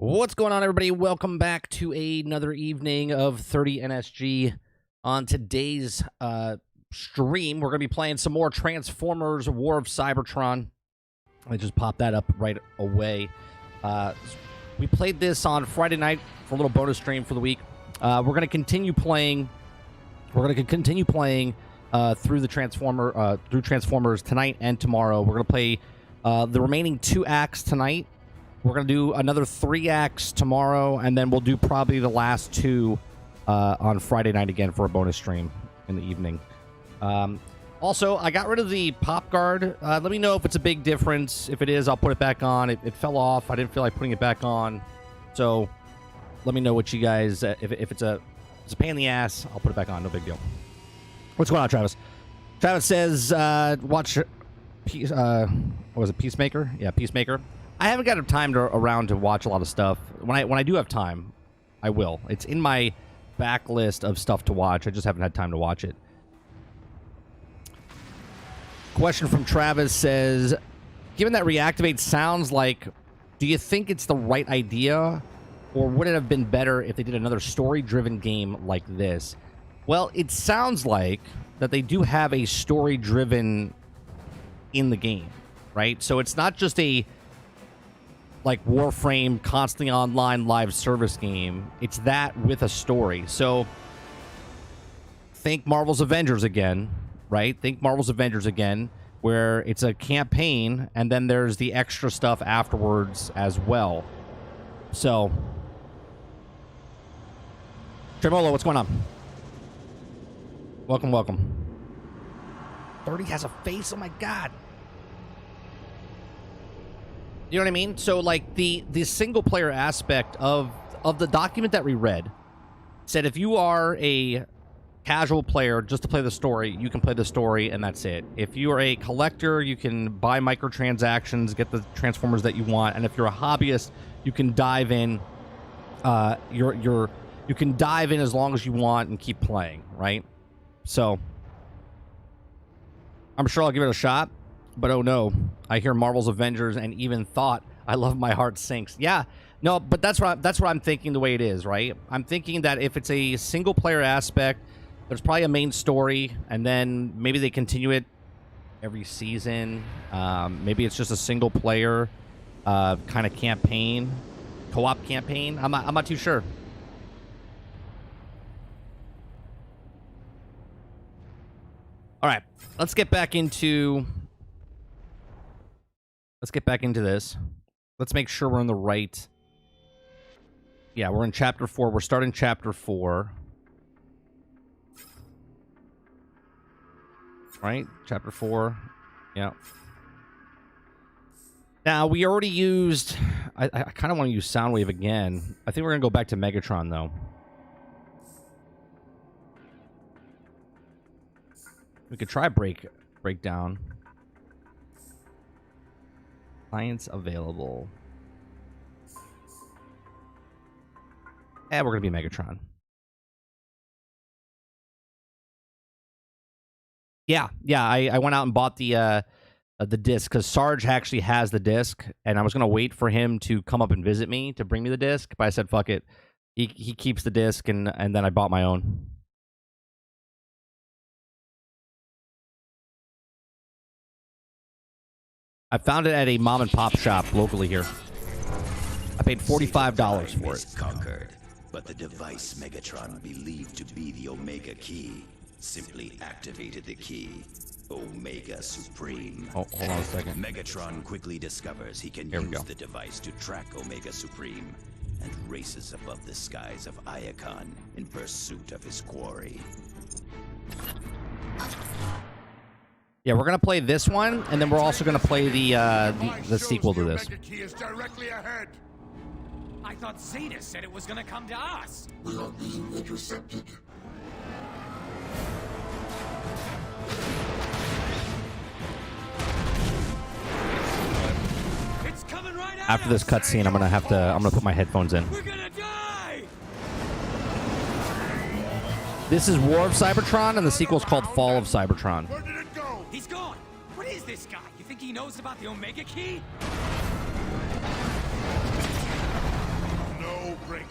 What's going on, everybody? Welcome back to another evening of 30 NSG. On today's stream, we're going to be playing some more Transformers War of Cybertron. I just popped that up right away. We played this on Friday night for a little bonus stream for the week. We're going to continue playing. We're going to continue playing through Transformers tonight and tomorrow. We're going to play the remaining 2 acts tonight. We're going to do another 3 acts tomorrow, and then we'll do probably the last 2 on Friday night again for a bonus stream in the evening. Also, I got rid of the pop guard. Let me know if it's a big difference. If it is, I'll put it back on. It fell off. I didn't feel like putting it back on. So let me know what you guys... if it's a pain in the ass, I'll put it back on. No big deal. What's going on, Travis? Travis says, watch... what was it? Peacemaker? Yeah, Peacemaker. I haven't got time around to watch a lot of stuff. When I do have time, I will. It's in my backlist of stuff to watch. I just haven't had time to watch it. Question from Travis says, given that Reactivate sounds like, do you think it's the right idea, or would it have been better if they did another story-driven game like this? Well, it sounds like that they do have a story-driven in the game, right? So it's not just a like Warframe constantly online live service game. It's that with a story. So think Marvel's Avengers again, right? Think Marvel's Avengers again, where it's a campaign and then there's the extra stuff afterwards as well. So Tremolo, what's going on? Welcome, welcome. 30 has a face. Oh my god. You know what I mean? So, like, the single-player aspect of the document that we read said if you are a casual player just to play the story, you can play the story, and that's it. If you are a collector, you can buy microtransactions, get the Transformers that you want, and if you're a hobbyist, you can dive in. You can dive in as long as you want and keep playing, right? So, I'm sure I'll give it a shot. But oh no, I hear Marvel's Avengers and even thought I love my heart sinks. Yeah, no, but that's what I'm thinking the way it is, right? I'm thinking that if it's a single player aspect, there's probably a main story, and then maybe they continue it every season. Maybe it's just a single player kind of campaign, co-op campaign. I'm not too sure. All right, let's get back into this. Let's make sure we're in the right... Yeah, we're in Chapter 4. We're starting Chapter 4. Right? Chapter 4. Yeah. Now, we already used... I kind of want to use Soundwave again. I think we're going to go back to Megatron, though. We could try Breakdown. Clients available. Yeah, we're gonna be Megatron. Yeah. I went out and bought the disc because Sarge actually has the disc, and I was gonna wait for him to come up and visit me to bring me the disc, but I said fuck it. He keeps the disc, and then I bought my own. I found it at a mom and pop shop locally here. I paid $45 for it. Conquered, but the device Megatron believed to be the Omega Key simply activated the key, Omega Supreme. Oh, hold on a second. Megatron quickly discovers he can use the device to track Omega Supreme and races above the skies of Iacon in pursuit of his quarry. Yeah, we're gonna play this one, and then we're also gonna play the sequel to this. Key is directly ahead. I thought Zeta said it was gonna come to us. We are being intercepted. It's coming right at After this cutscene, I'm gonna put my headphones in. We're gonna die. This is War of Cybertron, and the sequel's called Fall of Cybertron. Where did it go? He's gone. What is this guy? You think he knows about the Omega Key?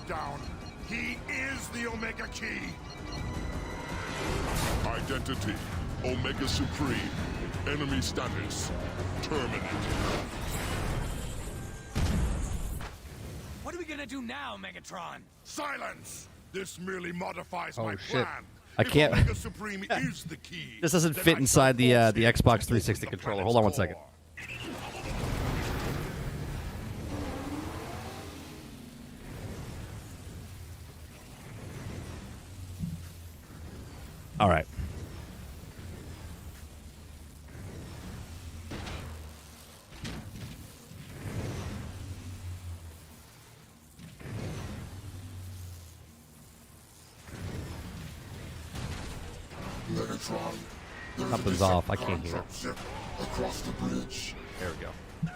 down. He is the Omega Key. Identity, Omega Supreme. Enemy status, terminate. What are we gonna do now, Megatron? Silence! This merely modifies Oh, my shit. plan. I If can't- Omega Supreme is the key. This doesn't then fit I inside the shall force him Xbox to 360 open the controller. planet's Hold on one second. core. All right. Megatron, there's Something's a off. I can't Decepticon hear. dropship across the bridge. There we go.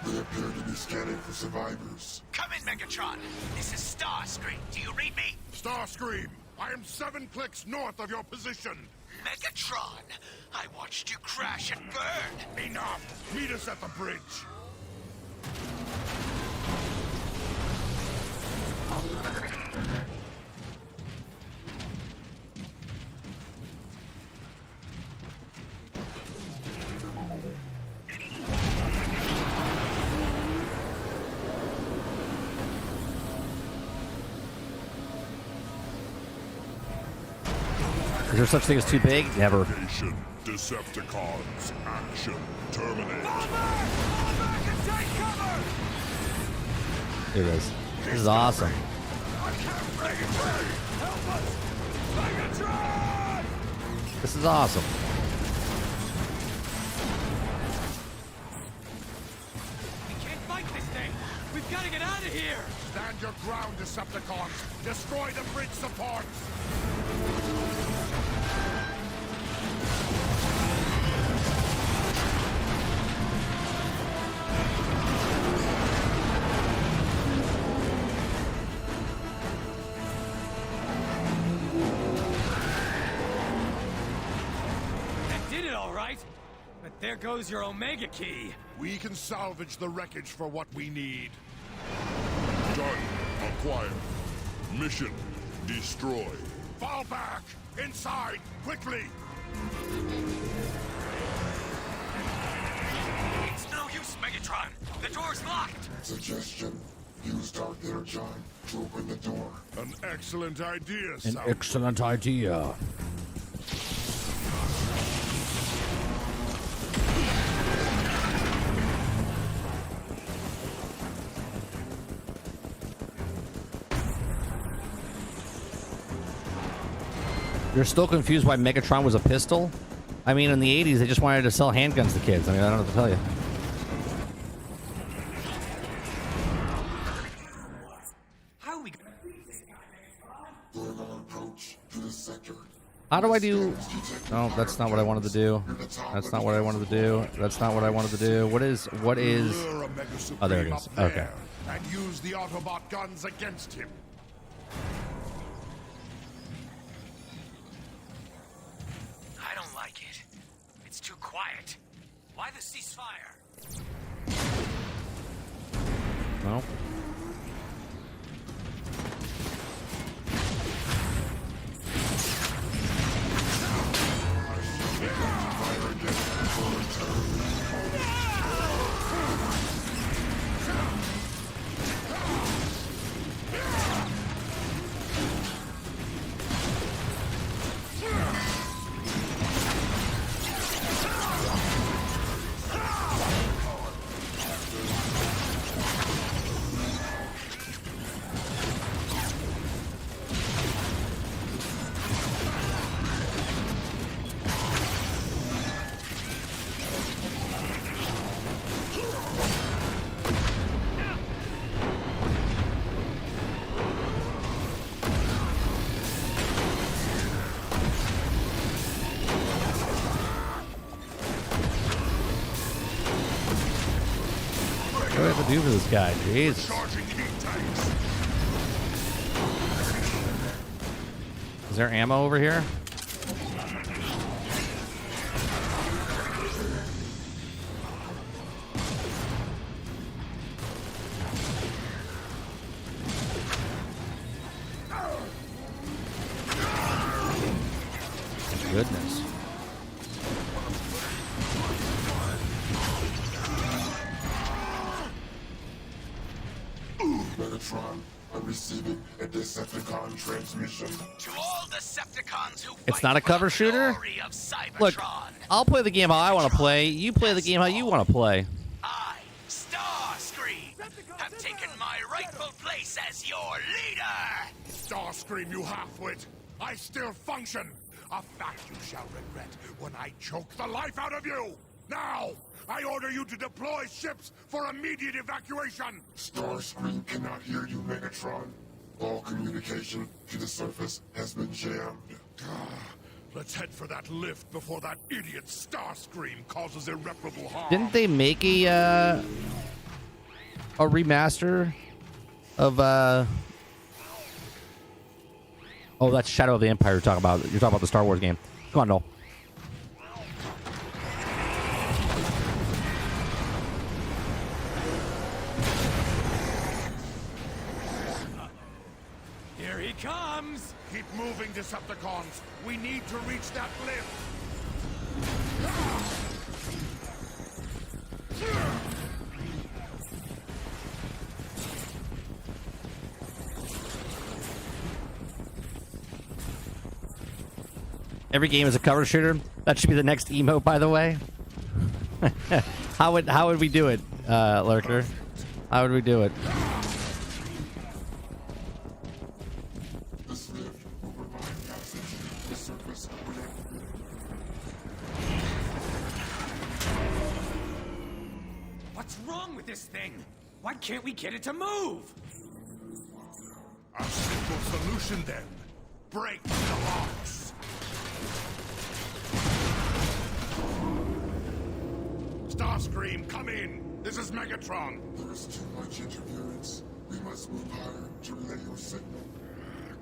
They appear to be scanning for survivors. Come in, Megatron. This is Starscream. Do you read me? Starscream, I am 7 clicks north of your position. Megatron, I watched you crash and burn. Enough! Meet us at the bridge. Is there such thing as too big? Never. Location, Decepticons, action, terminate. Here it is. This is awesome. This is awesome. We can't fight this thing. We've got to get out of here. Stand your ground, Decepticons. Destroy the bridge supports. That did it all right. But there goes your Omega Key. We can salvage the wreckage for what we need. Done. Acquired. Mission. Destroy. Fall back! Inside! Quickly! It's no use, Megatron. The door's locked. Suggestion. Use Dark Energon to open the door. An excellent idea, An excellent idea. You're still confused why Megatron was a pistol? I mean, in the 80s, they just wanted to sell handguns to kids. I mean, I don't know what to tell you. How are we? Going on approach to the sector. How do I do... No, that's not what I wanted to do. That's not what I wanted to do. That's not what I wanted to do. What is... Lure Omega Oh, there it Supreme is. up there Okay. And use the Autobot guns against him. I don't like it. It's too quiet. Why the ceasefire? No. Fire again before return. What do I have to do for this guy? Jesus. Charging heat tanks. Is there ammo over here? goodness. Megatron, I'm receiving a Decepticon transmission. To all Decepticons who It's fight not a for cover the shooter? glory of Cybertron. Look, I'll play the game how I want to play. You play the game how you want to play. I, Starscream, have taken my rightful place as your leader. Starscream, you half-wit! I still function! A fact you shall regret when I choke the life out of you! Now, I order you to deploy ships for immediate evacuation! Starscream cannot hear you, Megatron. All communication to the surface has been jammed. Let's head for that lift before that idiot Starscream causes irreparable harm. Didn't they make a remaster of Oh, that's Shadow of the Empire you're talking about. You're talking about the Star Wars game. Come on, Noel. Here he comes. Keep moving, Decepticons. We need to reach that lift. Every game is a cover shooter. That should be the next emote, by the way. How would we do it, Lurker? How would we do it? This lift will provide passage to the surface. What's wrong with this thing? Why can't we get it to move? A simple solution, then. Break the locks. Starscream, come in. This is Megatron. There is too much interference. We must move higher to relay your signal.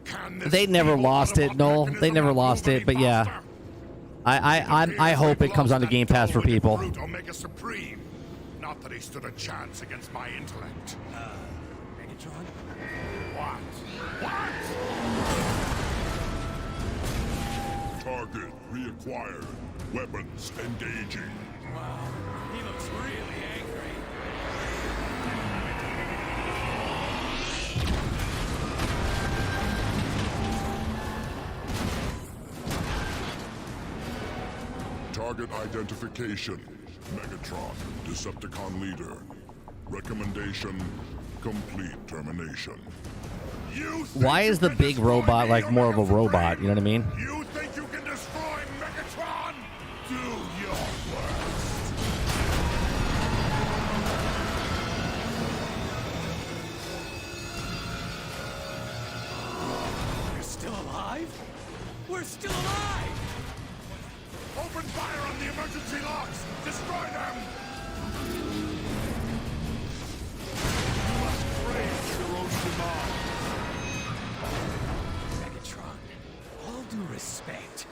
Can this They never evil lost it, Autobot Noel. They mechanism never not lost move it, any but yeah. faster? I hope it comes onto Game Pass for people. Brute Omega Supreme. Not that he stood a chance against my intellect. Megatron? What? What? Target reacquired. Weapons engaging. Wow, he looks really angry. Target identification. Megatron, Decepticon leader. Recommendation, complete termination. You think Why is you the can big destroy robot me, like more of a Omega robot? You know what I mean? Supreme? You think you can destroy Megatron? Do your worst. We're still alive? We're still alive! Open fire on the emergency locks! Destroy them! You must praise Hiroshima. Megatron, all due respect,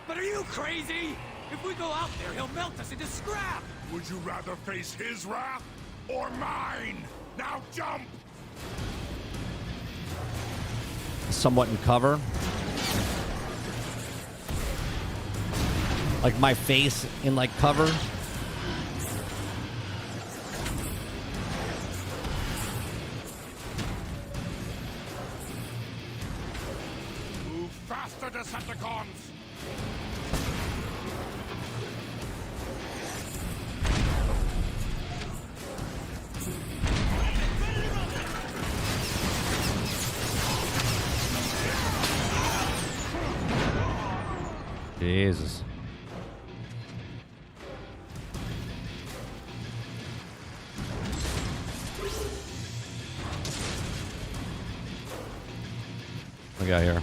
but are you crazy? If we go out there, he'll melt us into scrap! Would you rather face his wrath or mine? Now jump! Somewhat in cover. Like my face in like cover. Move faster, Decepticons! Jesus. What we got here?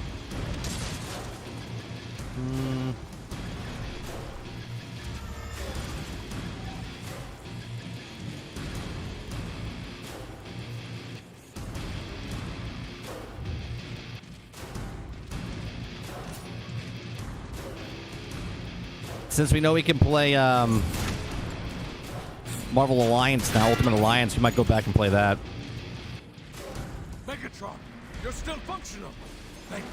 Since we know we can play Marvel Alliance now, Ultimate Alliance, we might go back and play that. Megatron, you're still functional! Thank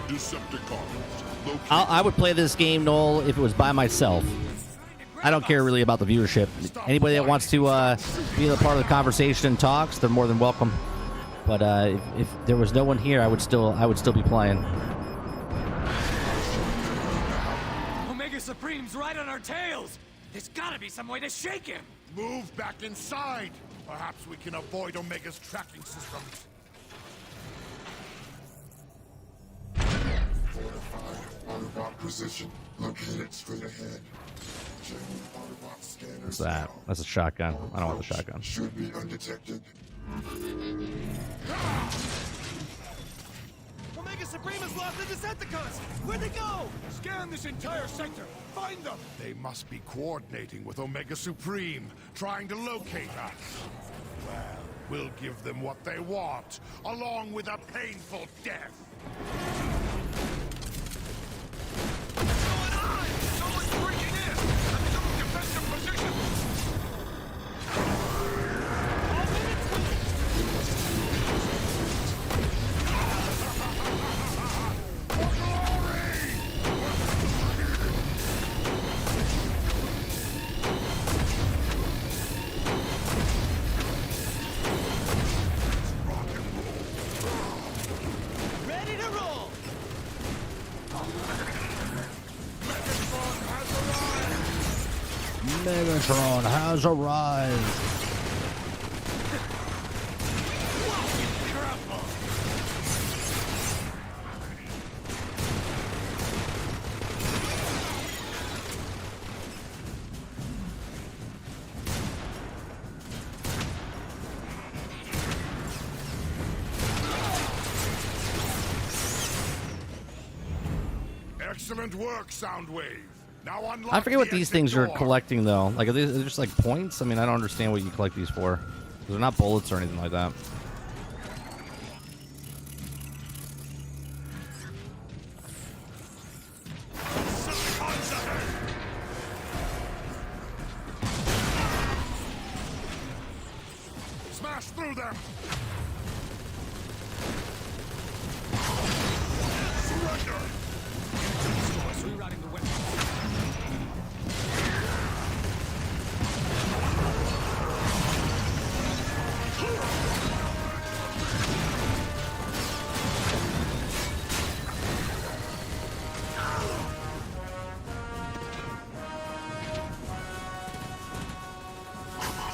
Decepticons, locate. I would play this game, Noel, if it was by myself. I don't care really about the viewership. Anybody that wants to be a part of the conversation and talks, they're more than welcome. But if there was no one here, I would still be playing. Omega Supreme's right on our tails! There's gotta be some way to shake him! Move back inside. Perhaps we can avoid Omega's tracking systems. Fortified Autobot position located straight ahead. Changing Autobot scanners. What's that? That's a shotgun. I don't want the shotgun. Should be undetected. Omega Supreme has lost the Decepticons! Where'd they go? Scan this entire sector. Find them. They must be coordinating with Omega Supreme, trying to locate us. Well, we'll give them what they want, along with a painful death. Ready to roll! Megatron has arrived. Excellent work, Soundwave. Now unlock I forget what the these exit things are door. collecting, though. Like, are they just like points? I mean, I don't understand what you collect these for. They're not bullets or anything like that. Smash through them. Surrender. Rerouting the weapon.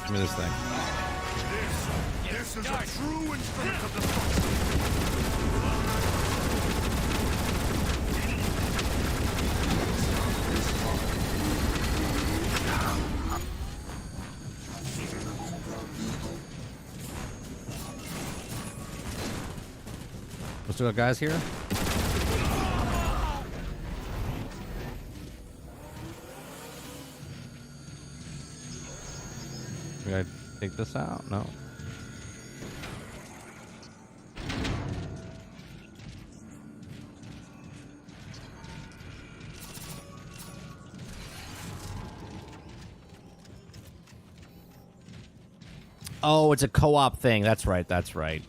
Give me this thing. This is a true instrument of destruction. Let's do it, guys, here. We gotta take this out? No. Oh, it's a co-op thing. That's right. That's right.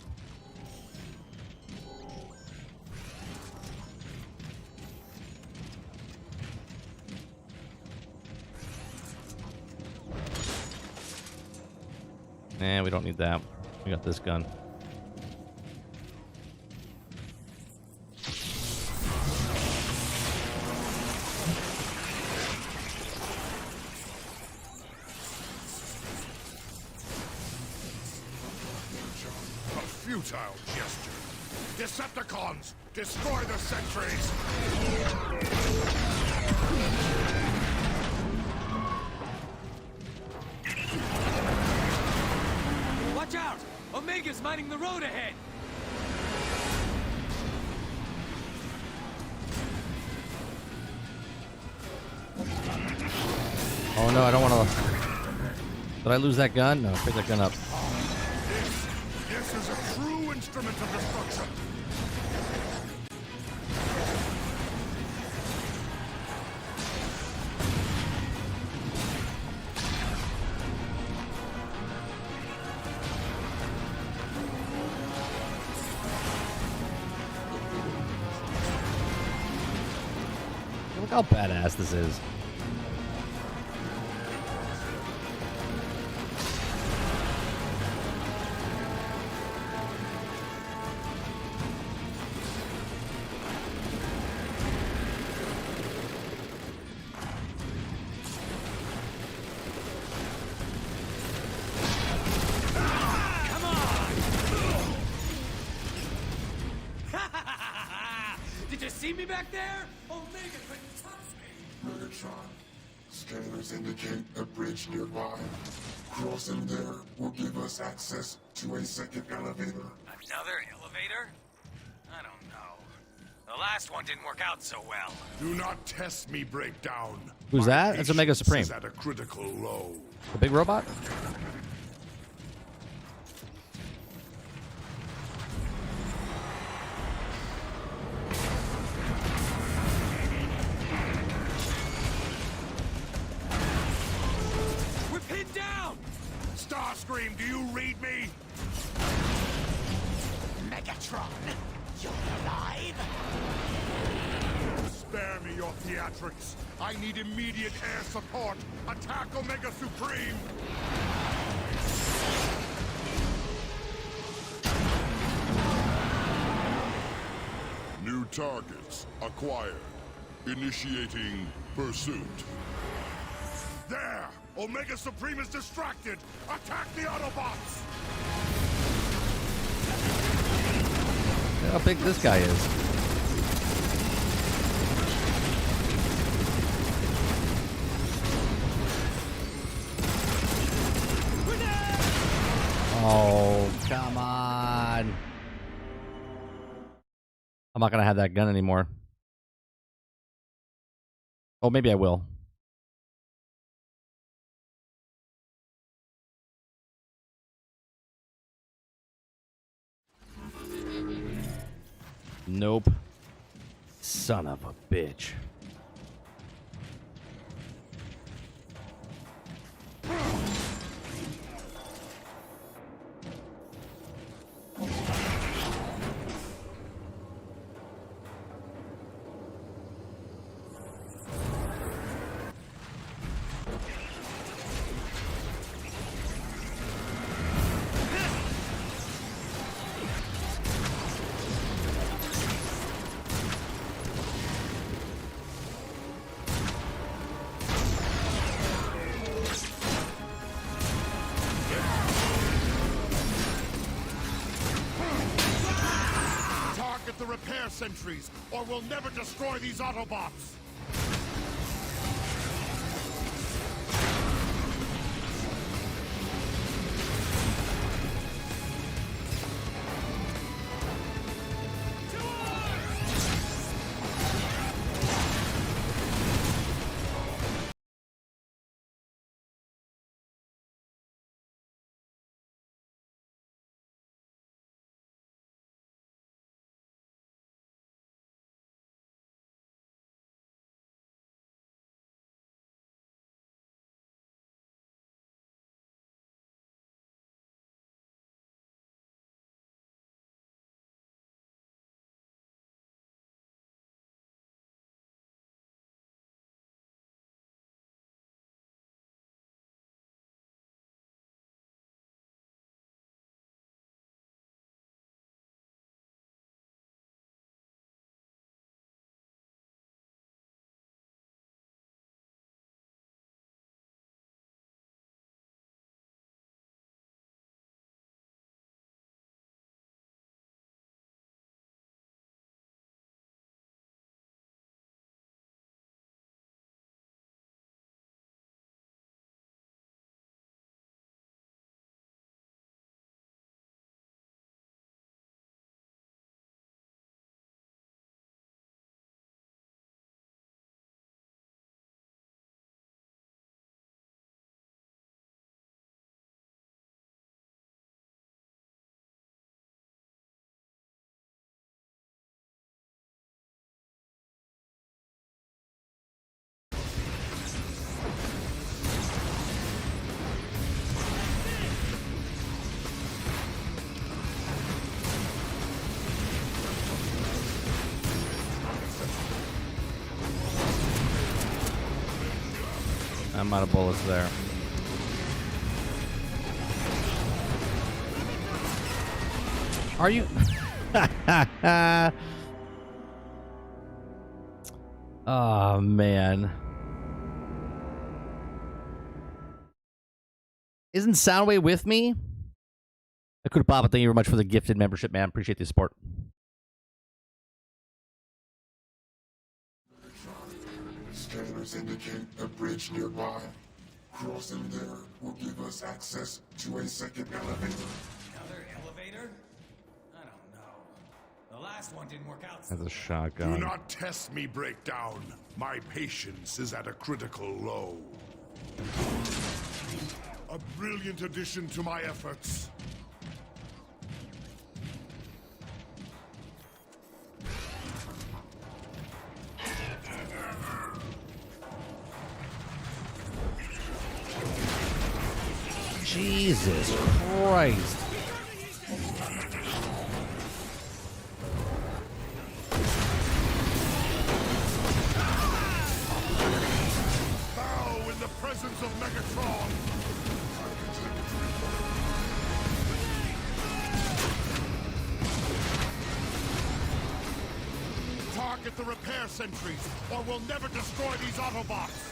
Nah, we don't need that. We got this gun. A futile gesture. Decepticons, destroy the sentries. Watch out! Omega's mining the road ahead! Oh no, I don't want to. Did I lose that gun? No, pick that gun up. This is a true instrument of destruction. how badass this is. Did you see me back there? Omega couldn't touch me! Megatron, scanners indicate a bridge nearby. Crossing there will give us access to a second elevator. Another elevator? I don't know. The last one didn't work out so well. Do not test me, Breakdown. Who's My that? It's Omega patience Supreme. is at a critical low. The big robot? We're pinned down! Starscream, do you read me? Megatron, you're alive? Spare me your theatrics. I need immediate air support. Attack Omega Supreme! New targets acquired. Initiating pursuit. There! Omega Supreme is distracted! Attack the Autobots! Look how big this guy is. Oh, come on. I'm not going to have that gun anymore. Oh, maybe I will. Nope. Son of a bitch. Target the repair sentries, or we'll never destroy these Autobots! I'm out of bullets there. Are you? Oh, man. Isn't Soundwave with me? Akuta Papa, thank you very much for the gifted membership, man. Appreciate the support. Scanners indicate a bridge nearby. Crossing there will give us access to a second elevator. Another elevator? I don't know. The last one didn't work out. That's a Do shotgun. not test me, Breakdown. My patience is at a critical low. A brilliant addition to my efforts. Jesus Christ. Bow in the presence of Megatron. Target the repair sentries, or we'll never destroy these Autobots.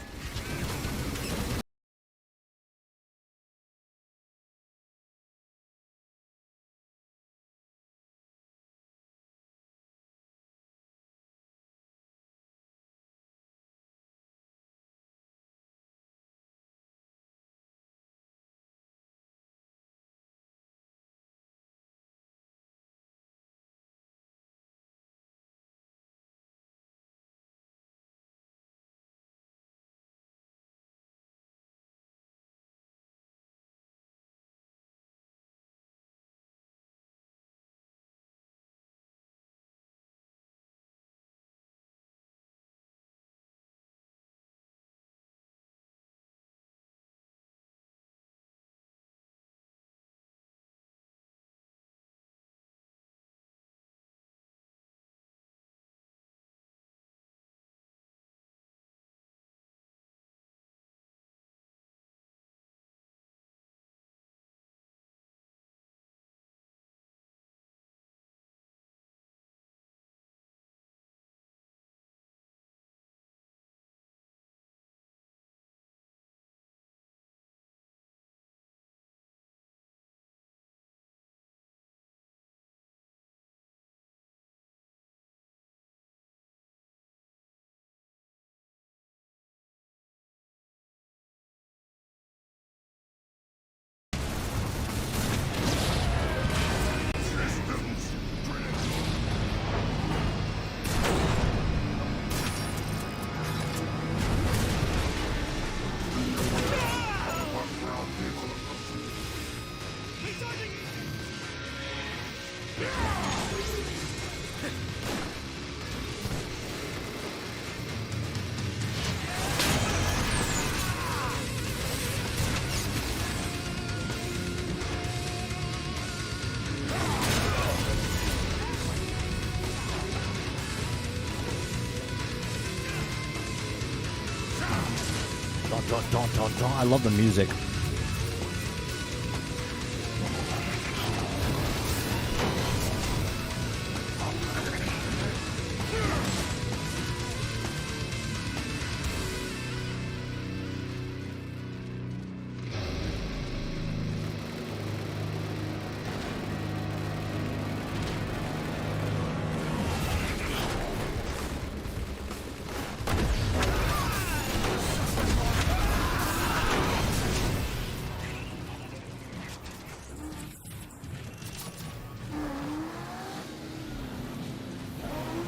Dun, dun, dun, dun. I love the music.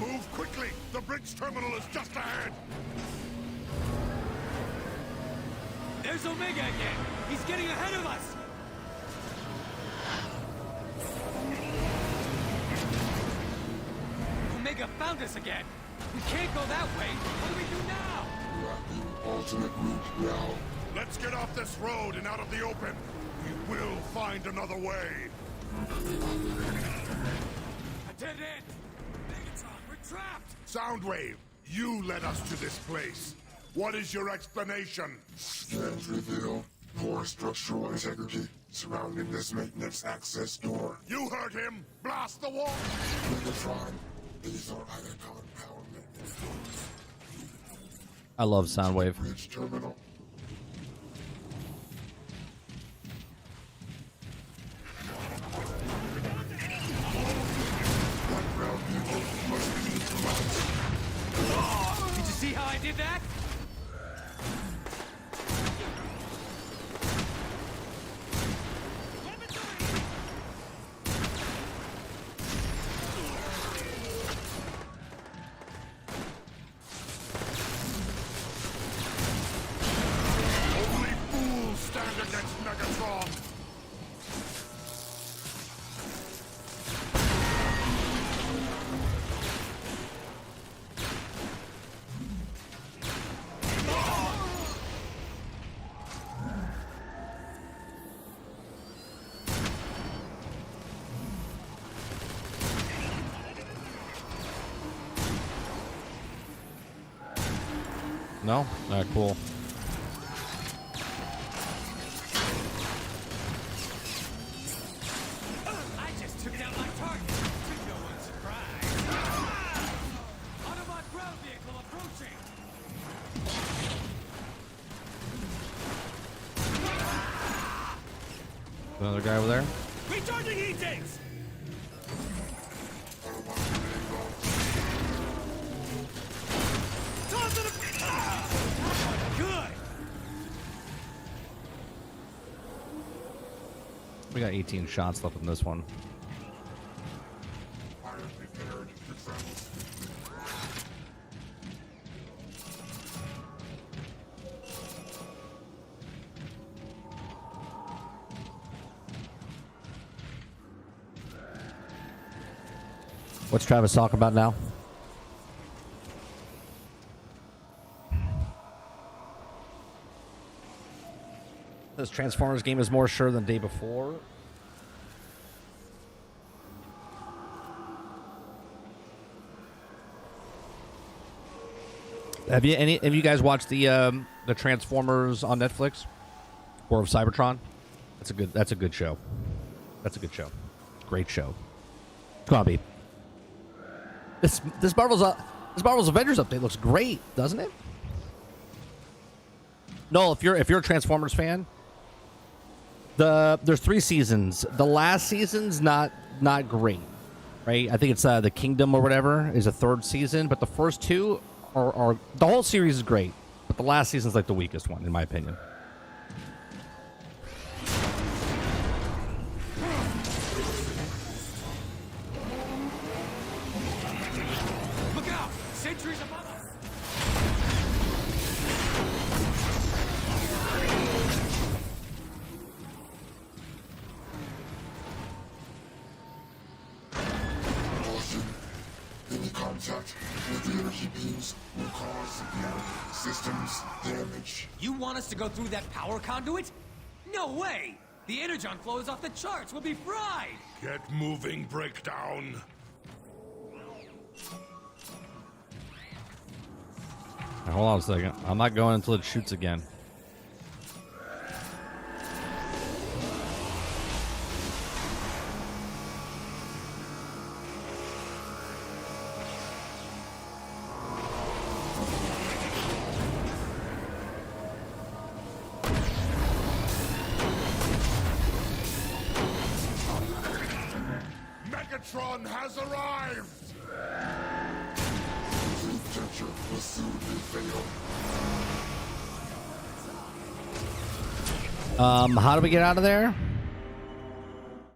Move quickly! The bridge terminal is just ahead! There's Omega again! He's getting ahead of us! Omega found us again! We can't go that way! What do we do now? Mapping alternate route now. Let's get off this road and out of the open. We will find another way. A dead end! Megatron, we're trapped! Soundwave, you led us to this place. What is your explanation? Scans reveal poor structural integrity surrounding this maintenance access door. You heard him! Blast the wall! Megatron, these are Iacon power maintenance doors. I love Soundwave. Bridge terminal. Ground vehicle must be neutralized. Did you see how I did that? Only fools stand against Megatron! No? Alright, cool. I just took down my target. To no one's surprise. Ah! Autobot ground vehicle approaching. Another guy over there. Recharging heat tanks. Toss it. Ah! Good. We got 18 shots left in this one. Fire prepared. Defense. What's Travis talking about now? This Transformers game is more sure than the day before. Have you guys watched the Transformers on Netflix? War of Cybertron? That's a good show. That's a good show. Great show. Come on, B. This Marvel's Avengers update looks great, doesn't it? No, if you're a Transformers fan, there's 3 seasons. The last season's not great, right? I think it's the Kingdom or whatever is a 3rd season, but the first 2 are the whole series is great, but the last season's like the weakest one in my opinion. Look out! Sentries above us. Caution. Any contact with the energy beams will cause severe systems damage. You want us to go through that power conduit? No way! The energon flow is off the charts. We'll be fried. Get moving, Breakdown! Now, hold on a second. I'm not going until it shoots again. Megatron has arrived! Future will soon be fatal. How do we get out of there?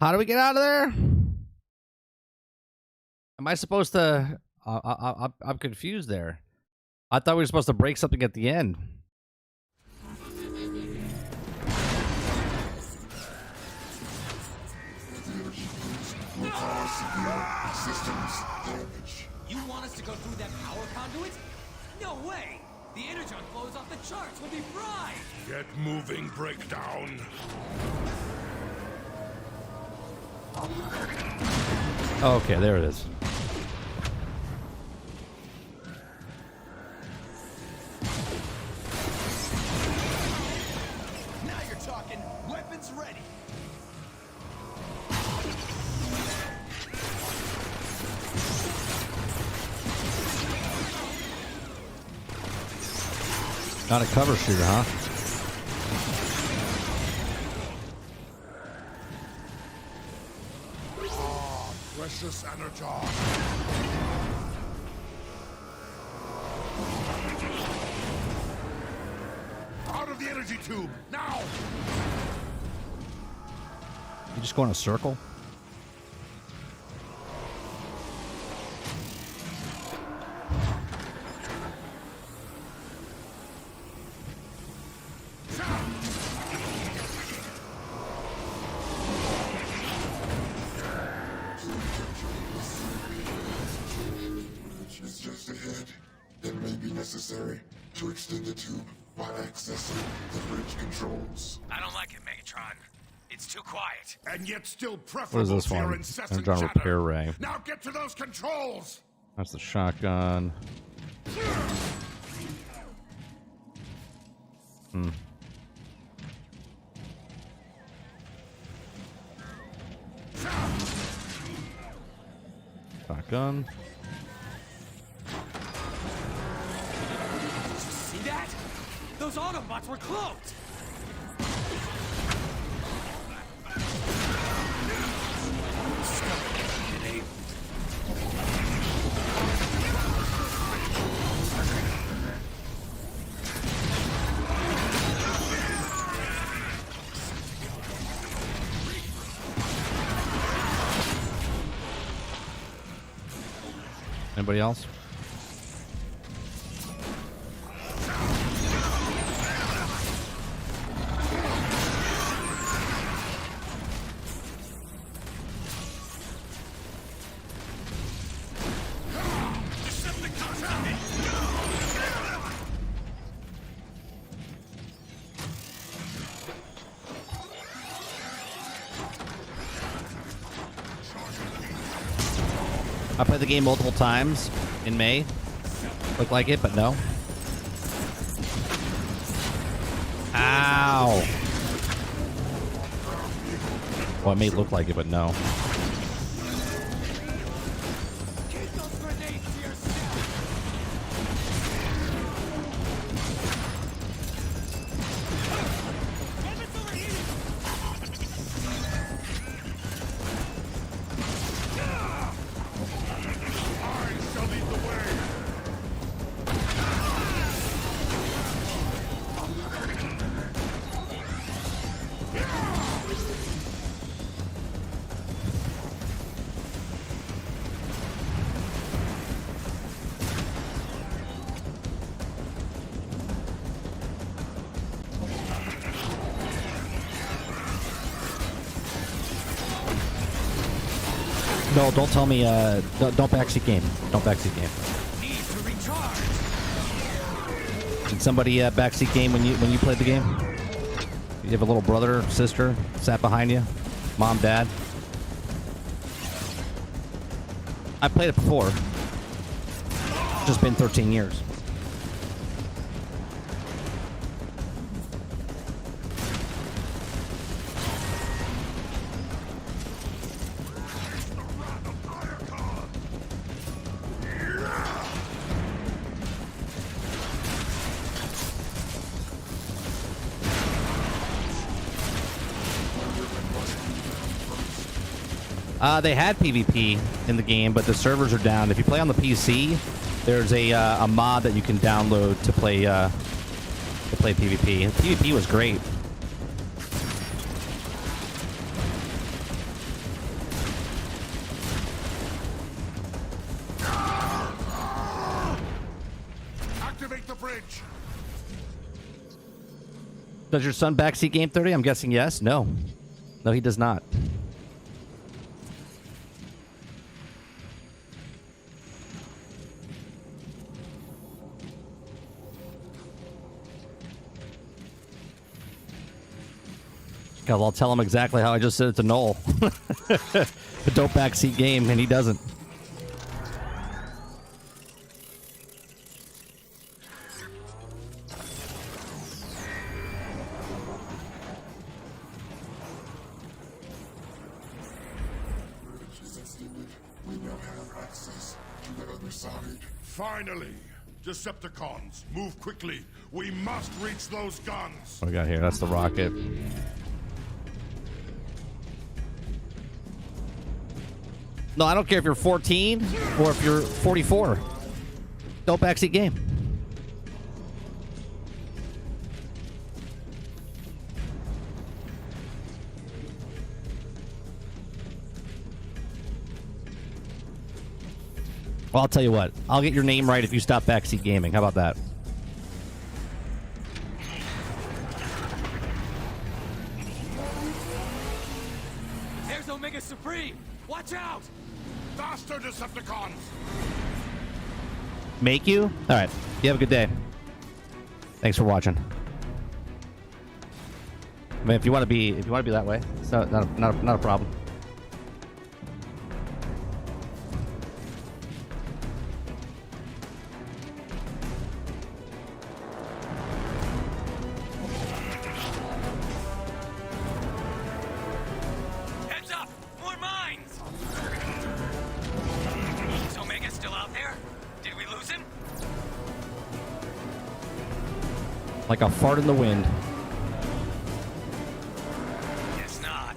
How do we get out of there? Am I supposed to? I'm confused there. I thought we were supposed to break something at the end. The energy beams will cause severe systems damage. You want us to go through that power conduit? No way! The energon flow is off the charts. We'll be fried. Get moving, Breakdown! Okay, there it is. Not a cover shooter, huh? Ah, precious energon. Out of the energy tube, now! You just go in a circle? Is just ahead. It may be necessary to extend the tube by accessing the bridge controls. I don't like it, Megatron. It's too quiet. And yet still What is preferable this to your one? incessant Energon chatter. repair ray. Now get to those controls! That's the shotgun. Shotgun. See that? Those Autobots were cloaked! Anybody else? I played the game multiple times in May. Looked like it, but no. Ow! Well, it may look like it, but no. Keep those grenades to yourself! Weapons overheating! I shall lead the way! No, don't tell me, don't backseat game. Don't backseat game. Need to recharge! Did somebody backseat game when you played the game? You have a little brother, sister, sat behind you? Mom, dad? I played it before. Just been 13 years. They had PvP in the game, but the servers are down. If you play on the PC, there's a mod that you can download to play PvP. And PvP was great. Activate the bridge! Does your son backseat game 30? I'm guessing yes. No. No, he does not. Because I'll tell him exactly how I just said it to Noel. The dope backseat game, and he doesn't. Bridge is extended. We now have access to the other side. Finally! Decepticons, move quickly. We must reach those guns. What we got here? That's the rocket. No, I don't care if you're 14 or if you're 44. Don't backseat game. Well, I'll tell you what. I'll get your name right if you stop backseat gaming. How about that? There's Omega Supreme! Watch out! Faster, Decepticons! Make you? All right. You have a good day. Thanks for watching. I mean, if you want to be that way, it's not a problem. Heads up! More mines! Is Omega still out there? Did we lose him? Like a fart in the wind. Guess not.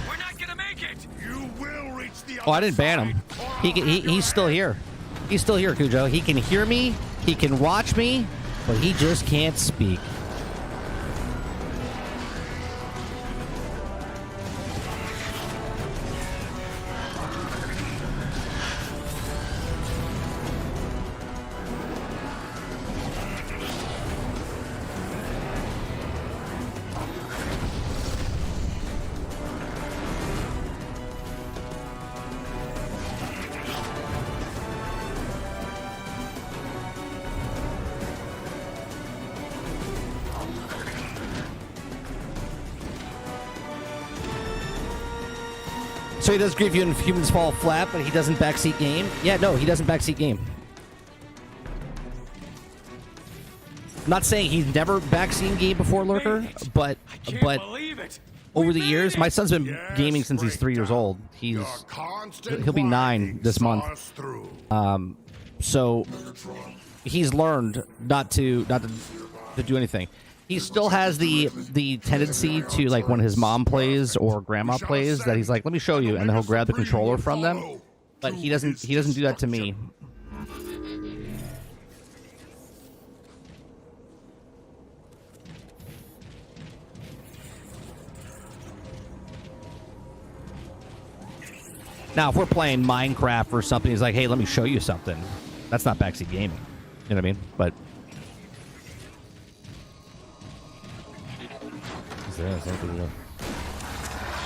We're not gonna make it! You will reach the Oh, I other didn't ban him. side, or He's still here. He's still here, Cujo. He can hear me. He can watch me, but he just can't speak. So he does grieve you and humans fall flat, but he doesn't backseat game? Yeah, no, he doesn't backseat game. I'm not saying he's never backseat game before, Lurker, but Can't believe it! over the years, my son's been Yes, gaming since he's 3 years old. Your constant He'll be 9 whining this saw month. us through. So he's learned not to do anything. He still has the tendency to, like, when his mom plays or grandma plays, that he's like, let me show you, and then he'll grab the controller from them. But he doesn't do that to me. Now, if we're playing Minecraft or something, he's like, hey, let me show you something. That's not backseat gaming. You know what I mean? But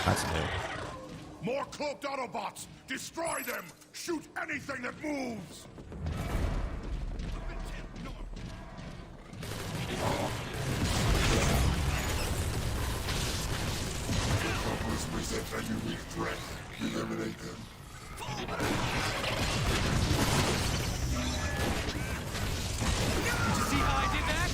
that's new. More cloaked Autobots! Destroy them! Shoot anything that moves! Covers present a unique threat. Eliminate them. See how I did that?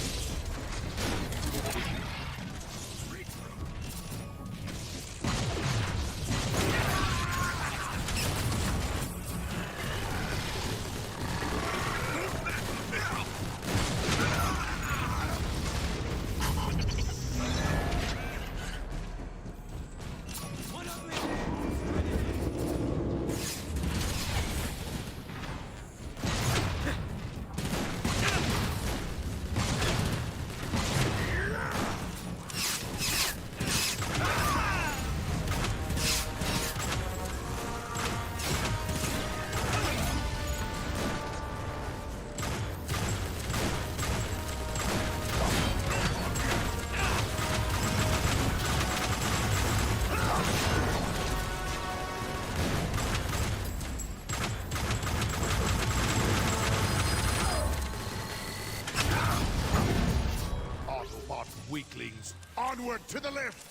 weaklings. Onward to the lift!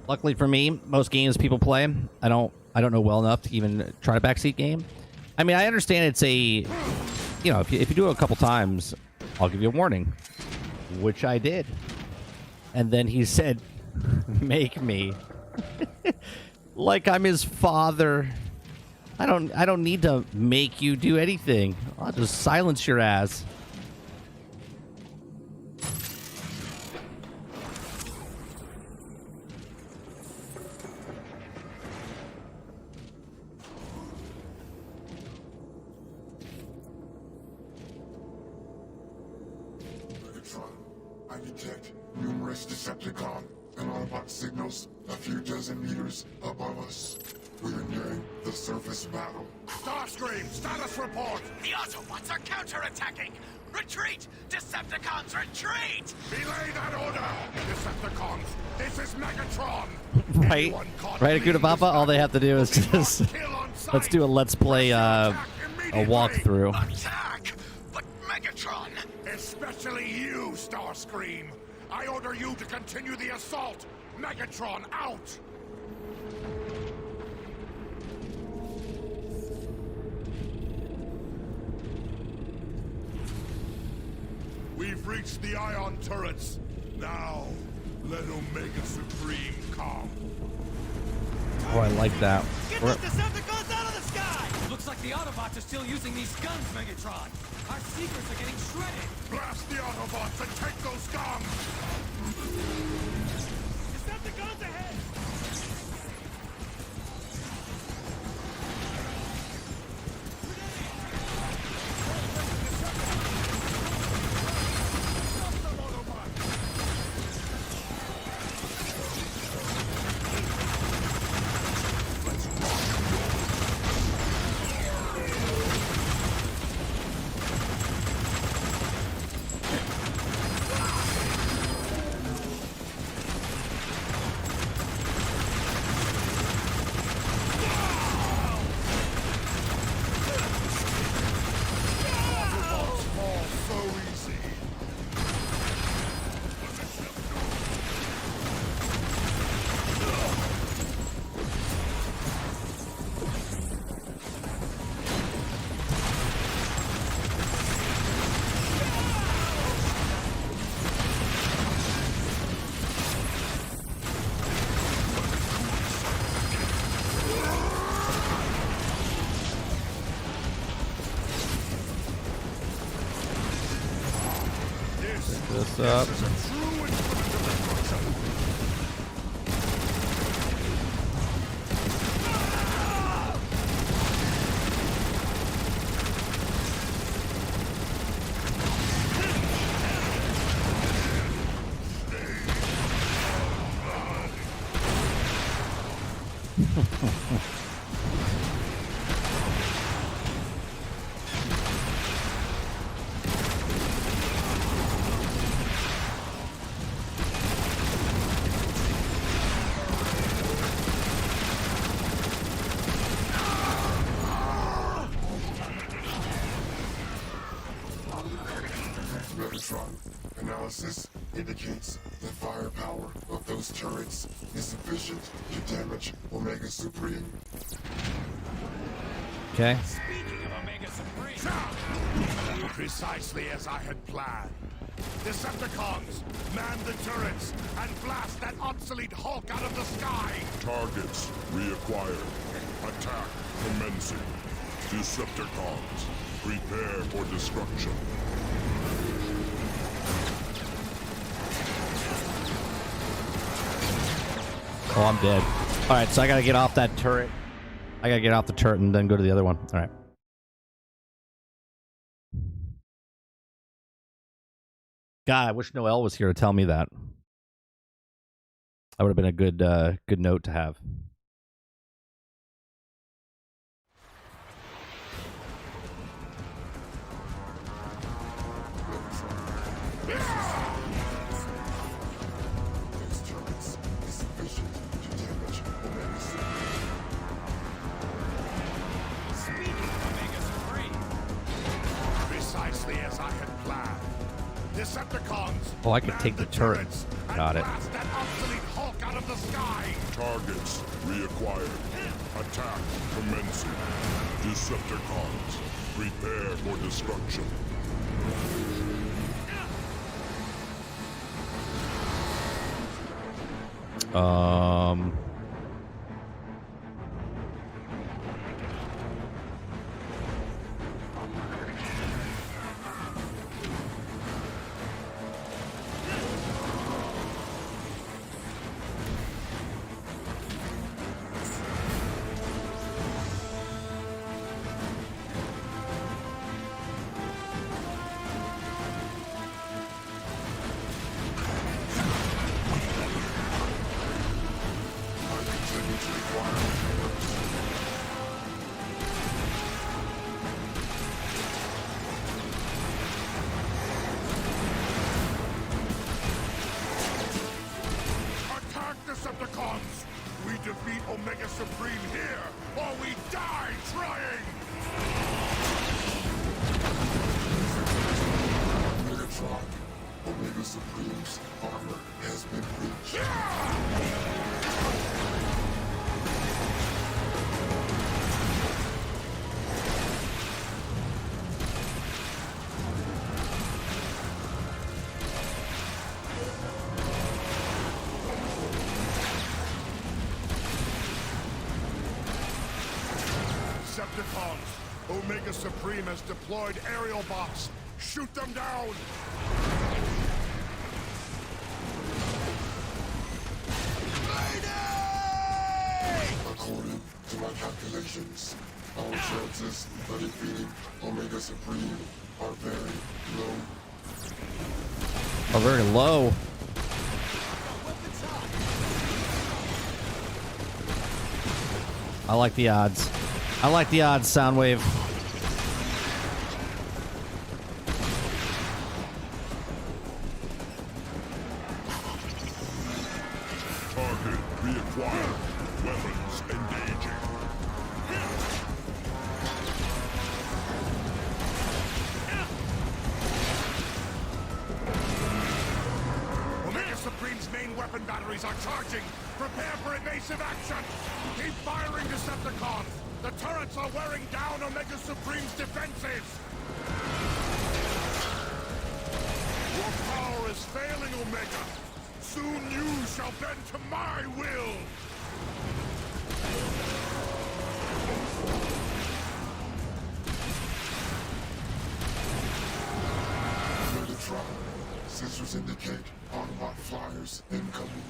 Luckily for me, most games people play, I don't know well enough to even try a backseat game. I mean, I understand it's a, you know, if you do it a couple times, I'll give you a warning, which I did. And then he said, "Make me," like I'm his father. I don't need to make you do anything. I'll just silence your ass. I detect numerous Decepticon and Autobot signals a few dozen meters above us. We are nearing the surface battle. Starscream, status report! The Autobots are counterattacking! Retreat! Decepticons, retreat! Belay that order! Decepticons, this is Megatron! Right, Anyone caught right, leading Akuta Papa. this All they have to do is battle will be just lost kill on sight. let's do a let's play a walkthrough. Attack! But Megatron! Especially you, Starscream! I order you to continue the assault! Megatron out! We've reached the ion turrets. Now, let Omega Supreme come. Oh, I like that. Get those Decepticons out of the sky! Looks like the Autobots are still using these guns, Megatron. Our seekers are getting shredded. Blast the Autobots and take those guns! Decepticons ahead! This up. This is a true instrument of destruction. Cybertron analysis indicates the firepower of those turrets is sufficient to damage Omega Supreme. Okay. Speaking of Omega Supreme, Precisely as I had planned. Decepticons, man the turrets and blast that obsolete Hulk out of the sky! Targets reacquired. Attack commencing. Decepticons, prepare for destruction. Oh, I'm dead. All right, so I gotta get off that turret. I gotta get off the turret and then go to the other one. All right. God, I wish Noelle was here to tell me that. That would have been a good note to have. Those turrets is sufficient to damage Omega Supreme. speaking of Omega Supreme, Decepticons. Oh, I could Man take the turret. turrets and Got it. blast that obsolete Hulk out of the sky. Targets reacquired. Attack commencing. Decepticons, prepare for destruction. Attack Decepticons! We defeat Omega Supreme here, or we die trying! Megatron, Omega Supreme's armor has been breached. Decepticons, Omega Supreme has deployed aerial bots. Shoot them down! According to my calculations, our chances of defeating Omega Supreme are very low. Oh, very low. I like the odds. I like the odds, Soundwave. Target reacquired. Weapons engaging. Omega Supreme's main weapon batteries are charging! Prepare for evasive action! Keep firing, Decepticons! The turrets are wearing down Omega Supreme's defenses! Your power is failing, Omega! Soon you shall bend to my will! Megatron, sensors indicate Autobot flyers incoming.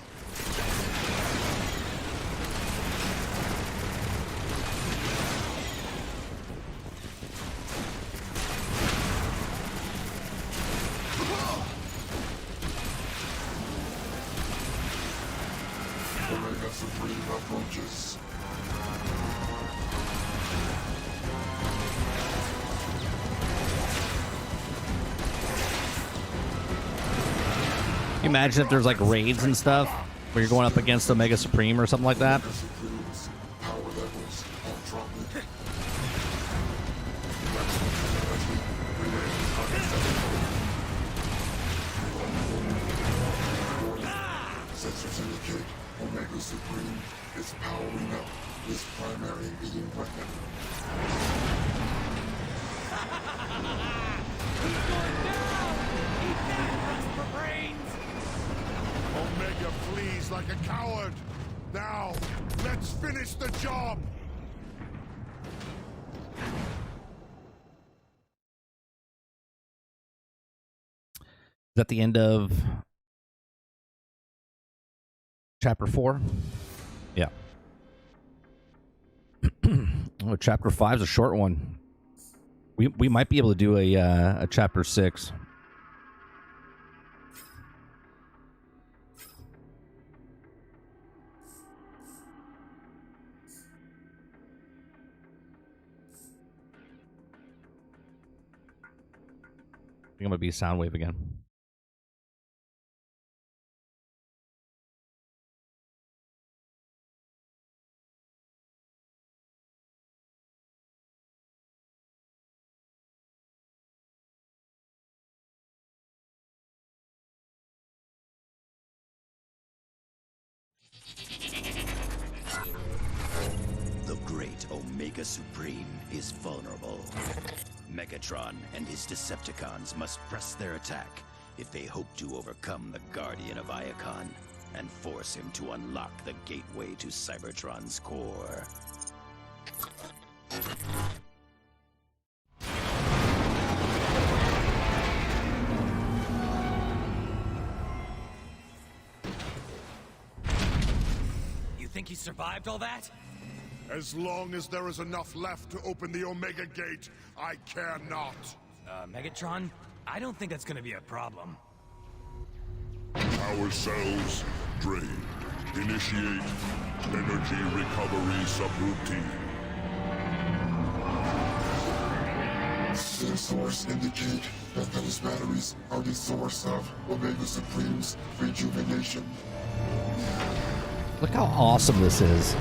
Omega Supreme approaches. Can you imagine if there's like raids and stuff where you're going up against Omega Supreme or something like that? Omega Supreme's power levels are dropping. Sensors indicate Omega Supreme is powering up his primary beam weapon. He's going down! Eat that, Prosper Brains! Omega flees like a coward! Now, let's finish the job! Is that the end of chapter 4? Yeah. Oh, chapter 5 is a short one. We might be able to do a chapter 6. I think I'm gonna be Soundwave again. Omega Supreme is vulnerable. Megatron and his Decepticons must press their attack if they hope to overcome the Guardian of Iacon and force him to unlock the gateway to Cybertron's core. You think he survived all that? As long as there is enough left to open the Omega Gate, I care not. Megatron? I don't think that's gonna be a problem. Power cells drained. Initiate energy recovery subroutine. Sensors indicate that those batteries are the source of Omega Supreme's rejuvenation. Look how awesome this is.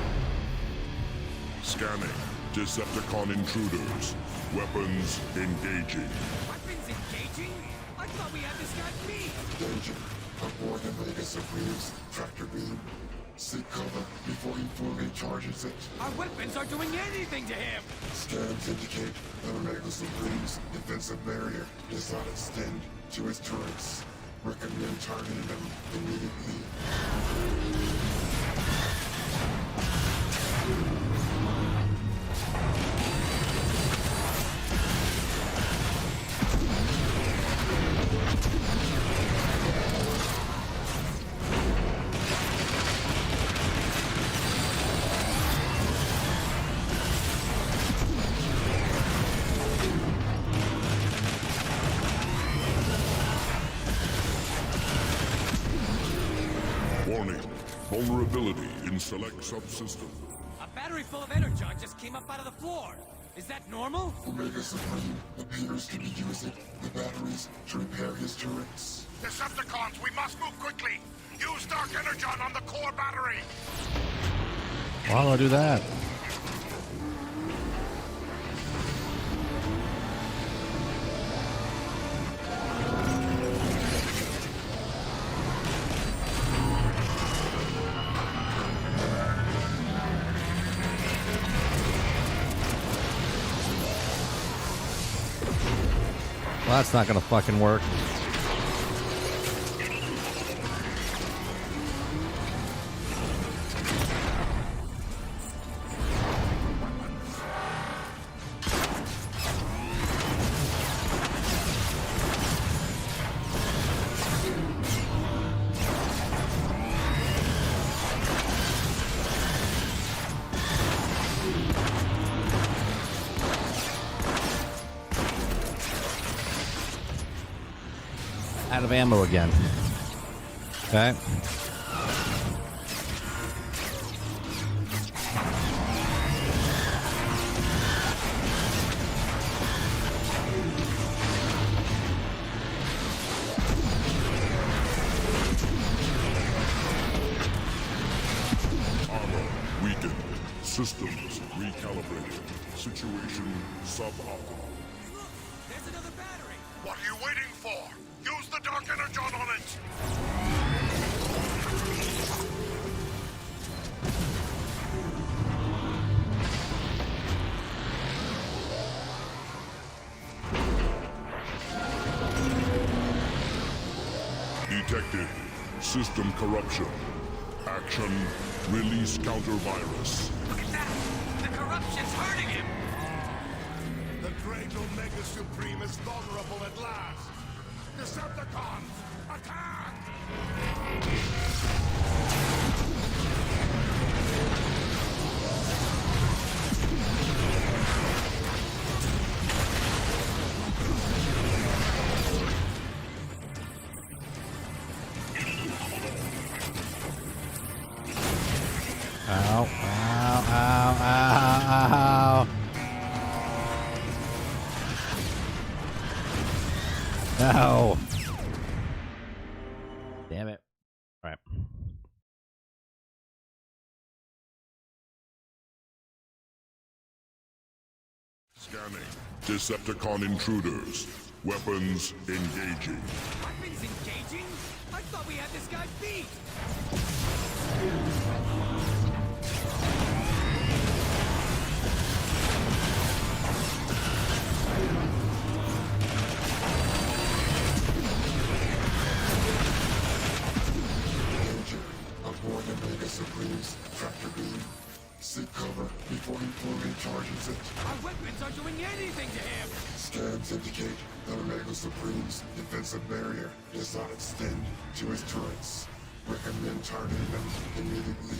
Scanning. Decepticon intruders. Weapons engaging. Weapons engaging? I thought we had this guy beat! Danger. Aboard Omega Supreme's tractor beam. Seek cover before he fully charges it. Our weapons aren't doing anything to him! Scans indicate that Omega Supreme's defensive barrier does not extend to his turrets. Recommend targeting them immediately. Warning. Vulnerability in select subsystem. A battery full of energon just came up out of the floor! Is that normal? Omega Supreme appears to be using the batteries to repair his turrets. Decepticons, we must move quickly! Use Dark Energon on the core battery! Why do I do that? Well, that's not gonna fucking work. Out of ammo again. Okay. Armor weakened. Systems recalibrated. Situation suboptimal. Look! There's another battery! What are you waiting for? Use the Dark Energon on it! Detected. System corruption. Action. Release counter-virus. Look at that! The corruption's hurting him! The great Omega Supreme is vulnerable at last! Decepticons, attack! Ow, ow, ow, ow, ow. No. Damn it. All right. Scanning. Decepticon intruders. Weapons engaging. Weapons engaging? I thought we had this guy beat! Use tractor beam. Seek cover before he fully charges it. Our weapons aren't doing anything to him! Scans indicate that Omega Supreme's defensive barrier does not extend to his turrets. Recommend targeting them immediately.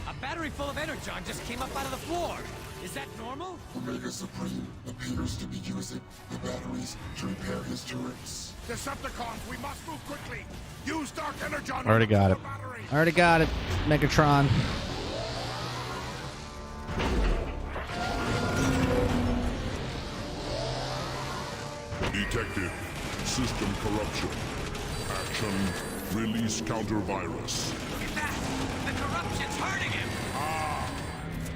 A battery full of energon just came up out of the floor! Is that normal? Omega Supreme appears to be using the batteries to repair his turrets. Decepticons, we must move quickly. Use Dark Energon. Already got it. Already got it, Megatron. Detected. System corruption. Action. Release counter virus. Look at that! The corruption's hurting him!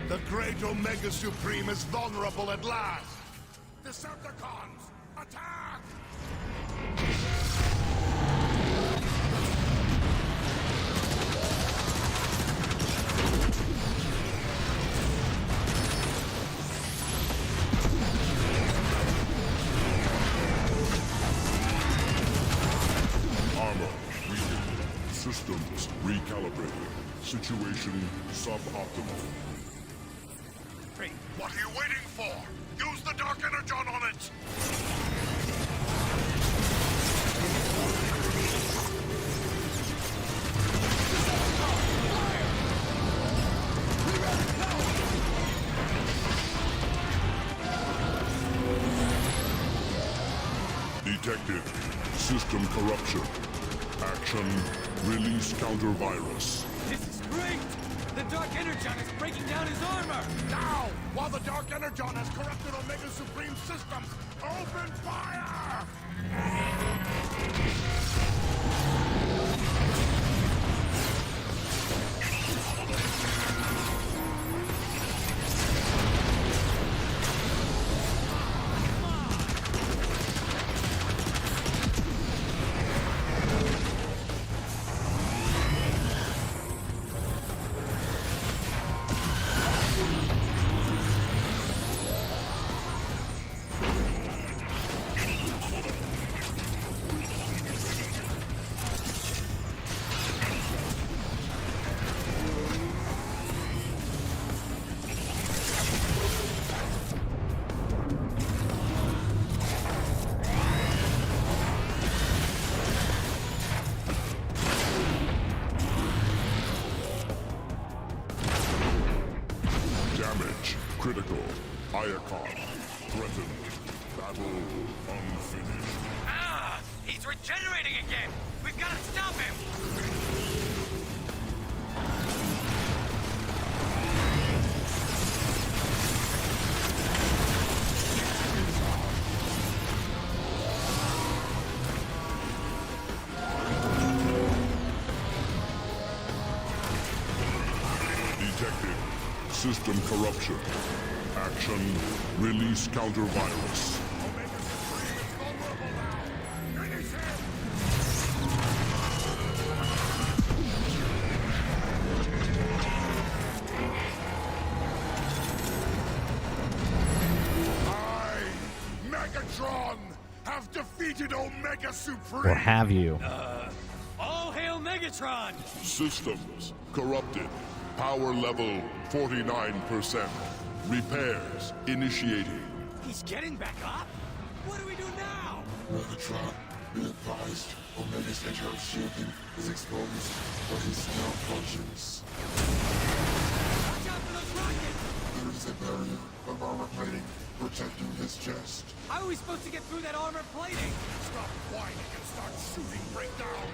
The great Omega Supreme is vulnerable at last. Decepticons, attack! Armor rebuilt. Systems recalibrated. Situation suboptimal. What are you waiting for? Use the Dark Energon on it! Detected. System corruption. Action. Release counter virus. This is great! The Dark Energon is breaking down his armor! Now, while the Dark Energon has corrupted Omega Supreme systems, open fire! Damage. Critical. Iacon. Threatened. Battle unfinished. Ah! He's regenerating again! We've got to stop him! Detected. System corruption. Action. Release counter virus. Omega Supreme is vulnerable now! Finish him! I, Megatron, have defeated Omega Supreme! Or have you? All hail Megatron! Systems corrupted. Power level 49%. Repairs initiating. He's getting back up? What do we do now? Megatron, be advised, Omega's interrupt shielding is exposed, but he still functions. Watch out for those rockets! There is a barrier of armor plating protecting his chest. How are we supposed to get through that armor plating? Stop whining and start shooting breakdown!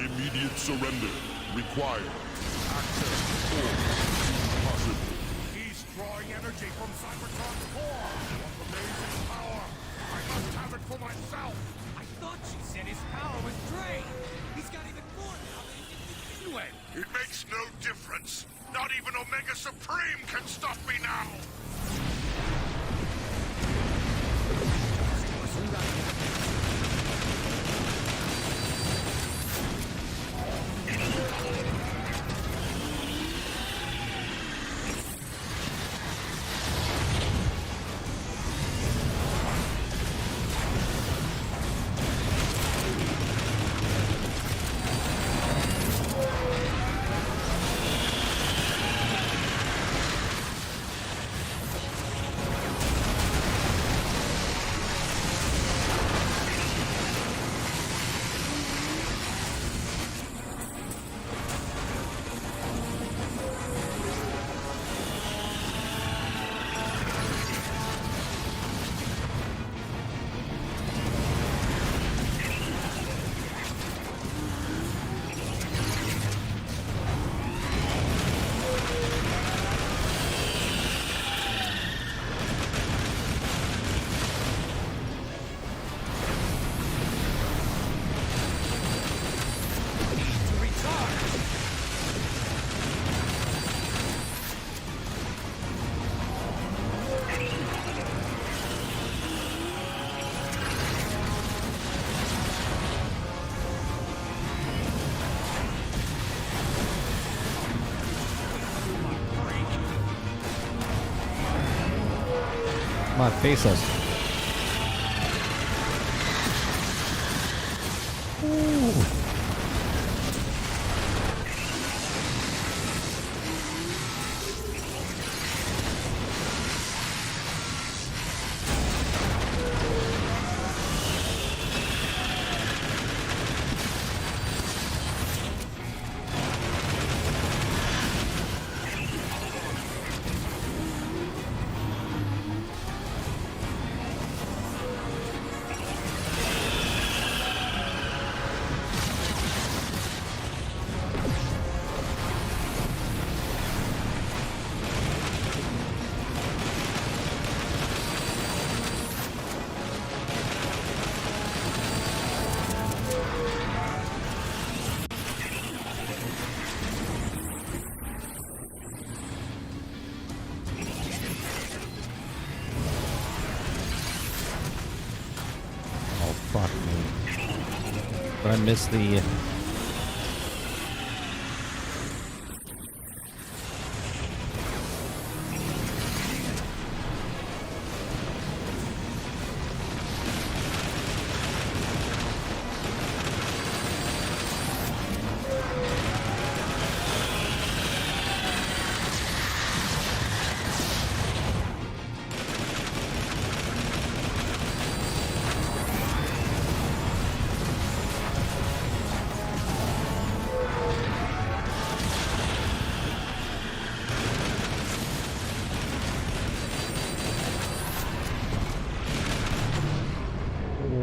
Immediate surrender required. Access possible. He's drawing energy from Cybertron's core! What amazing power! I must have it for myself! I thought she said his power was drained! He's got even more now than he did to begin with! It makes no difference! Not even Omega Supreme can stop me now! Come on, face us. Ooh. Fuck me. But I missed the...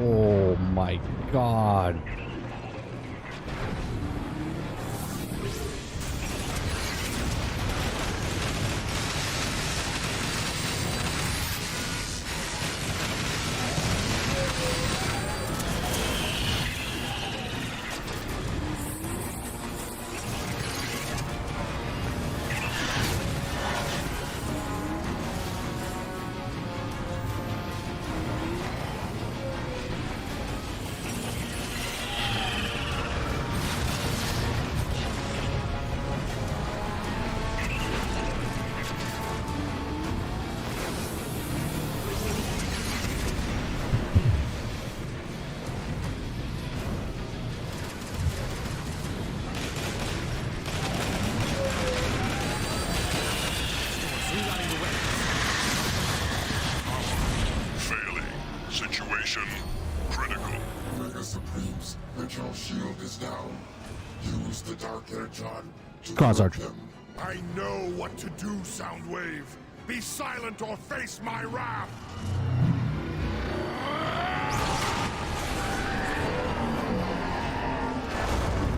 Oh my god. Failing. Situation critical. Mega Supremes, the kill shield is down. Use the Dark Energon to Come on, Sarge. them. I know what to do, Soundwave. Be silent or face my wrath.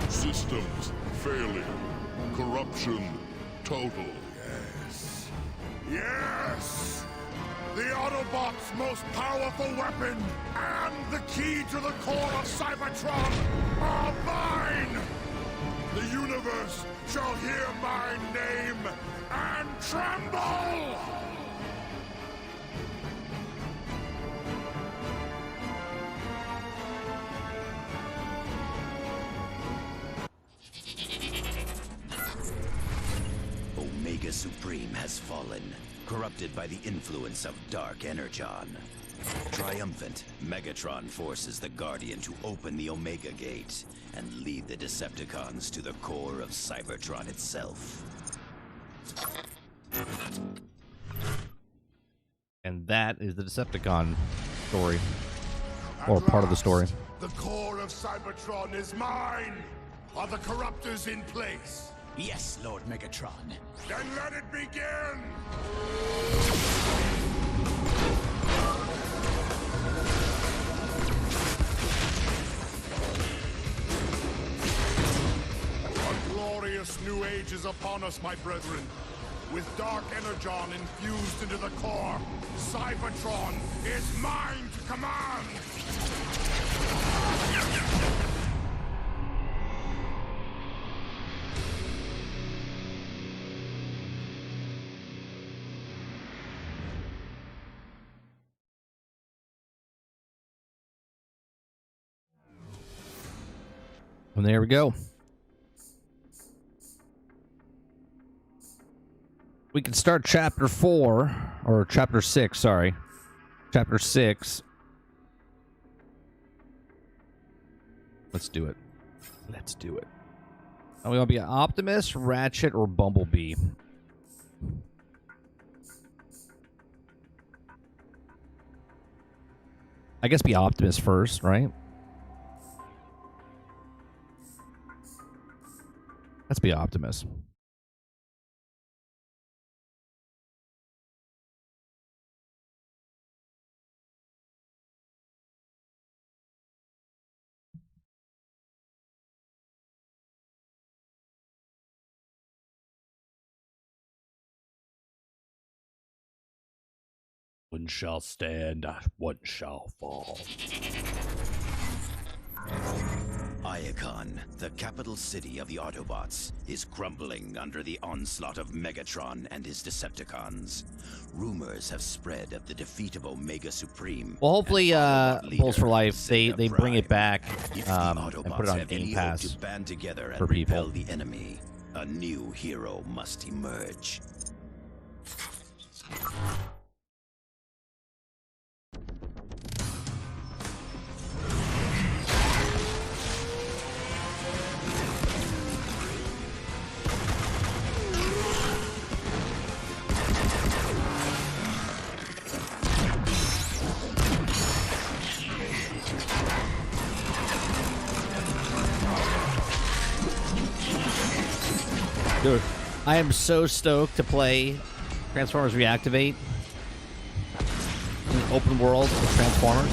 Systems failing. Corruption total. Yes. Yes! The Autobots' most powerful weapon and the key to the core of Cybertron are mine! The universe shall hear my name and tremble! Omega Supreme has fallen, corrupted by the influence of Dark Energon. Triumphant, Megatron forces the Guardian to open the Omega Gate and lead the Decepticons to the core of Cybertron itself. And that is the Decepticon story. At Or part of the last, story. The core of Cybertron is mine! Are the corruptors in place? Yes, Lord Megatron. Then let it begin! A glorious new age is upon us, my brethren. With Dark Energon infused into the core, Cybertron is mine to command! And there we go. We can start chapter 4, or chapter 6, sorry. Chapter 6. Let's do it. Let's do it. Are we going to be Optimus, Ratchet, or Bumblebee? I guess be Optimus first, right? Let's be Optimus. One shall stand, one shall fall. Iacon, the capital city of the Autobots, is crumbling under the onslaught of Megatron and his Decepticons. Rumors have spread of the defeat of Omega Supreme. Well, hopefully, Bulls for Life, they bring it back If and the Autobots put it on have any Game hope Pass to band together and for people. repel the enemy, a new hero must emerge. Dude, I am so stoked to play Transformers Reactivate in an open world with Transformers.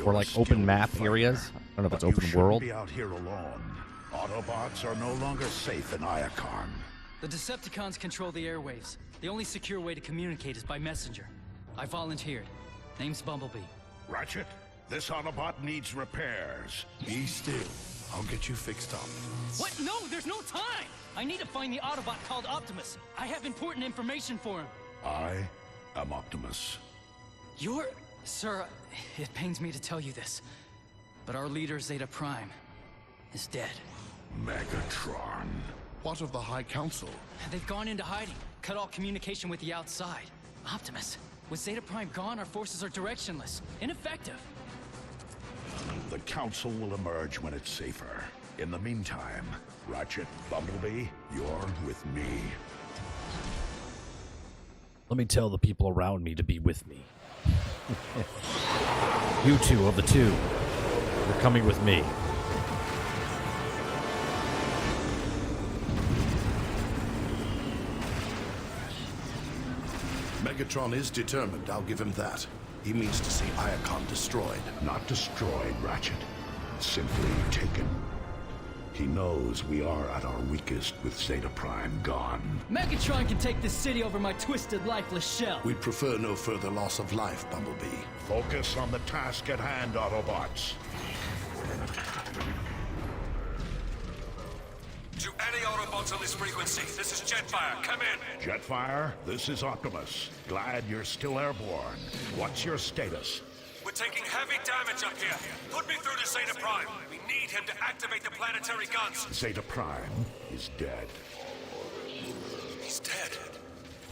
Or like open map areas. I don't know if it's But you open shouldn't world. be out here alone. Autobots are no longer safe in Iacon. The Decepticons control the airwaves. The only secure way to communicate is by messenger. I volunteered. Name's Bumblebee. Ratchet, this Autobot needs repairs. Be still. I'll get you fixed up. What? No, there's no time! I need to find the Autobot called Optimus. I have important information for him. I am Optimus. You're... Sir, it pains me to tell you this, but our leader, Zeta Prime, is dead. Megatron. What of the High Council? They've gone into hiding, cut all communication with the outside. Optimus, with Zeta Prime gone, our forces are directionless, ineffective. The Council will emerge when it's safer. In the meantime, Ratchet, Bumblebee, you're with me. Let me tell the people around me to be with me. You two of the two, you're coming with me. Megatron is determined, I'll give him that. He means to see Iacon destroyed. Not destroyed, Ratchet. Simply taken. He knows we are at our weakest with Zeta Prime gone. Megatron can take this city over my twisted, lifeless shell. We'd prefer no further loss of life, Bumblebee. Focus on the task at hand, Autobots. To any Autobots on this frequency, this is Jetfire. Come in. Jetfire, this is Optimus. Glad you're still airborne. What's your status? We're taking heavy damage up here. Put me through to Zeta Prime. We need him to activate the planetary guns. Zeta Prime is dead. He's dead.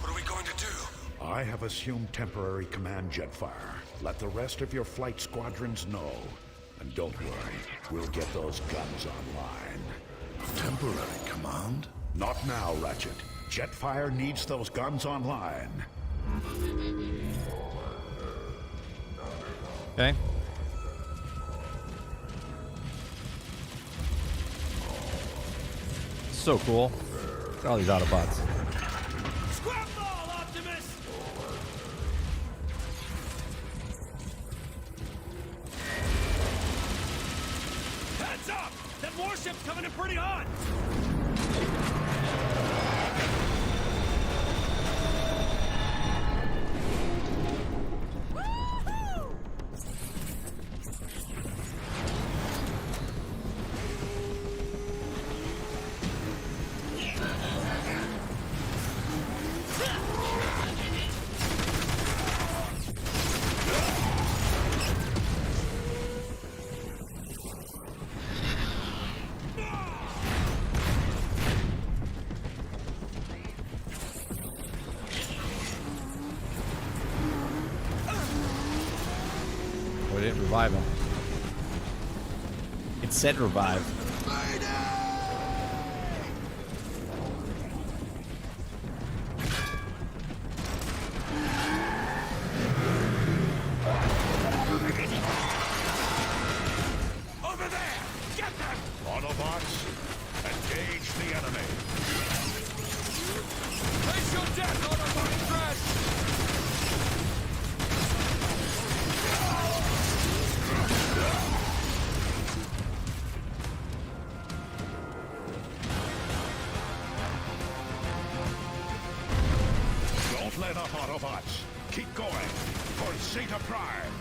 What are we going to do? I have assumed temporary command, Jetfire. Let the rest of your flight squadrons know. And don't worry, we'll get those guns online. Temporary command? Not now, Ratchet. Jetfire needs those guns online. Okay. So cool. Look at all these Autobots. Scrap ball, Optimus! Heads up! That warship's coming in pretty hot! didn't revive him. It said revive. Over there! Get them! Autobots, engage the enemy. Face your death, Autobot Crash! Don't let up, Autobots. Keep going. For Zeta Prime.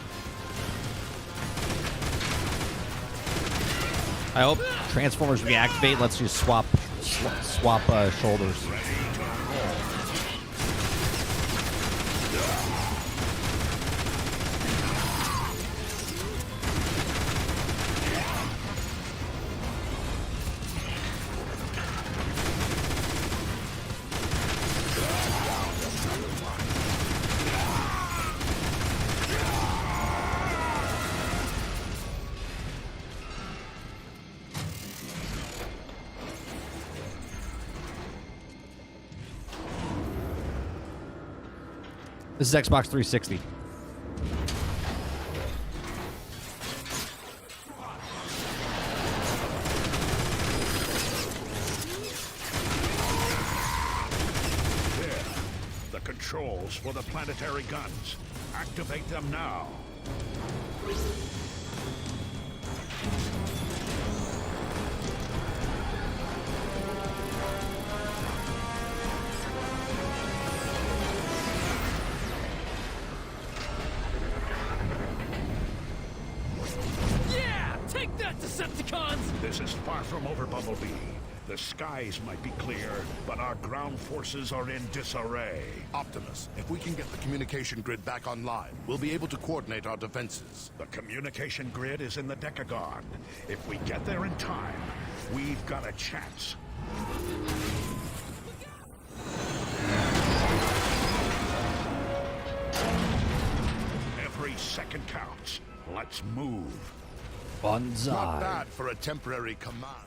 I hope Transformers Reactivate lets you swap shoulders. This is Xbox 360. There. The controls for the planetary guns. Activate them now. Yeah! Take that, Decepticons! This is far from over, Bumblebee. The skies might be clear, but our ground forces are in disarray. Optimus, if we can get the communication grid back online, we'll be able to coordinate our defenses. The communication grid is in the Decagon. If we get there in time, we've got a chance. Every second counts. Let's move. Not Banzai. bad for a temporary command.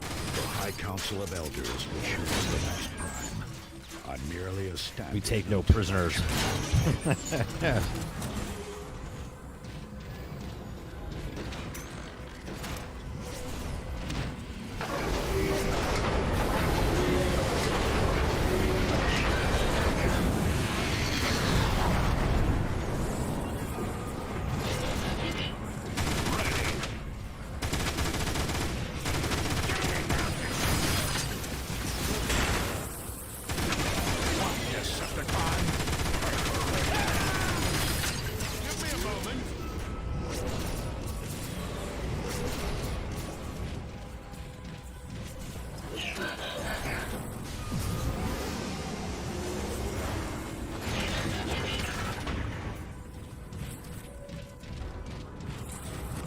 The High Council of Elders will choose the next prime. I'm merely a stand. We take no prisoners. Give me a moment.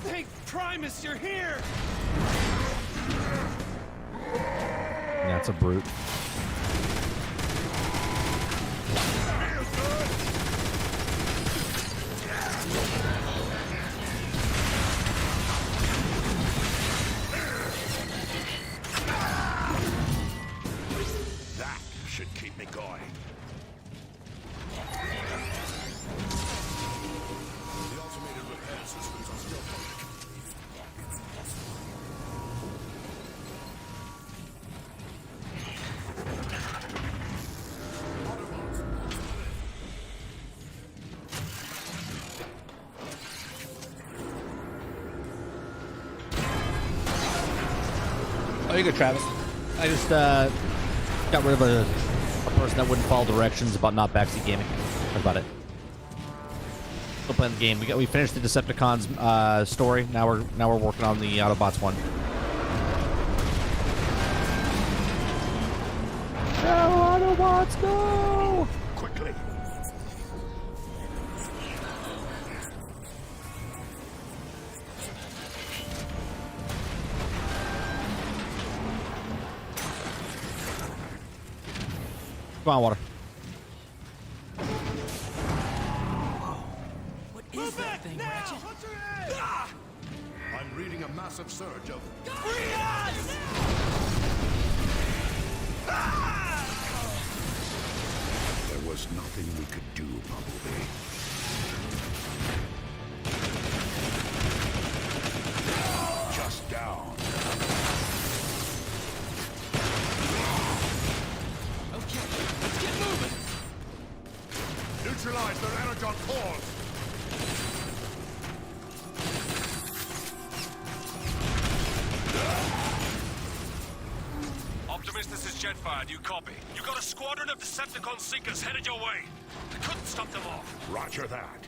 Hey, Primus, you're here! That's a brute. That should keep me going. The automated repair systems are still functioning. Oh, you good, Travis. I just got rid of a person that wouldn't follow directions about not backseat gaming. That's about it. Still playing the game. We finished the Decepticons story. Now we're working on the Autobots one. No, Autobots, no! Quickly. Come on, Water. I'm reading a massive surge of... Free us! There was nothing we could do, Bumblebee. Just down. Okay, let's get moving. Neutralize their energon cores! Optimus, this is Jetfire. Do you copy? You got a squadron of Decepticon Seekers headed your way. I couldn't stop them off. Roger that.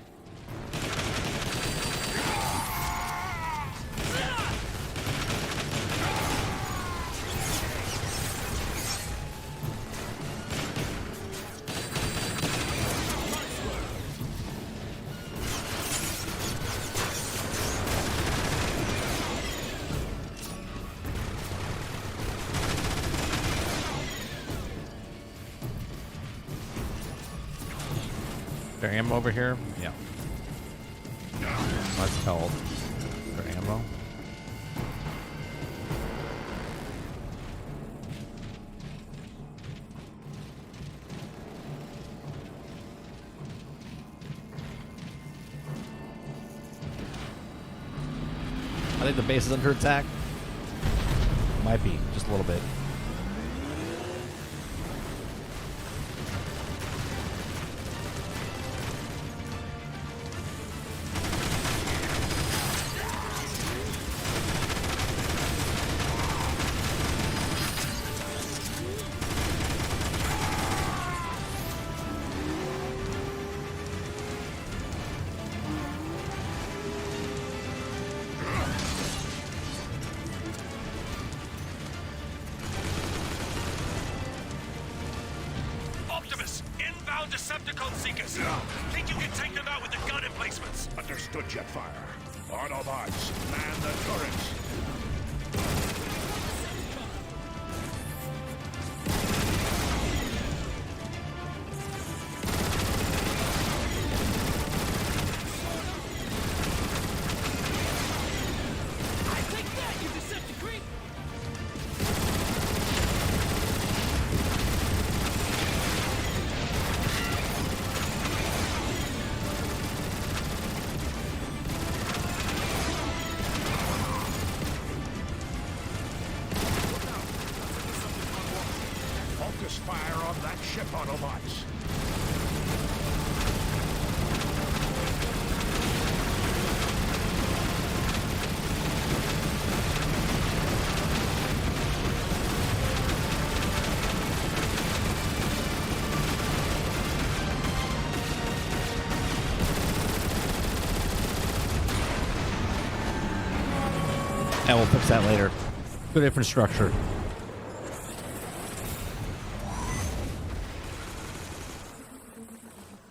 There ammo over here? Yeah. Let's tell. There ammo? I think the base is under attack. Might be, just a little bit. Optimus, inbound Decepticon Seekers. Think you can take them out with the gun emplacements? Understood, Jetfire. Autobots, man the turrets. I take that, you Decepticon! Focus fire on that ship, Autobots. And we'll fix that later. Good infrastructure.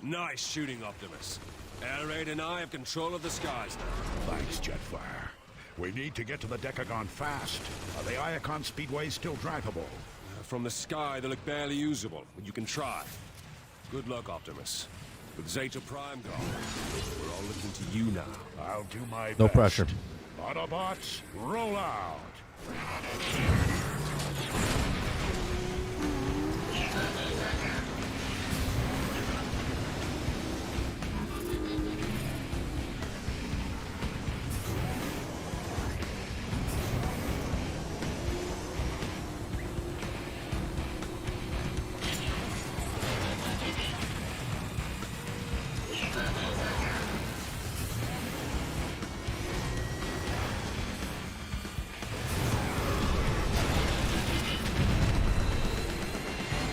Nice shooting, Optimus. Air Raid and I have control of the skies now. Thanks, Jetfire. We need to get to the Decagon fast. Are the Iacon speedways still drivable? From the sky, they look barely usable, but you can try. Good luck, Optimus. With Zeta Prime gone, we're all looking to you now. I'll do my best. No pressure. Autobots, roll out!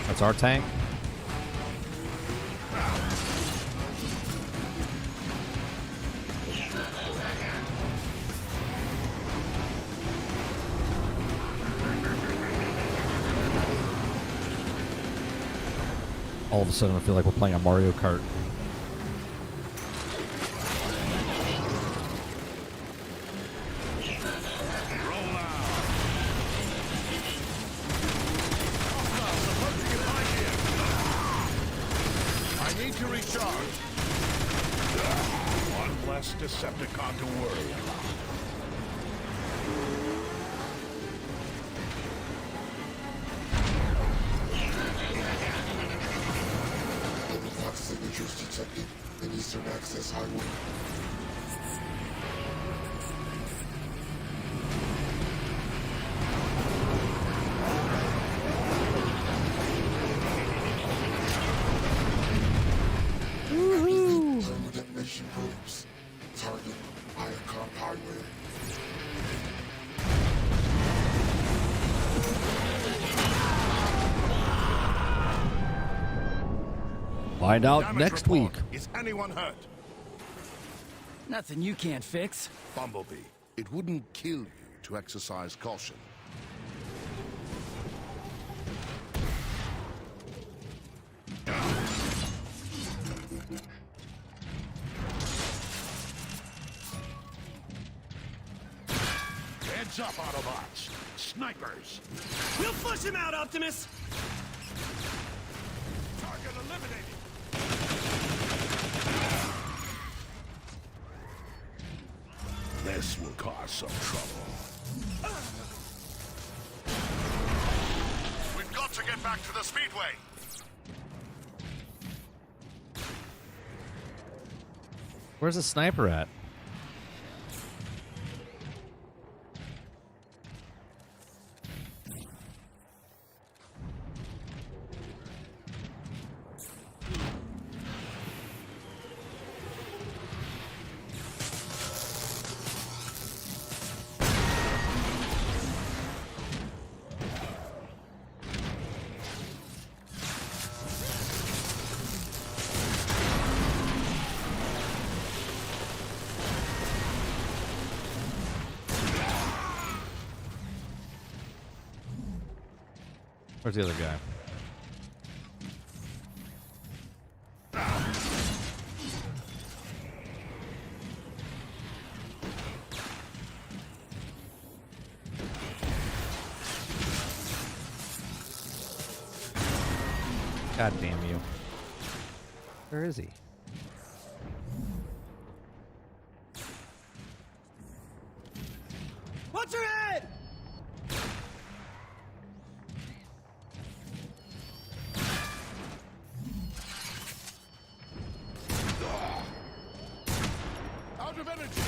That's our tank. All of a sudden, I feel like we're playing a Mario Kart. less Decepticon to worry about. Autobot signatures detected in Eastern Access Highway. Thermodetonation probes. Target Iacon Highway. Find out Damage next report. week. Is anyone hurt? Nothing you can't fix. Bumblebee, it wouldn't kill you to exercise caution. Heads up, Autobots. Snipers. We'll flush him out, Optimus! Target eliminated. This will cause some trouble. We've got to get back to the Speedway. Where's the sniper at? Where's the other guy? God damn you. Where is he? Watch your head! Out of energy.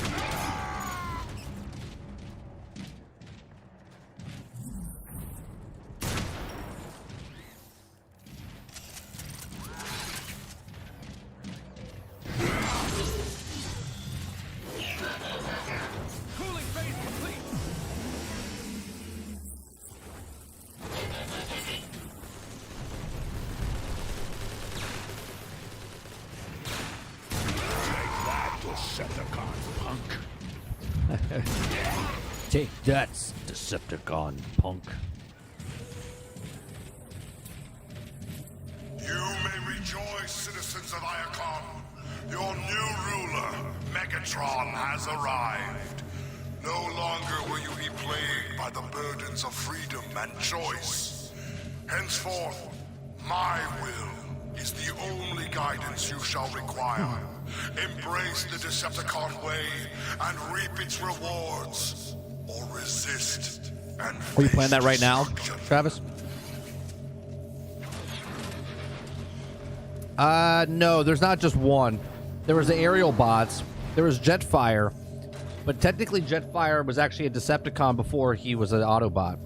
Cooling phase complete! Decepticon punk. Take that, Decepticon punk. You may rejoice, citizens of Iacon. Your new ruler, Megatron, has arrived. No longer will you be plagued by the burdens of freedom and choice. Henceforth, my will is the only guidance you shall require. Embrace the Decepticon way and reap its rewards, or resist and Are you face playing that right now, destruction. Travis? No, there's not just one. There was the aerial bots. There was Jetfire. But technically Jetfire was actually a Decepticon before he was an Autobot.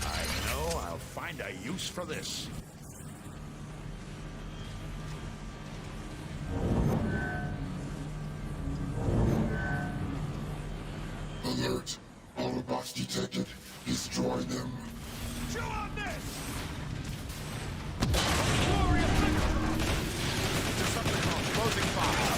I know I'll find a use for this. Alert. Autobots detected. Destroy them. Chew on this! Decepticon closing fire.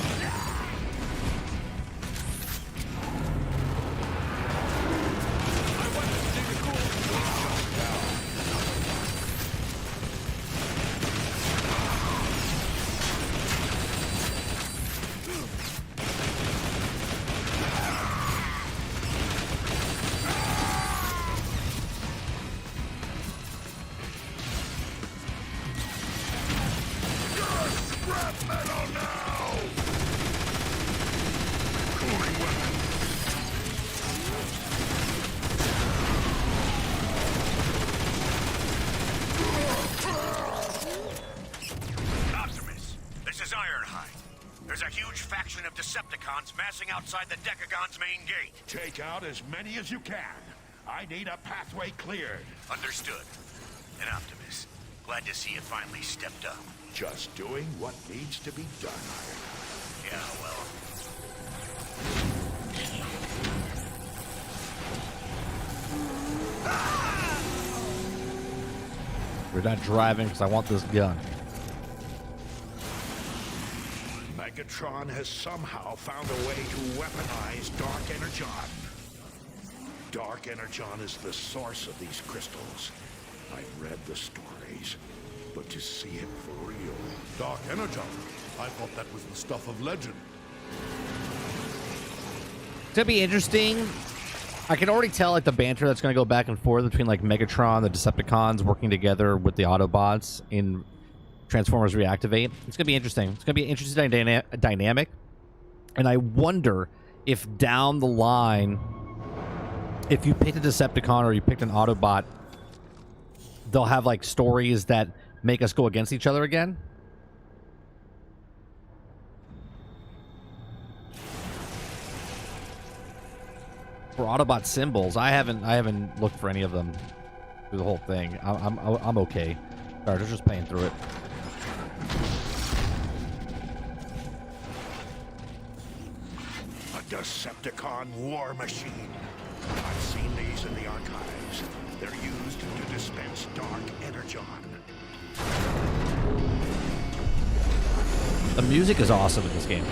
Decepticons massing outside the Decagon's main gate. Take out as many as you can. I need a pathway cleared. Understood. And Optimus, glad to see you finally stepped up. Just doing what needs to be done. Yeah, well... We're not driving because I want this gun. Megatron has somehow found a way to weaponize Dark Energon. Dark Energon is the source of these crystals. I've read the stories, but to see it for real... Dark Energon? I thought that was the stuff of legend. It's gonna be interesting. I can already tell like the banter that's gonna go back and forth between like Megatron, the Decepticons working together with the Autobots in Transformers Reactivate. It's gonna be interesting. It's gonna be an interesting dynamic. And I wonder if down the line, if you picked a Decepticon or you picked an Autobot, they'll have like stories that make us go against each other again. For Autobot symbols, I haven't looked for any of them through the whole thing. I'm okay. Alright, just playing through it. A Decepticon war machine. I've seen these in the archives. They're used to dispense Dark Energon. The music is awesome in this game.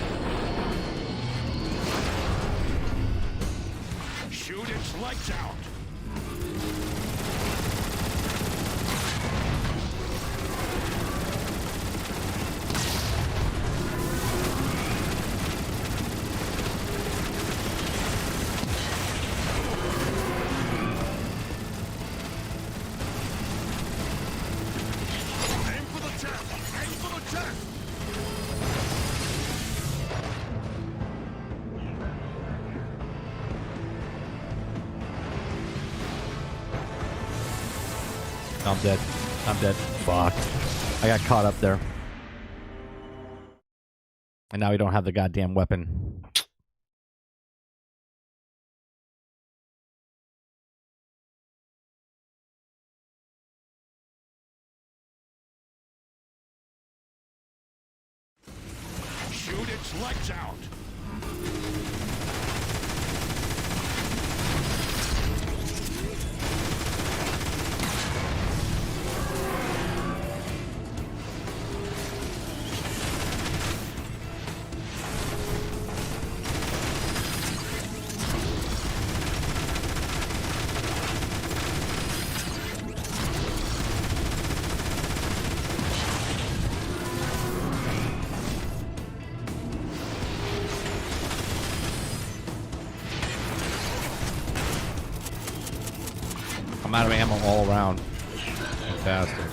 Shoot its lights out. Aim for the chest! Aim for the chest! I'm dead. I'm dead. Fuck. I got caught up there. And now we don't have the goddamn weapon. Shoot its lights out. I'm out of ammo all around. Fantastic.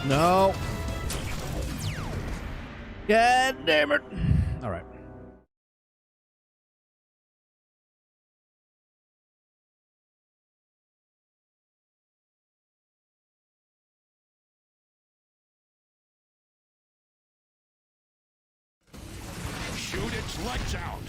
No. God damn it. All right. Shoot its lights out.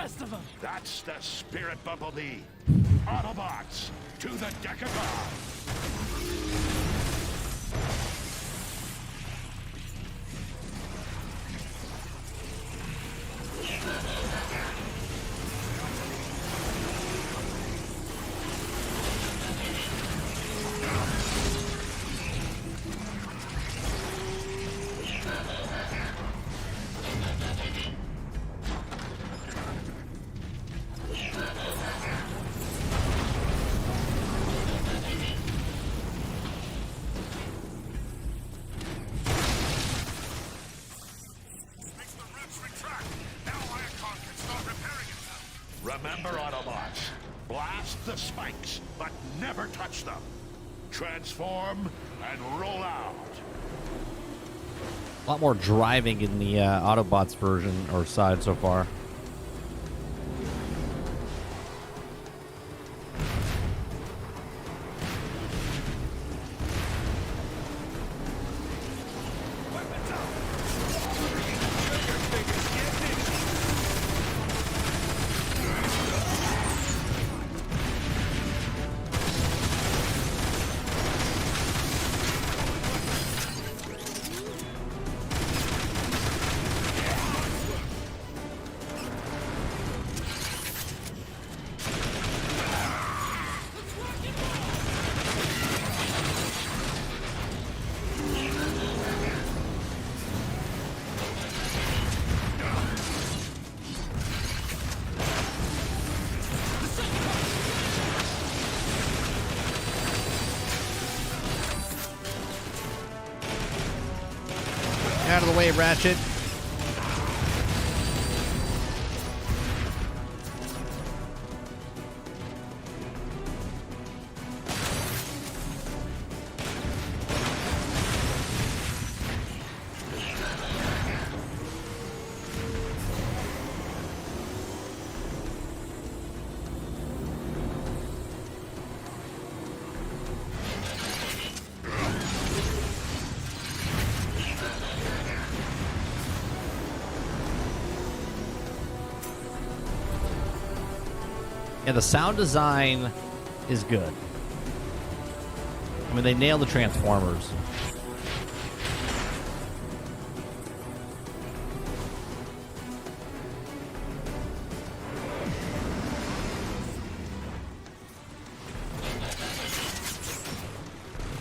rest of them! That's the spirit, Bumblebee. Autobots, to the Decagon! Remember, Autobots, blast the spikes, but never touch them. Transform and roll out. A lot more driving in the Autobots version or side so far. Out of the way, Ratchet. Yeah, the sound design is good. I mean, they nailed the Transformers.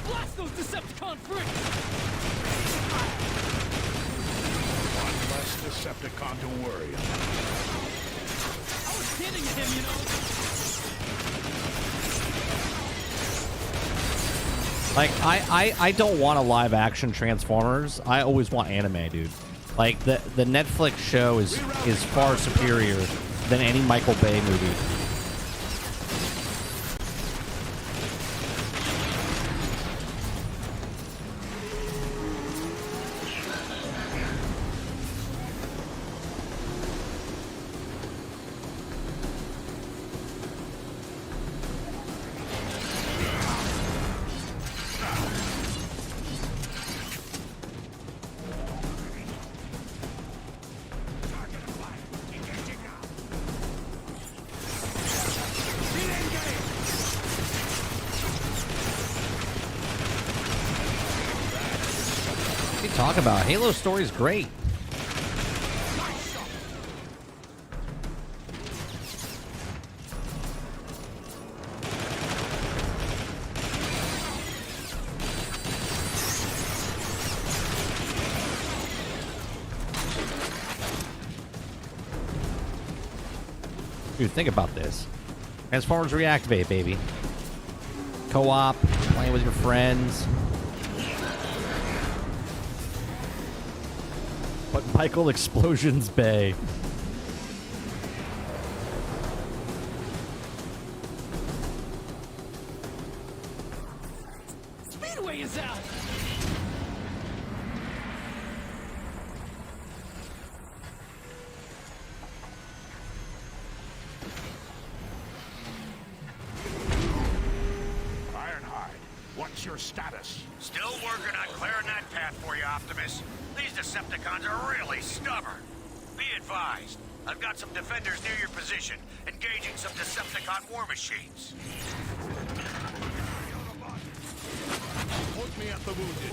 Blast those Decepticon freaks! One less Decepticon to worry about. I was kidding him, you know? Like, I don't want a live action Transformers. I always want anime, dude. Like, the Netflix show is far superior than any Michael Bay movie. What are you talking about? Halo's story is great. Dude, think about this. Transformers Reactivate, baby. Co-op, playing with your friends. But Michael Explosions Bay. Speedway is out! Ironhide, what's your status? Still working on clearing that path for you, Optimus. These Decepticons are really stubborn. Be advised. advised. I've got some defenders near your position, engaging some Decepticon war machines. Point me at the wounded.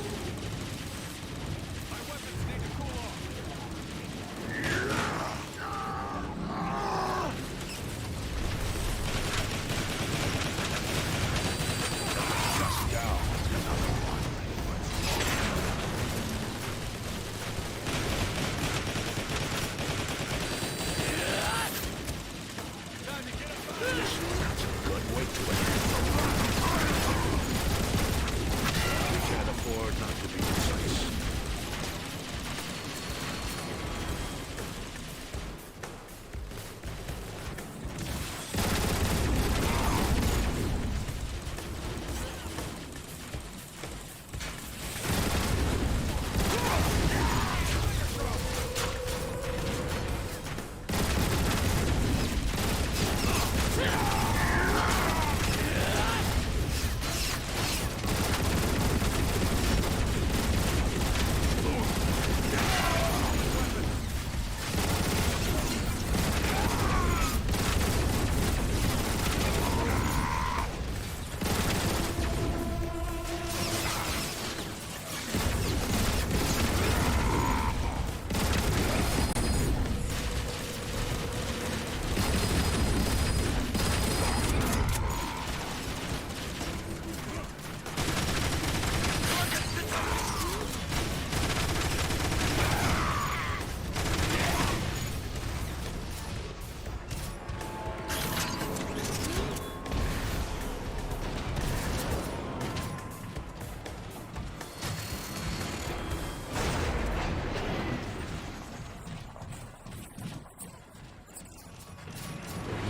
My weapons need to cool off.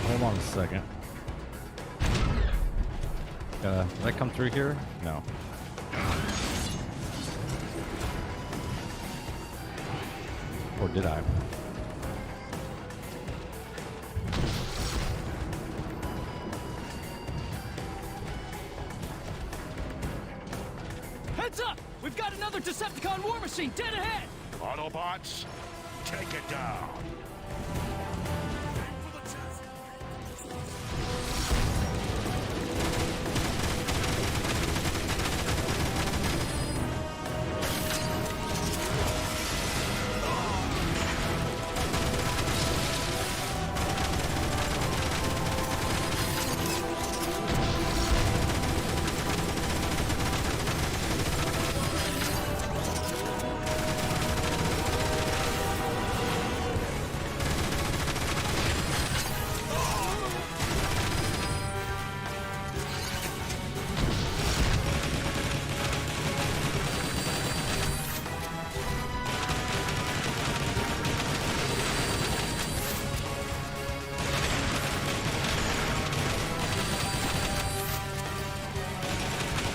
Hold on a second. Did I come through here? No. Or did I? Heads up! We've got another Decepticon war machine dead ahead! Autobots, take it down.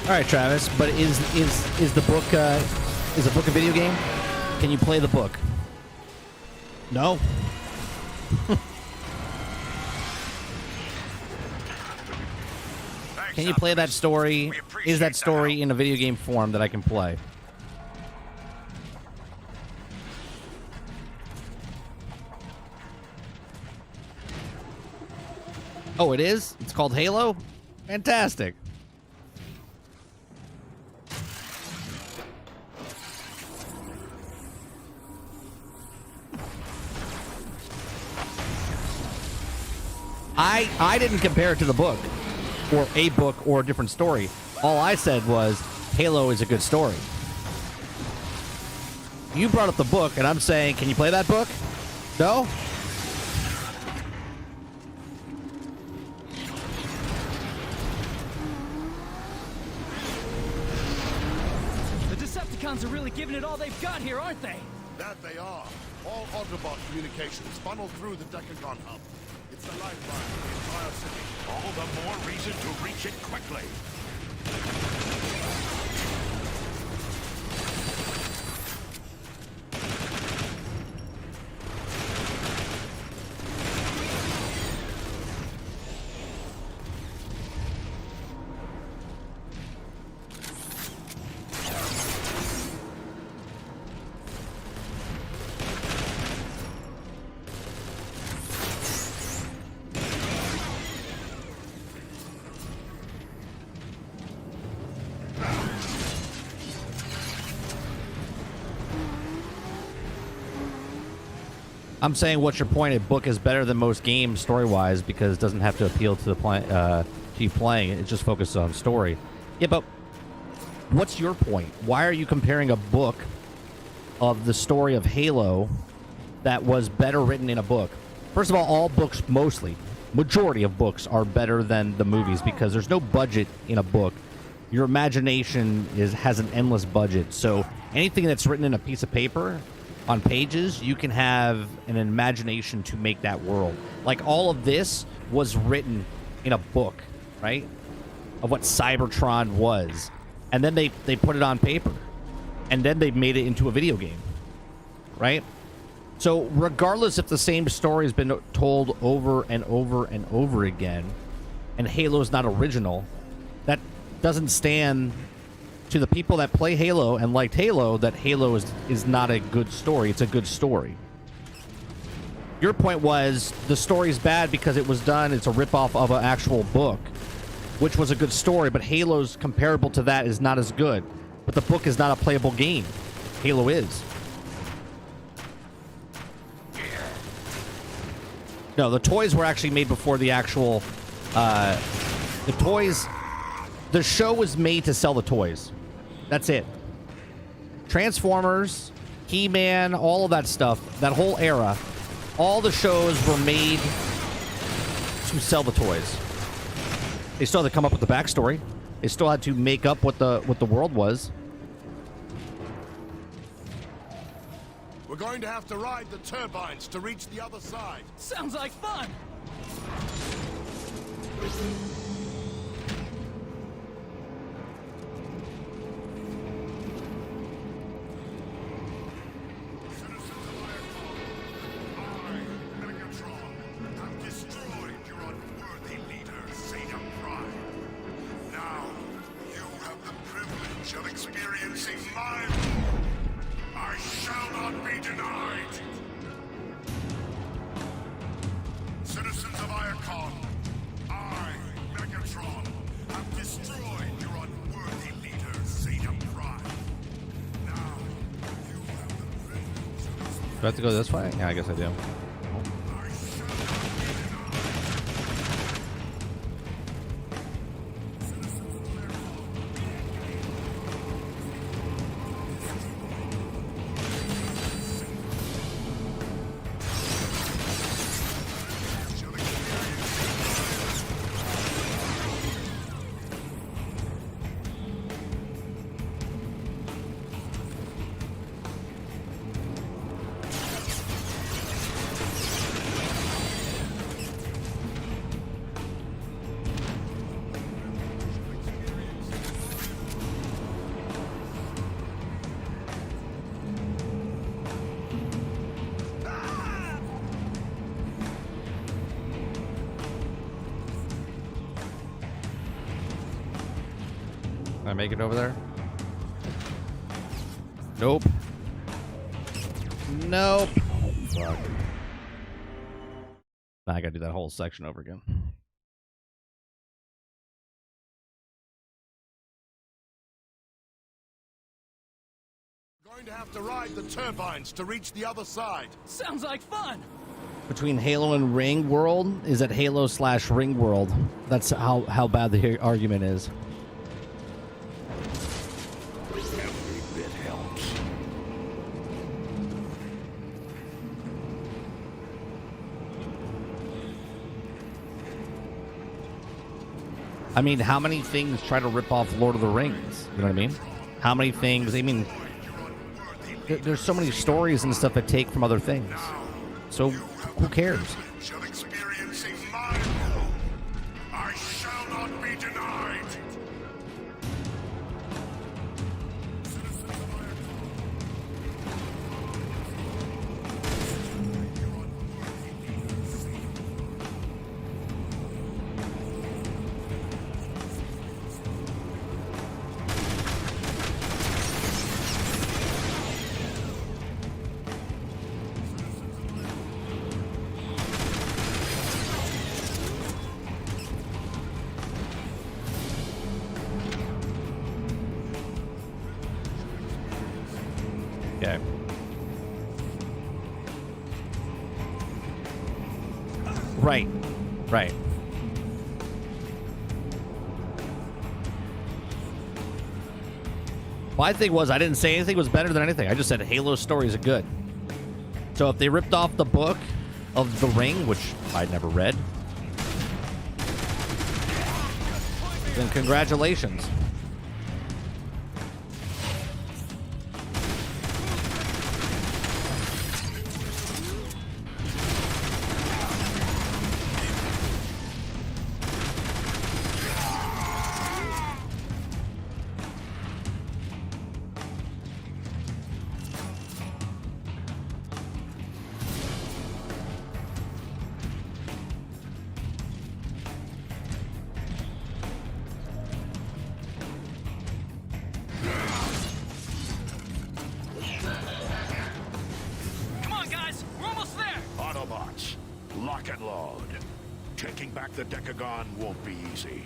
All right, Travis. But is the book is the book a video game? Can you play the book? No. Can you play that story? Is that story in a video game form that I can play? Oh, it is? It's called Halo? Fantastic. I didn't compare it to the book, or a book, or a different story. All I said was, Halo is a good story. You brought up the book, and I'm saying, can you play that book? No? The Decepticons are really giving it all they've got here, aren't they? That they are. All Autobot communications funnel through the Decagon hub. It's the lifeline of the entire city. All the more reason to reach it quickly. I'm saying, what's your point? A book is better than most games story-wise because it doesn't have to appeal to the to you playing it. It just focuses on story. Yeah, but what's your point? Why are you comparing a book of the story of Halo that was better written in a book? First of all books, majority of books are better than the movies because there's no budget in a book. Your imagination has an endless budget. So anything that's written in a piece of paper on pages, you can have an imagination to make that world. Like all of this was written in a book, right? Of what Cybertron was. And then they put it on paper. And then they made it into a video game. Right? So regardless if the same story has been told over and over and over again, and Halo's not original, that doesn't stand to the people that play Halo and liked Halo that Halo is not a good story. It's a good story. Your point was the story's bad because it was done, it's a ripoff of an actual book, which was a good story, but Halo's comparable to that is not as good. But the book is not a playable game. Halo is. No, the toys were actually made before the actual... the toys... The show was made to sell the toys. That's it. Transformers, He-Man, all of that stuff, that whole era, all the shows were made to sell the toys. They still had to come up with the backstory. They still had to make up what the world was. We're going to have to ride the turbines to reach the other side. Sounds like fun! Of experiencing my rule, I shall not be denied. Citizens of Iacon, I, Megatron, have destroyed your unworthy leader, Zeta Prime. Now, you have the privilege of... Do I have to go this way? Yeah, I guess I do. Can I make it over there? Nope. Nope. Fuck. Now I gotta do that whole section over again. Going to have to ride the turbines to reach the other side. Sounds like fun! Between Halo and Ring World is at Halo/Ring World. That's how bad the argument is. Every bit helps. I mean, how many things try to rip off Lord of the Rings? You know what I mean? How many things? I mean, there's so many stories and stuff that take from other things. So, who cares? Of experiencing my rule, I shall not be denied. Right. Right. My thing was, I didn't say anything was better than anything. I just said Halo stories are good. So if they ripped off the book of The Ring, which I'd never read, then congratulations. Autobots, lock and load. Taking back the Decagon won't be easy.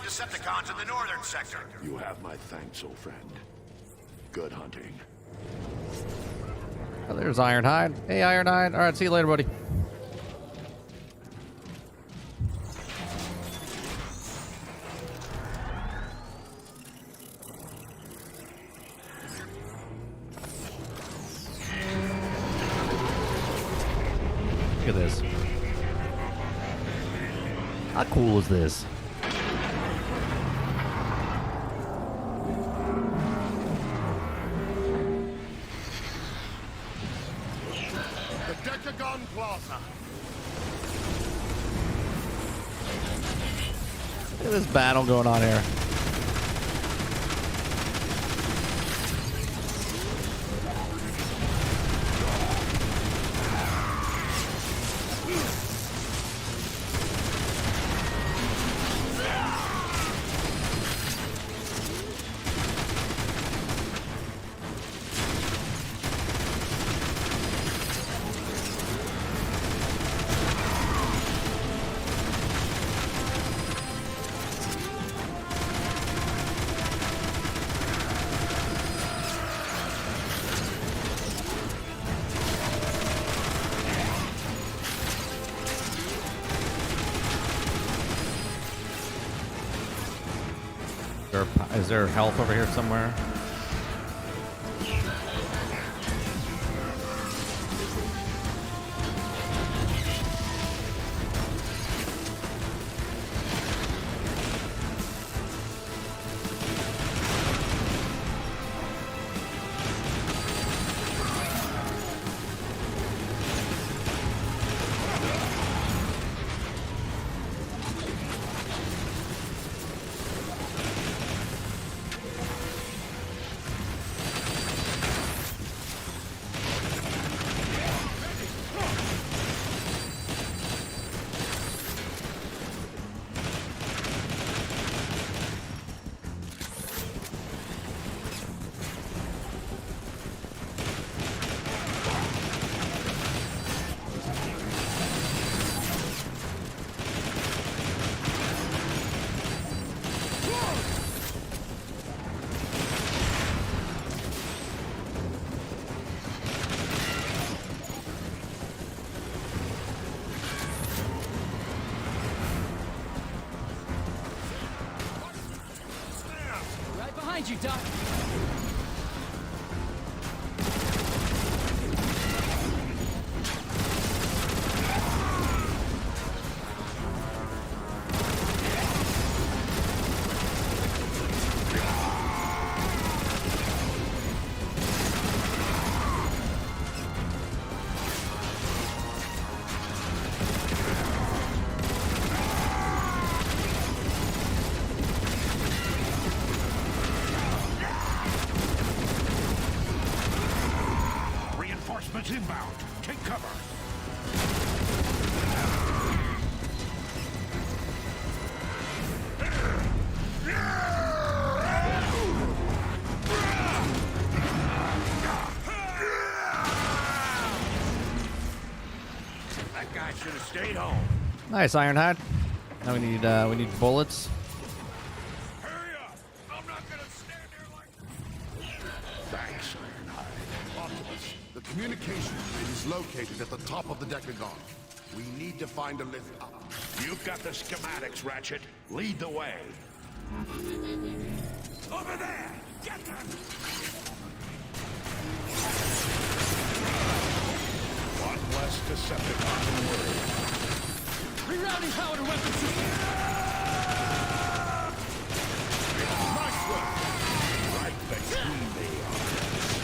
Decepticons in the northern sector. You have my thanks, old friend. Good hunting. Oh, there's Ironhide. Hey, Ironhide. All right, see you later, buddy. Look at this. How cool is this? Decagon Plaza. Look at this battle going on here. Is there health over here somewhere? Behind you, Doc. Nice, Ironhide. Now we need bullets. Hurry up! I'm not gonna stand here like... Thanks, Ironhide. Optimus, the communication grid is located at the top of the Decagon. We need to find a lift up. You've got the schematics, Ratchet. Lead the way. Over there! Get them! One less Decepticon to worry. Rerouting power to weapon system. Nice work. Right between the arms.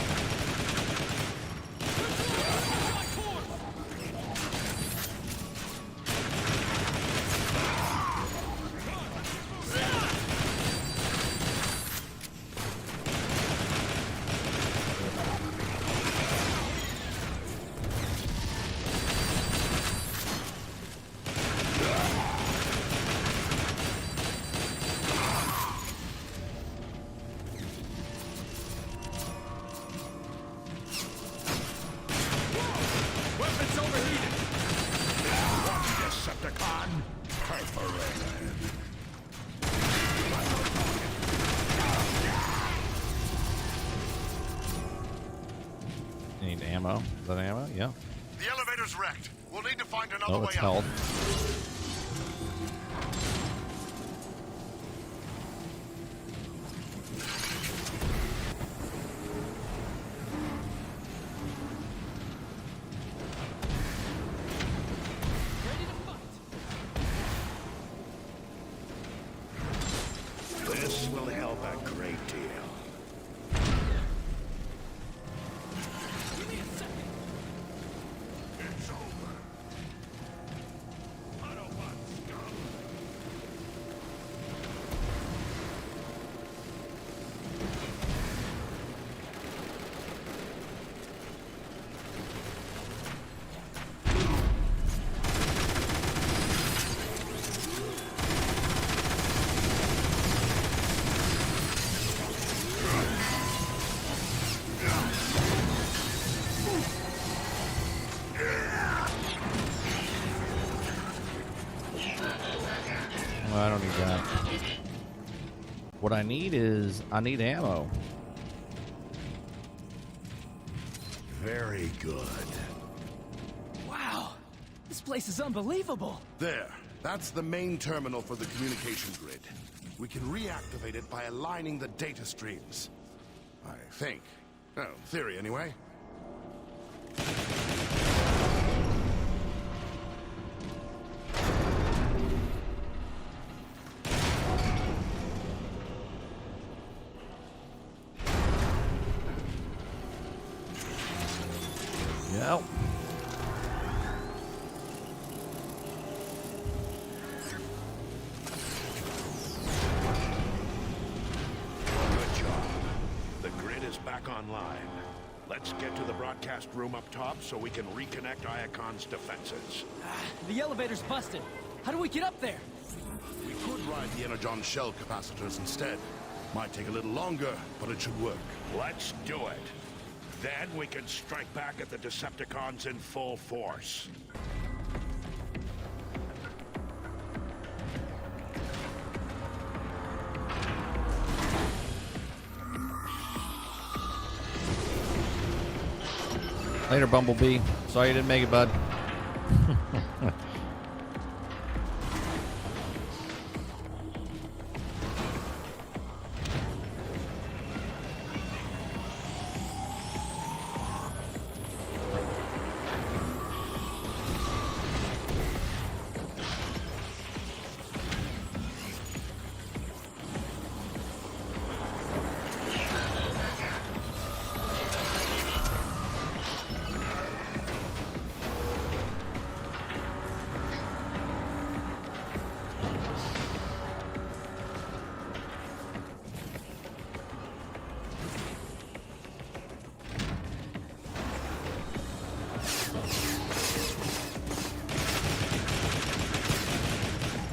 Weapons overheated. Decepticon perforated. You need ammo. Is that ammo? Yeah. The elevator's wrecked. We'll need to find another Oh, way it's out. held. Ready to fight. This will help a great deal. Give me a second. It's over. Autobot scum. Well, I don't need that. What I need is ammo. Very good. Wow. This place is unbelievable. There. That's the main terminal for the communication grid. We can reactivate it by aligning the data streams. I think. Oh, in theory, anyway. Yep. Good job. The grid is back online. Let's get to the broadcast room up top so we can reconnect Iacon's defenses. The elevator's busted. How do we get up there? We could ride the Energon shell capacitors instead. Might take a little longer, but it should work. Let's do it. Then we can strike back at the Decepticons in full force. Later, Bumblebee. Sorry you didn't make it, bud.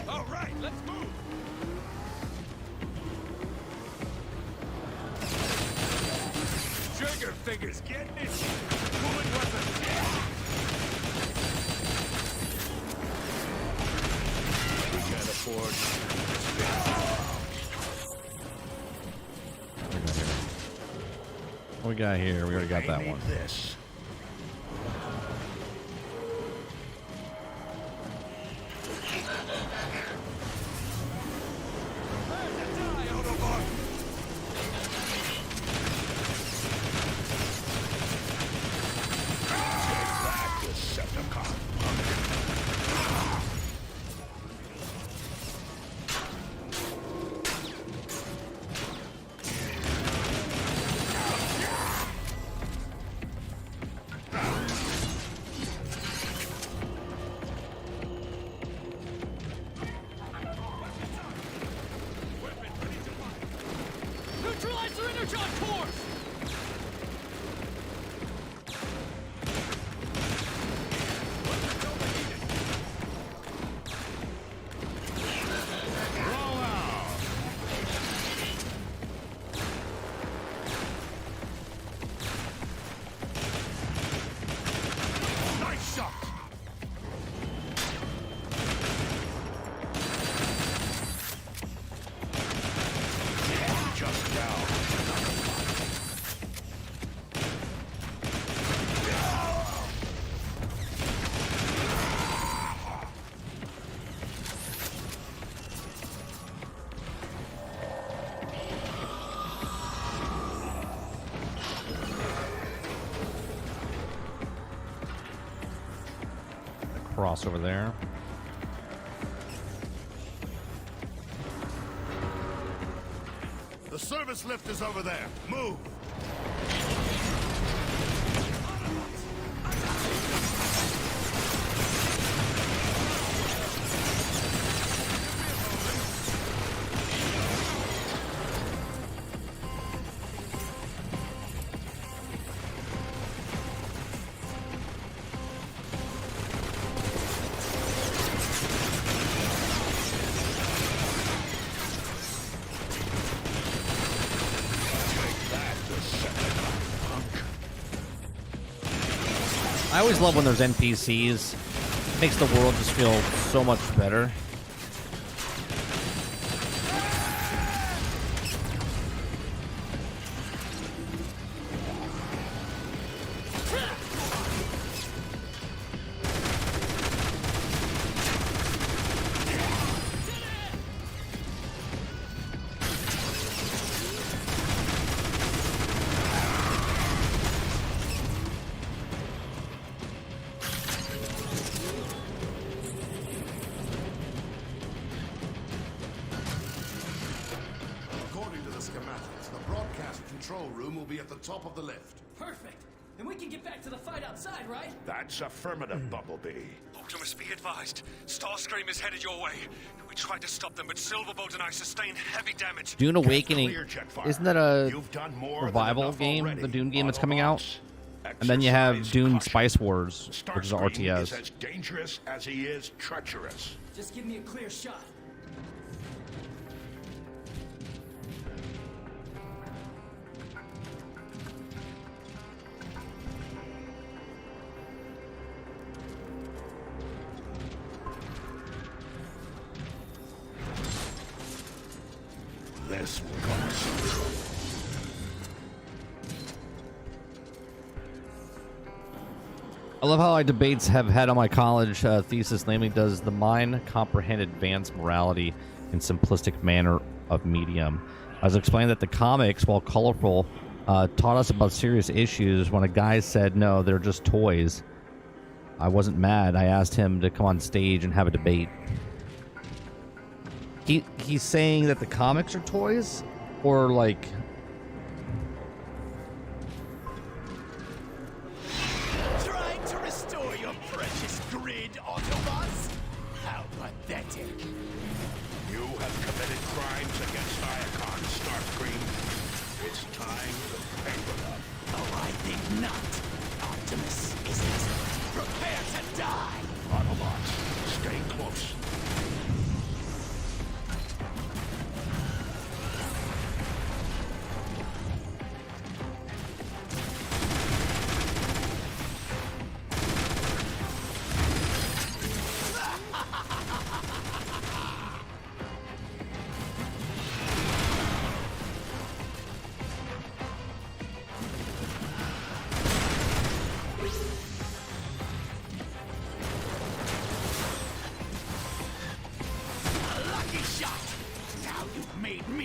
All right, let's move. Trigger fingers getting it. Pulling weapons. for What we got here? We already got that one. This. Neutralize their energon cores! Nice shot! Just down. Cross over there. The service lift is over there. Move! I always love when there's NPCs. It makes the world just feel so much better. According to the schematics, the broadcast control room will be at the top of the lift. Perfect. Then we can get back to the fight outside, right? That's affirmative, Bumblebee. Optimus, be advised. Starscream is headed your way. We tried to stop them, but Silverbolt and I sustained heavy damage. Dune Awakening. Clear, Jetfire. Isn't that a You've done more than revival enough game? already, The Dune game that's coming out? Autobots. And then you have Exercise Dune caution. Spice Wars, which is Starscream RTS. is as dangerous as he is treacherous. Just give me a clear shot. This will cause some trouble. I love how debates have had on my college thesis, namely, does the mind comprehend advanced morality in simplistic manner of medium? I was explaining that the comics, while colorful, taught us about serious issues. When a guy said, no, they're just toys, I wasn't mad. I asked him to come on stage and have a debate. He's saying that the comics are toys? Or, like... Trying to restore your precious grid, Autobots? How pathetic. You have committed crimes against Iacon, Starscream. It's time to pay them up. Oh, I think not. Optimus isn't. Prepare to die! Autobots, stay close.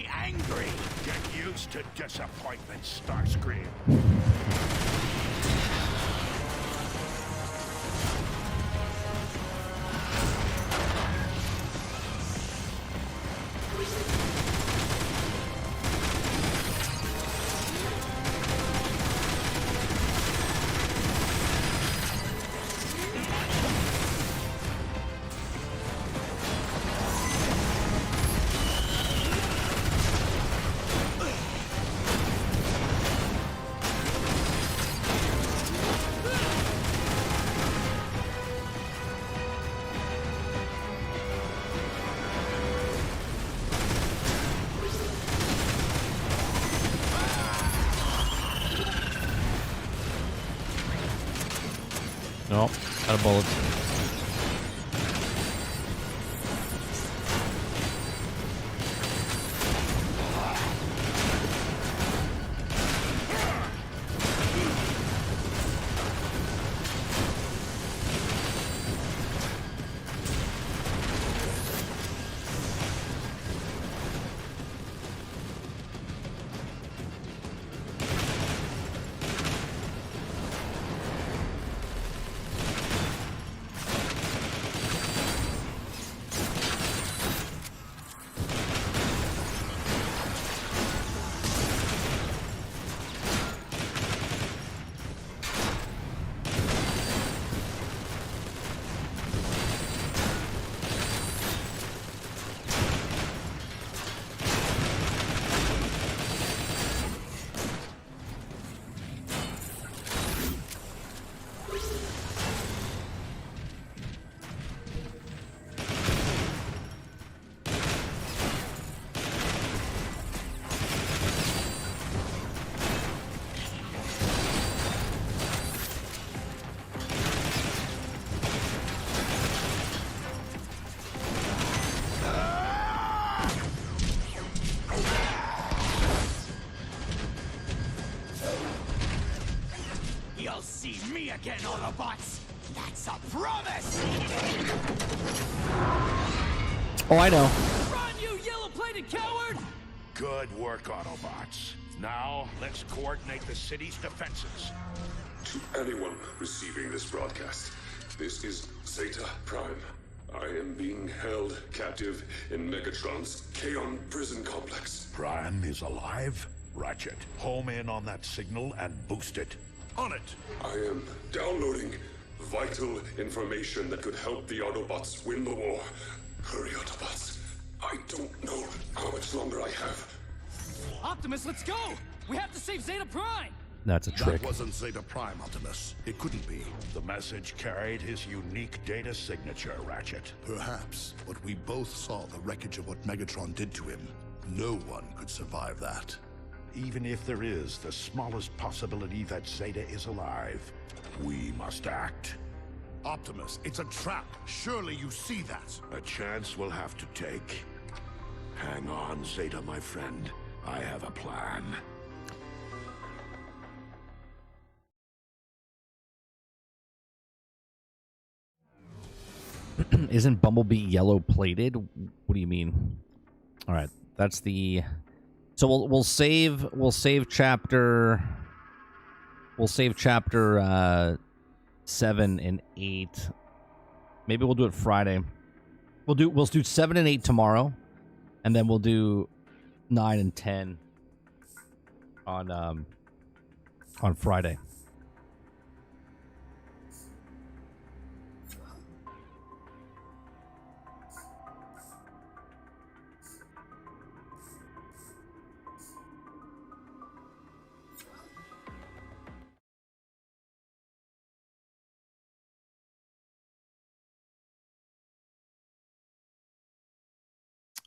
me angry! Get used to disappointment, Starscream. Nope, out of bullets. You'll see me again, Autobots! That's a promise! Oh, I know. Run, you yellow-plated coward! Good work, Autobots. Now, let's coordinate the city's defenses. To anyone receiving this broadcast, this is Zeta Prime. I am being held captive in Megatron's Kaon prison complex. Prime is alive? Ratchet, home in on that signal and boost it. On it! I am downloading vital information that could help the Autobots win the war. Hurry, Autobots. I don't know how much longer I have. Optimus, let's go! We have to save Zeta Prime! That's a trick. That wasn't Zeta Prime, Optimus. It couldn't be. The message carried his unique data signature, Ratchet. Perhaps, but we both saw the wreckage of what Megatron did to him. No one could survive that. Even if there is the smallest possibility that Zeta is alive, we must act. Optimus, it's a trap. Surely you see that. A chance we'll have to take. Hang on, Zeta, my friend. I have a plan. Isn't Bumblebee yellow plated? What do you mean? All right, that's the. So we'll save chapter 7 and 8. Maybe we'll do it Friday. We'll do 7 and 8 tomorrow, and then we'll do 9 and 10 on Friday.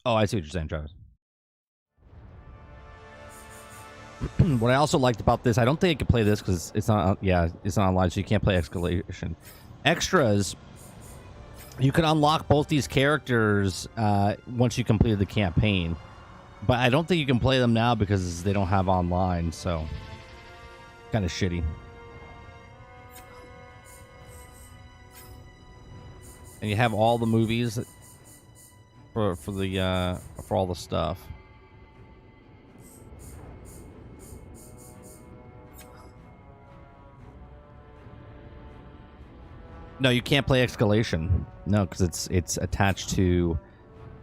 Oh, I see what you're saying, Travis. What I also liked about this, I don't think I could play this because it's not. Yeah, it's not online, so you can't play Escalation. Extras, you can unlock both these characters once you completed the campaign, but I don't think you can play them now because they don't have online. So, kind of shitty. And you have all the movies for all the stuff. No, you can't play Escalation. No, because it's attached to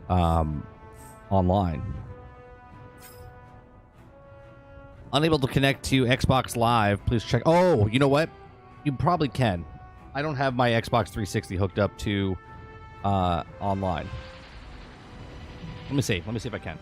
online. Unable to connect to Xbox Live. Please check. Oh, you know what? You probably can. I don't have my Xbox 360 hooked up to online. Let me see. Let me see if I can.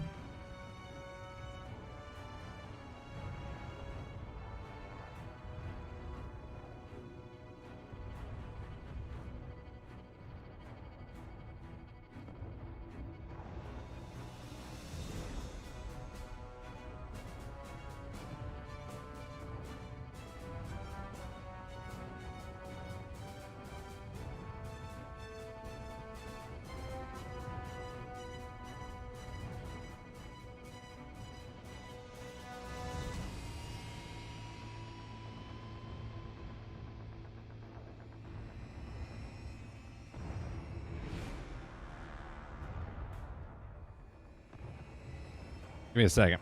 Give me a second.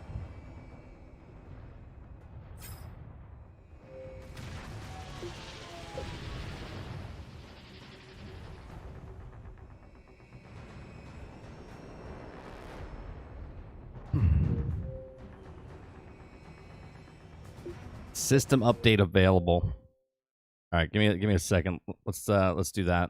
System update available. All right, give me a second. Let's do that.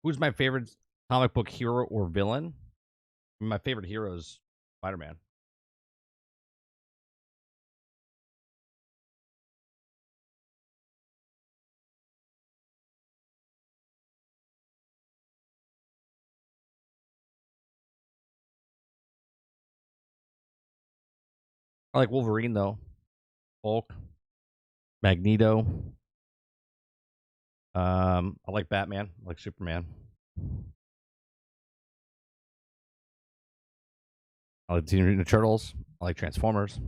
Who's my favorite comic book hero or villain? My favorite hero is Spider-Man. I like Wolverine though. Hulk, Magneto. I like Batman. I like Superman. I like Teenage Mutant Ninja Turtles. I like Transformers.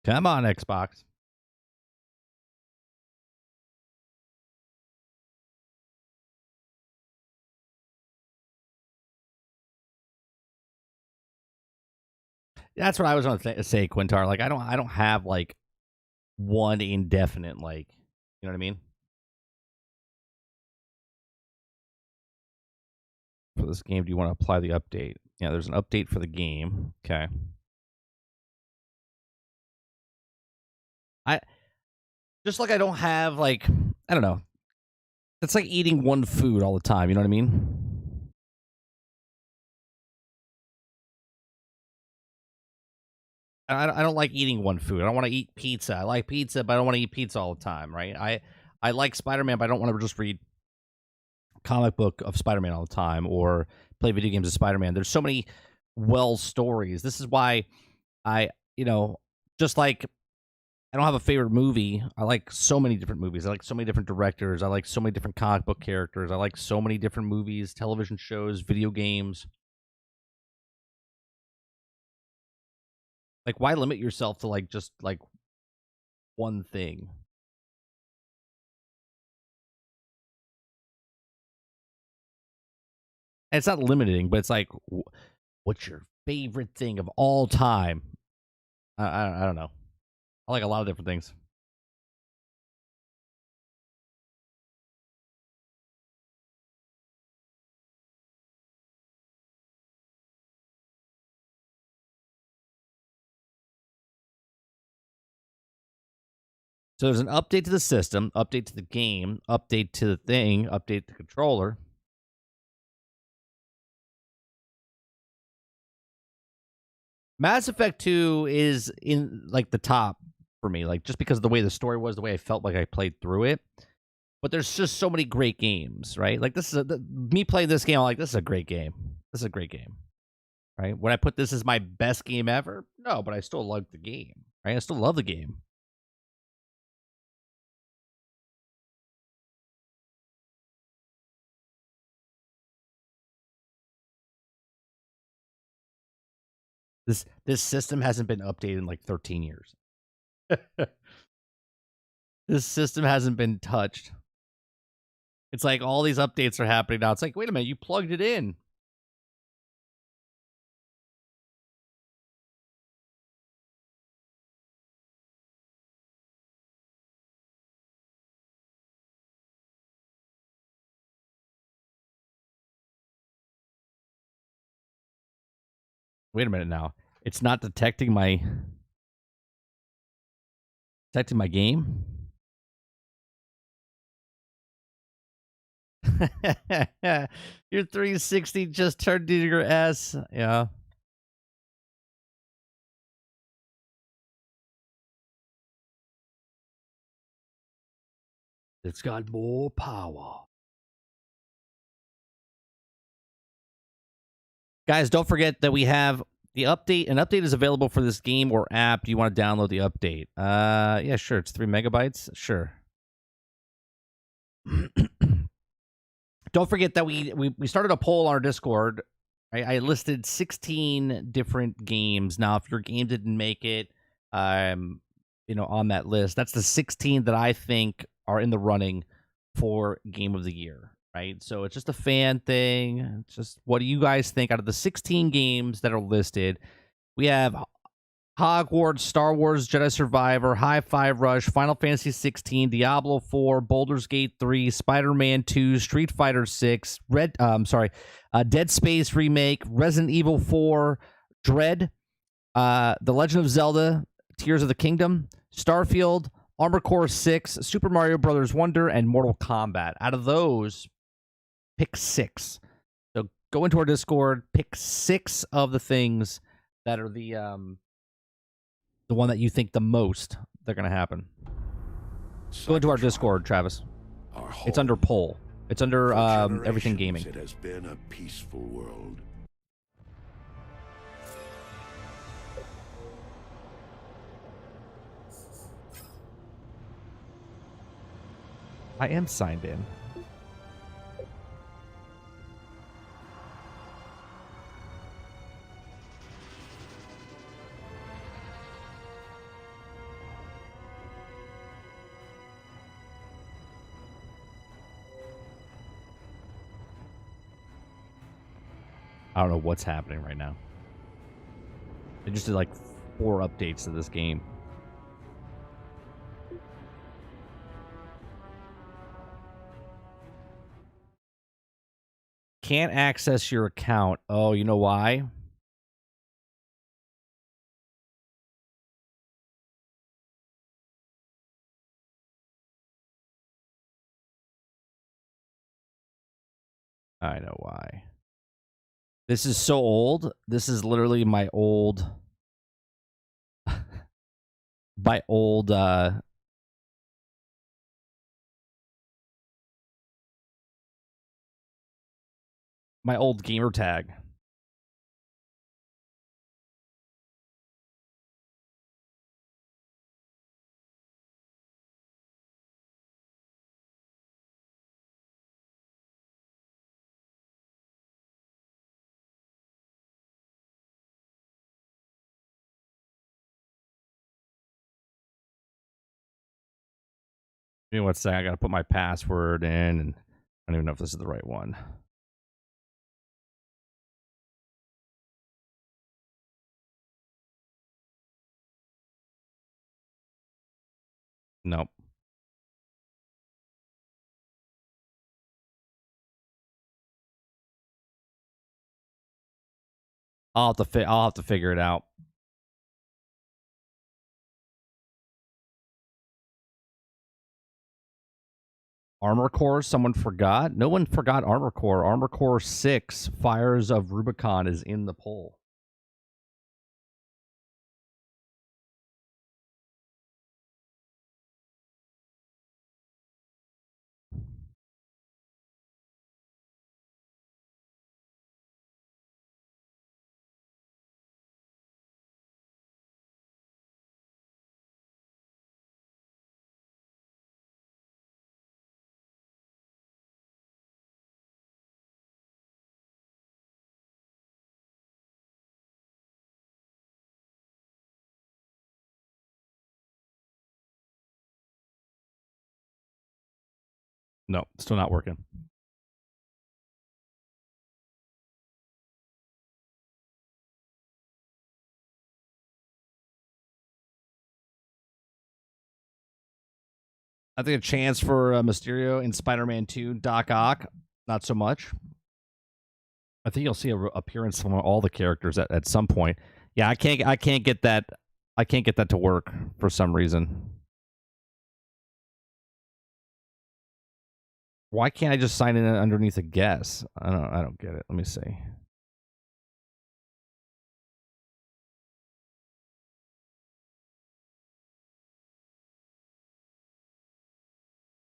Come on, Xbox. That's what I was going to say, Quintar. Like, I don't have like one indefinite, like, you know what I mean? For this game, do you want to apply the update? Yeah, there's an update for the game. Okay. I just like I don't have like I don't know. It's like eating one food all the time. You know what I mean? I don't like eating one food. I don't want to eat pizza. I like pizza, but I don't want to eat pizza all the time, right? I like Spider-Man, but I don't want to just read comic book of Spider-Man all the time or play video games of Spider-Man. There's so many well stories. This is why just like I don't have a favorite movie. I like so many different movies. I like so many different directors. I like so many different comic book characters. I like so many different movies, television shows, video games. Like, why limit yourself to like just like one thing? And it's not limiting, but it's like, what's your favorite thing of all time? I don't know. I like a lot of different things. So there's an update to the system, update to the game, update to the thing, update the controller. Mass Effect 2 is in like the top for me, like just because of the way the story was, the way I felt like I played through it. But there's just so many great games, right? Like this is me playing this game. I'm like, this is a great game. This is a great game, right? When I put this as my best game ever, no, but I still like the game, right? I still love the game. This system hasn't been updated in like 13 years. This system hasn't been touched. It's like all these updates are happening now. It's like, wait a minute, you plugged it in. Wait a minute now. It's not detecting my game. Your 360 just turned into your S. Yeah. It's got more power. Guys, don't forget that we have the update. An update is available for this game or app. Do you want to download the update? Yeah, sure. It's 3 megabytes. Sure. Don't forget that we started a poll on our Discord. I listed 16 different games. Now, if your game didn't make it, on that list, that's the 16 that I think are in the running for Game of the Year. Right, so it's just a fan thing. It's just, what do you guys think out of the 16 games that are listed? We have Hogwarts, Star Wars Jedi Survivor, Hi-Fi Rush, Final Fantasy 16, Diablo 4, Baldur's Gate 3, Spider-Man 2, Street Fighter 6, Dead Space Remake, Resident Evil 4, Dread, The Legend of Zelda, Tears of the Kingdom, Starfield, Armored Core 6, Super Mario Bros. Wonder, and Mortal Kombat. Out of those, pick 6. So go into our Discord, pick 6 of the things that are the one that you think the most they're going to happen. Go into our Discord, Travis. It's under poll. It's under everything gaming. It has been a peaceful world. I am signed in. I don't know what's happening right now. They just did like 4 updates to this game. Can't access your account. Oh, you know why? I know why. This is so old. This is literally my old my old gamer tag. You know what's that? I gotta put my password in, and I don't even know if this is the right one. Nope. I'll have to figure it out. Armor Core, someone forgot? No one forgot Armor Core. Armor Core 6, Fires of Rubicon is in the poll. No, still not working. I think a chance for Mysterio in Spider-Man 2, Doc Ock, not so much. I think you'll see a appearance from all the characters at some point. Yeah, I can't get that. I can't get that to work for some reason. Why can't I just sign in underneath a guess? I don't get it. Let me see.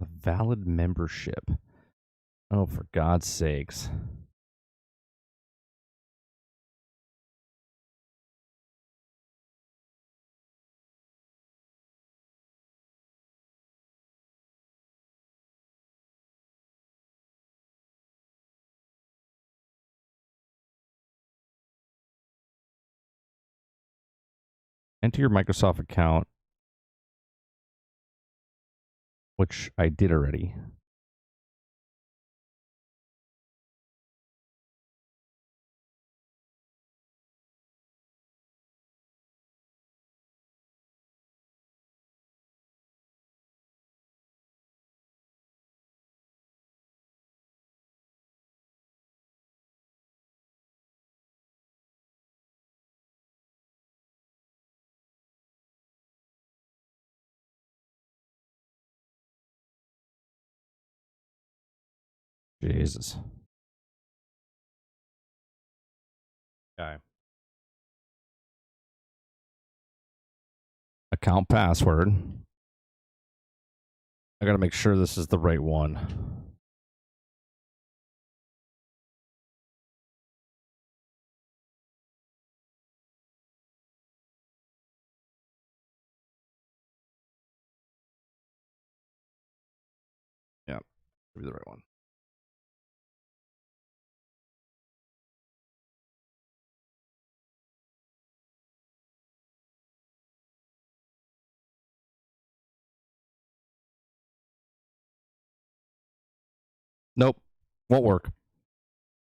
A valid membership. Oh, for God's sakes. Enter your Microsoft account, which I did already. Jesus. Okay. Account password. I gotta make sure this is the right one. Yeah, should be the right one. Nope, won't work.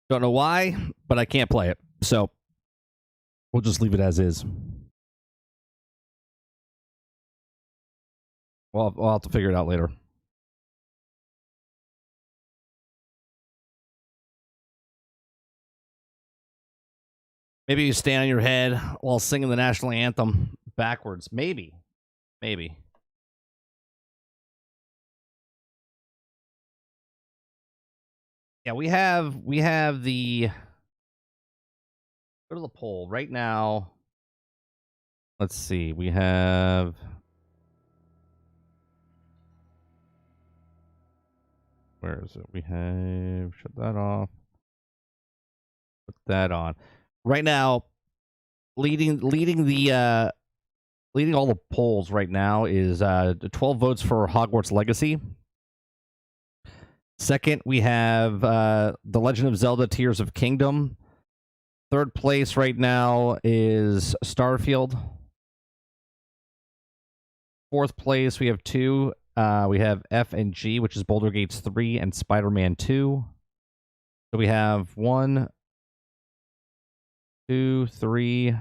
Don't know why, but I can't play it. So we'll just leave it as is. Well, I'll have to figure it out later. Maybe you stand on your head while singing the national anthem backwards. Maybe. Maybe. Yeah, we have the go to the poll right now. Let's see. We have where is it? We have shut that off. Put that on. Right now, leading all the polls right now is 12 votes for Hogwarts Legacy. Second, we have The Legend of Zelda Tears of Kingdom. Third place right now is Starfield. Fourth place, we have two. We have F and G, which is Boulder Gates 3 and Spider-Man 2. So we have 1, 2, 3,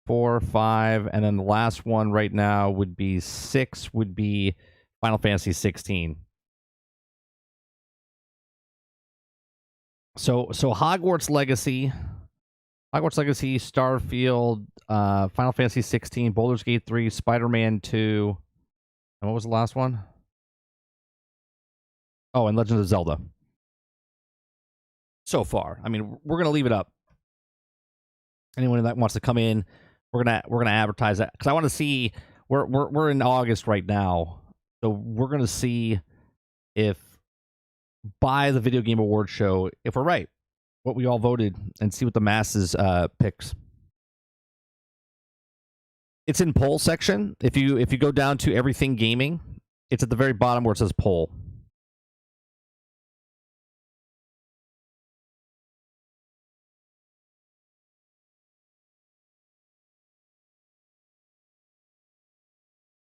4, 5, and then the last one right now would be 6, would be Final Fantasy 16. So Hogwarts Legacy, Starfield, Final Fantasy 16, Baldur's Gate 3, Spider-Man 2, and what was the last one? Oh, and Legend of Zelda. So far, I mean, we're gonna leave it up. Anyone that wants to come in, we're gonna advertise that because I want to see. We're in August right now, so we're gonna see if by the Video Game Awards show if we're right, what we all voted, and see what the masses picks. It's in poll section. If you go down to everything gaming, it's at the very bottom where it says poll.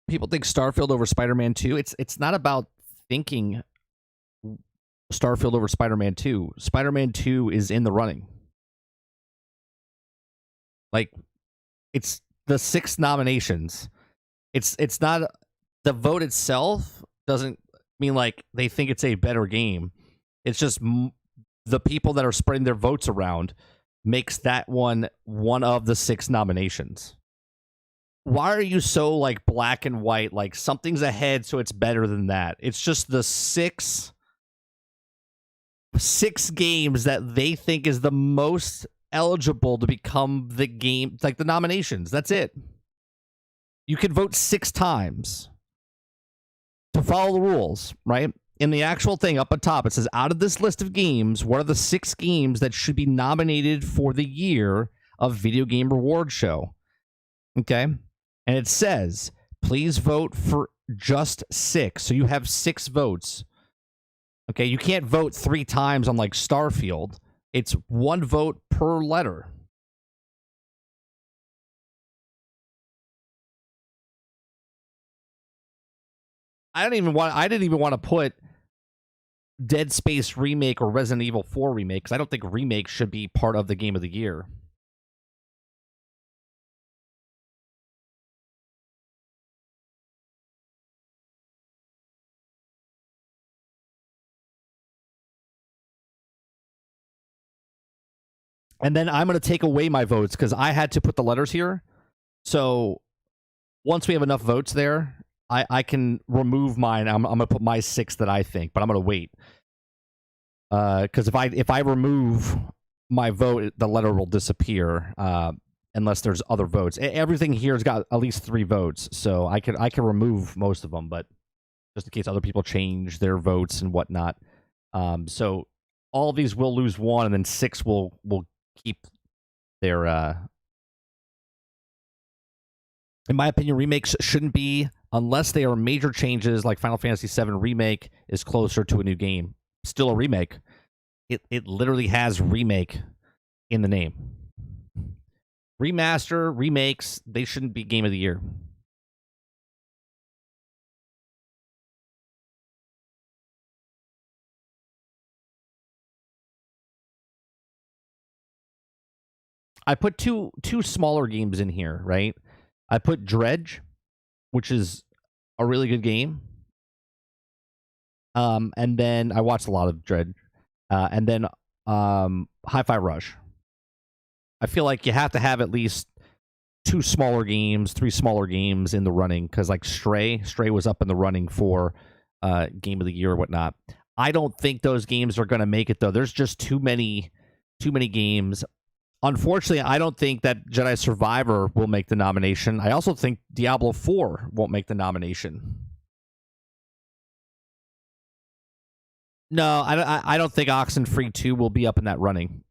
People think Starfield over Spider-Man 2. It's not about thinking Starfield over Spider-Man 2. Spider-Man 2 is in the running. Like, it's the 6 nominations. It's not the vote itself doesn't mean like they think it's a better game. It's just the people that are spreading their votes around makes that one of the 6 nominations. Why are you so like black and white? Like something's ahead, so it's better than that. It's just the six games that they think is the most eligible to become the game, like the nominations. That's it. You can vote 6 times to follow the rules, right? In the actual thing up at top, it says, out of this list of games, what are the 6 games that should be nominated for the year of Video Game Award Show? Okay? And it says, please vote for just 6. So you have 6 votes. Okay, you can't vote 3 times on like Starfield. It's 1 vote per letter. I didn't even want to put Dead Space Remake or Resident Evil 4 Remake, because I don't think Remake should be part of the Game of the Year. And then I'm going to take away my votes, because I had to put the letters here. So once we have enough votes there, I can remove mine. I'm going to put my 6 that I think, but I'm going to wait. Because if I remove my vote, the letter will disappear unless there's other votes. Everything here has got at least 3 votes, so I can remove most of them, but just in case other people change their votes and whatnot. So all of these will lose 1, and then 6 will keep their. In my opinion, remakes shouldn't be, unless they are major changes, like Final Fantasy VII Remake is closer to a new game. Still a remake. It literally has remake in the name. Remaster, remakes, they shouldn't be Game of the Year. I put two smaller games in here, right? I put Dredge, which is a really good game. And then I watched a lot of Dredge. And then Hi-Fi Rush. I feel like you have to have at least 2 smaller games, 3 smaller games in the running, because like Stray was up in the running for Game of the Year or whatnot. I don't think those games are going to make it, though. There's just too many games. Unfortunately, I don't think that Jedi Survivor will make the nomination. I also think Diablo 4 won't make the nomination. No, I don't think Oxenfree 2 will be up in that running.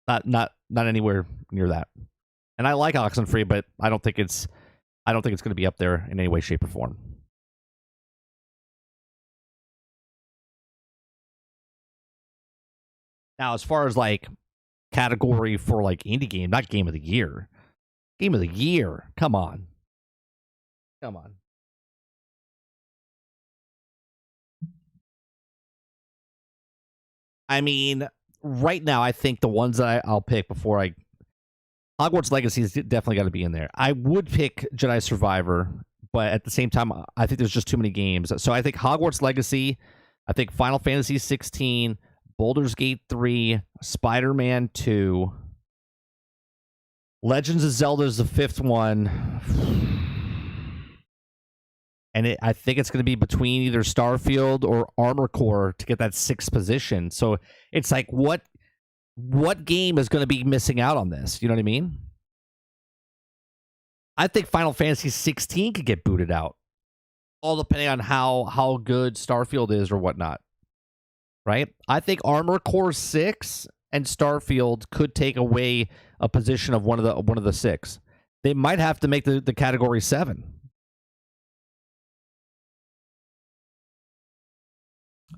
Not anywhere near that. And I like Oxenfree, but I don't think it's going to be up there in any way, shape, or form. Now, as far as like category for like indie game, not Game of the Year. Game of the Year. Come on. I mean, right now, I think the ones that I'll pick before Hogwarts Legacy is definitely got to be in there. I would pick Jedi Survivor, but at the same time, I think there's just too many games. So I think Hogwarts Legacy, I think Final Fantasy 16, Baldur's Gate 3, Spider-Man 2, Legends of Zelda is the 5th one. And I think it's going to be between either Starfield or Armor Core to get that 6th position. So it's like, what game is going to be missing out on this? You know what I mean? I think Final Fantasy 16 could get booted out, all depending on how good Starfield is or whatnot. Right? I think Armor Core 6 and Starfield could take away a position of one of the 6. They might have to make the category 7.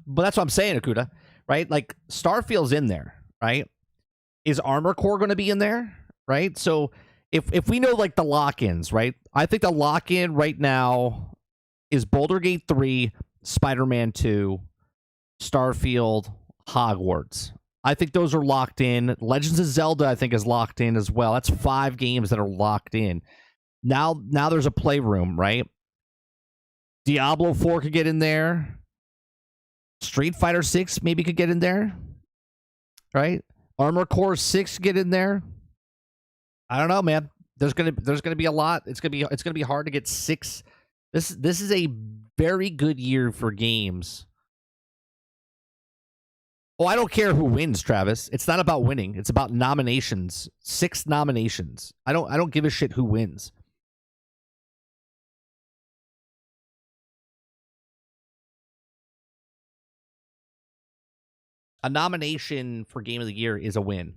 But that's what I'm saying, Akuda, right? Like, Starfield's in there, right? Is Armor Core going to be in there, right? So if we know, like, the lock-ins, right? I think the lock-in right now is Baldur's Gate 3, Spider-Man 2, Starfield, Hogwarts. I think those are locked in. Legends of Zelda, I think, is locked in as well. That's 5 games that are locked in. Now there's a playroom, right? Diablo 4 could get in there. Street Fighter 6 maybe could get in there, right? Armor Core 6 get in there. I don't know, man. There's gonna be a lot. It's gonna be hard to get 6. This is a very good year for games. Oh, I don't care who wins, Travis. It's not about winning. It's about nominations. 6 nominations. I don't give a shit who wins. A nomination for Game of the Year is a win.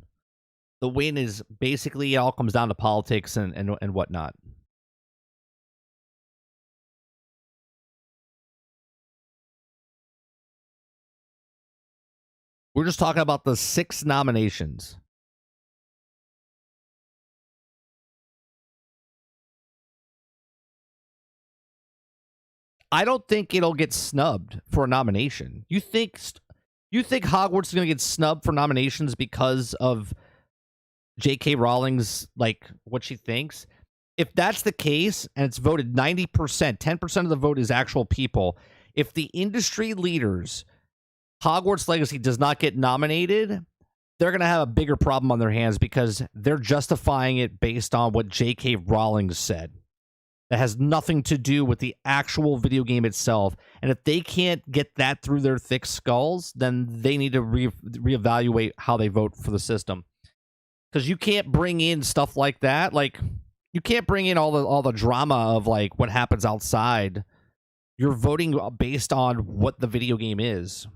The win is basically, it all comes down to politics and whatnot. We're just talking about the 6 nominations. I don't think it'll get snubbed for a nomination. You think Hogwarts is going to get snubbed for nominations because of J.K. Rowling's, like, what she thinks? If that's the case, and it's voted 90%, 10% of the vote is actual people, if the industry leaders, Hogwarts Legacy does not get nominated, they're going to have a bigger problem on their hands because they're justifying it based on what J.K. Rowling said. That has nothing to do with the actual video game itself. And if they can't get that through their thick skulls, then they need to reevaluate how they vote for the system. Because you can't bring in stuff like that. Like, you can't bring in all the drama of, like, what happens outside. You're voting based on what the video game is.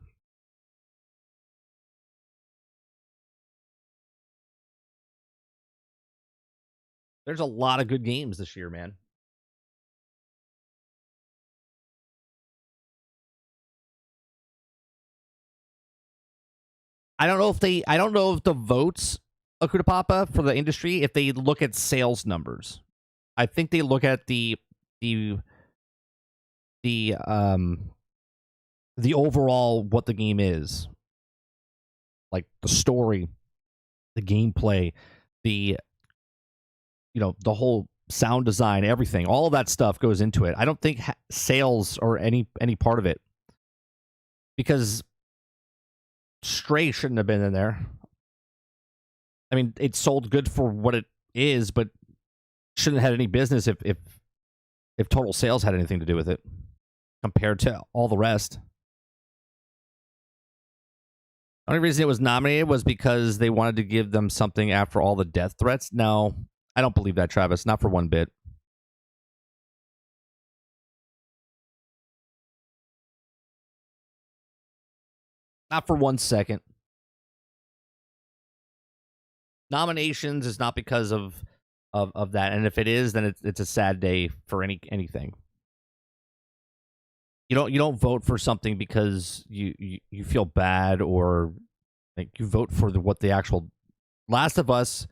There's a lot of good games this year, man. I don't know if the votes, Akuta Papa, for the industry, if they look at sales numbers. I think they look at the overall what the game is. Like the story, the gameplay, the whole sound design, everything. All of that stuff goes into it. I don't think sales or any part of it. Because Stray shouldn't have been in there. I mean, it sold good for what it is, but shouldn't have had any business if total sales had anything to do with it compared to all the rest. The only reason it was nominated was because they wanted to give them something after all the death threats. No, I don't believe that, Travis. Not for one bit. Not for 1 second. Nominations is not because of that, and if it is, then it's a sad day for anything. You don't vote for something because you feel bad, or like you vote for what the actual Last of Us,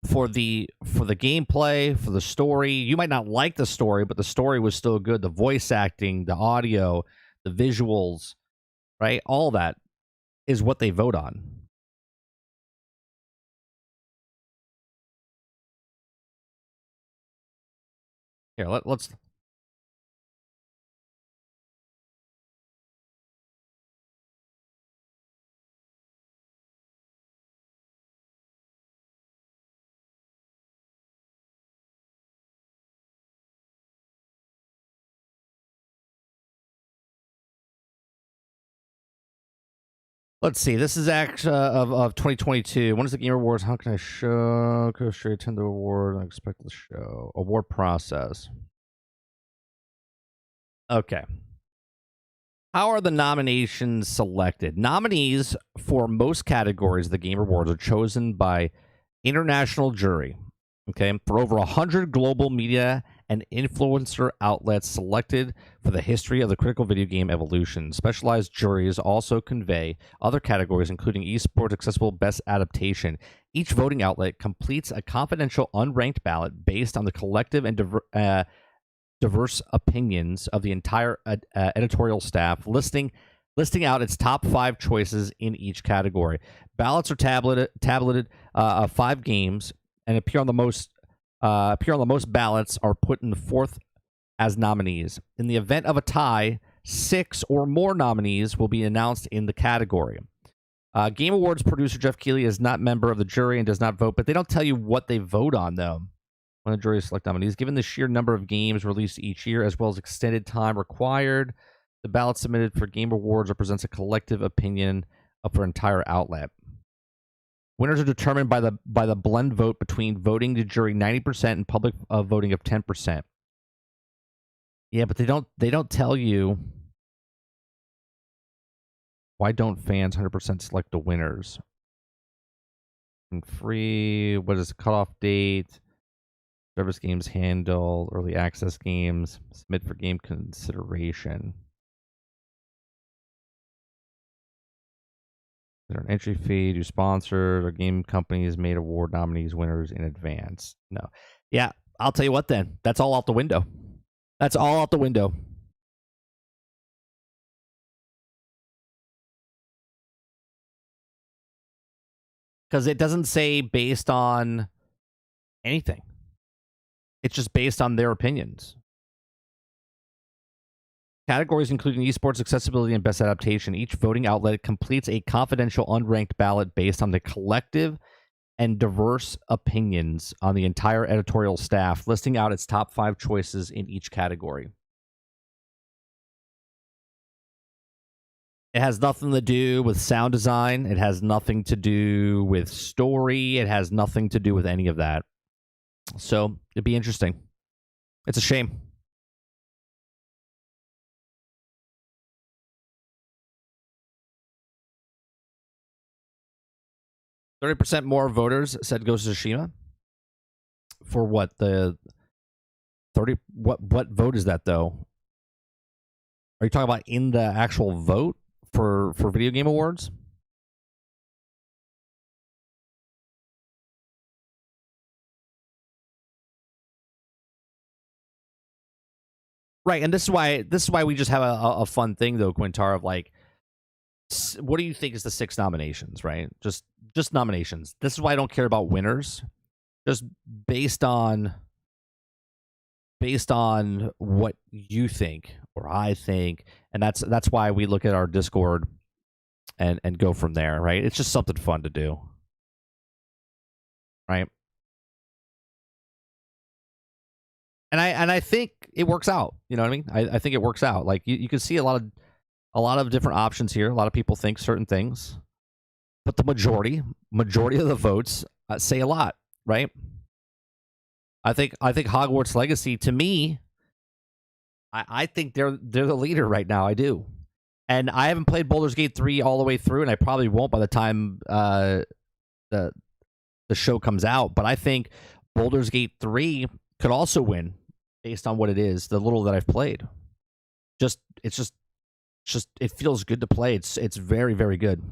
for the gameplay, for the story. You might not like the story, but the story was still good. The voice acting, the audio, the visuals, right? All that is what they vote on. Here, let's. Let's see. This is actually of 2022. When is the Game Awards? How can I show? Go straight attend the award. I expect the show. Award process. Okay. How are the nominations selected? Nominees for most categories of the Game Awards are chosen by international jury. Okay, for over 100 global media and influencer outlets selected for the history of the critical video game evolution. Specialized juries also convey other categories, including esports, accessible, best adaptation. Each voting outlet completes a confidential, unranked ballot based on the collective and diverse opinions of the entire editorial staff, listing listing out its top 5 choices in each category. Ballots are tableted 5 games and appear on the most ballots are put in forth as nominees. In the event of a tie, 6 or more nominees will be announced in the category. Game Awards producer Jeff Keighley is not member of the jury and does not vote, but they don't tell you what they vote on, though, when the jury select nominees. Given the sheer number of games released each year, as well as extended time required, the ballot submitted for Game Awards represents a collective opinion of an entire outlet. Winners are determined by the blend vote between voting to jury 90% and public voting of 10%. Yeah, but they don't tell you why don't fans 100% select the winners. And free, what is the cutoff date? Service games handle, early access games, submit for game consideration. Is there an entry fee? Do sponsors or game companies made award nominees winners in advance? No. Yeah, I'll tell you what then. That's all out the window. That's all out the window. Because it doesn't say based on anything. It's just based on their opinions. Categories including esports, accessibility, and best adaptation. Each voting outlet completes a confidential unranked ballot based on the collective and diverse opinions on the entire editorial staff, listing out its top 5 choices in each category. It has nothing to do with sound design. It has nothing to do with story. It has nothing to do with any of that. So it'd be interesting. It's a shame. %30 more voters said Ghost of Tsushima. For what? The 30? What vote is that, though? Are you talking about in the actual vote for video game awards? Right, and this is why we just have a fun thing though, Quintar, of like, what do you think is the 6 nominations, right? Just nominations. This is why I don't care about winners. Just based on what you think or I think, and that's why we look at our Discord and go from there, right? It's just something fun to do. Right? And I think it works out. You know what I mean? I think it works out. Like you can see a lot of different options here. A lot of people think certain things, but the majority of the votes say a lot, right? I think Hogwarts Legacy, to me, I think they're the leader right now. I do, and I haven't played Baldur's Gate 3 all the way through, and I probably won't by the time the show comes out. But I think Baldur's Gate 3 could also win based on what it is, the little that I've played. It feels good to play. It's very, very good.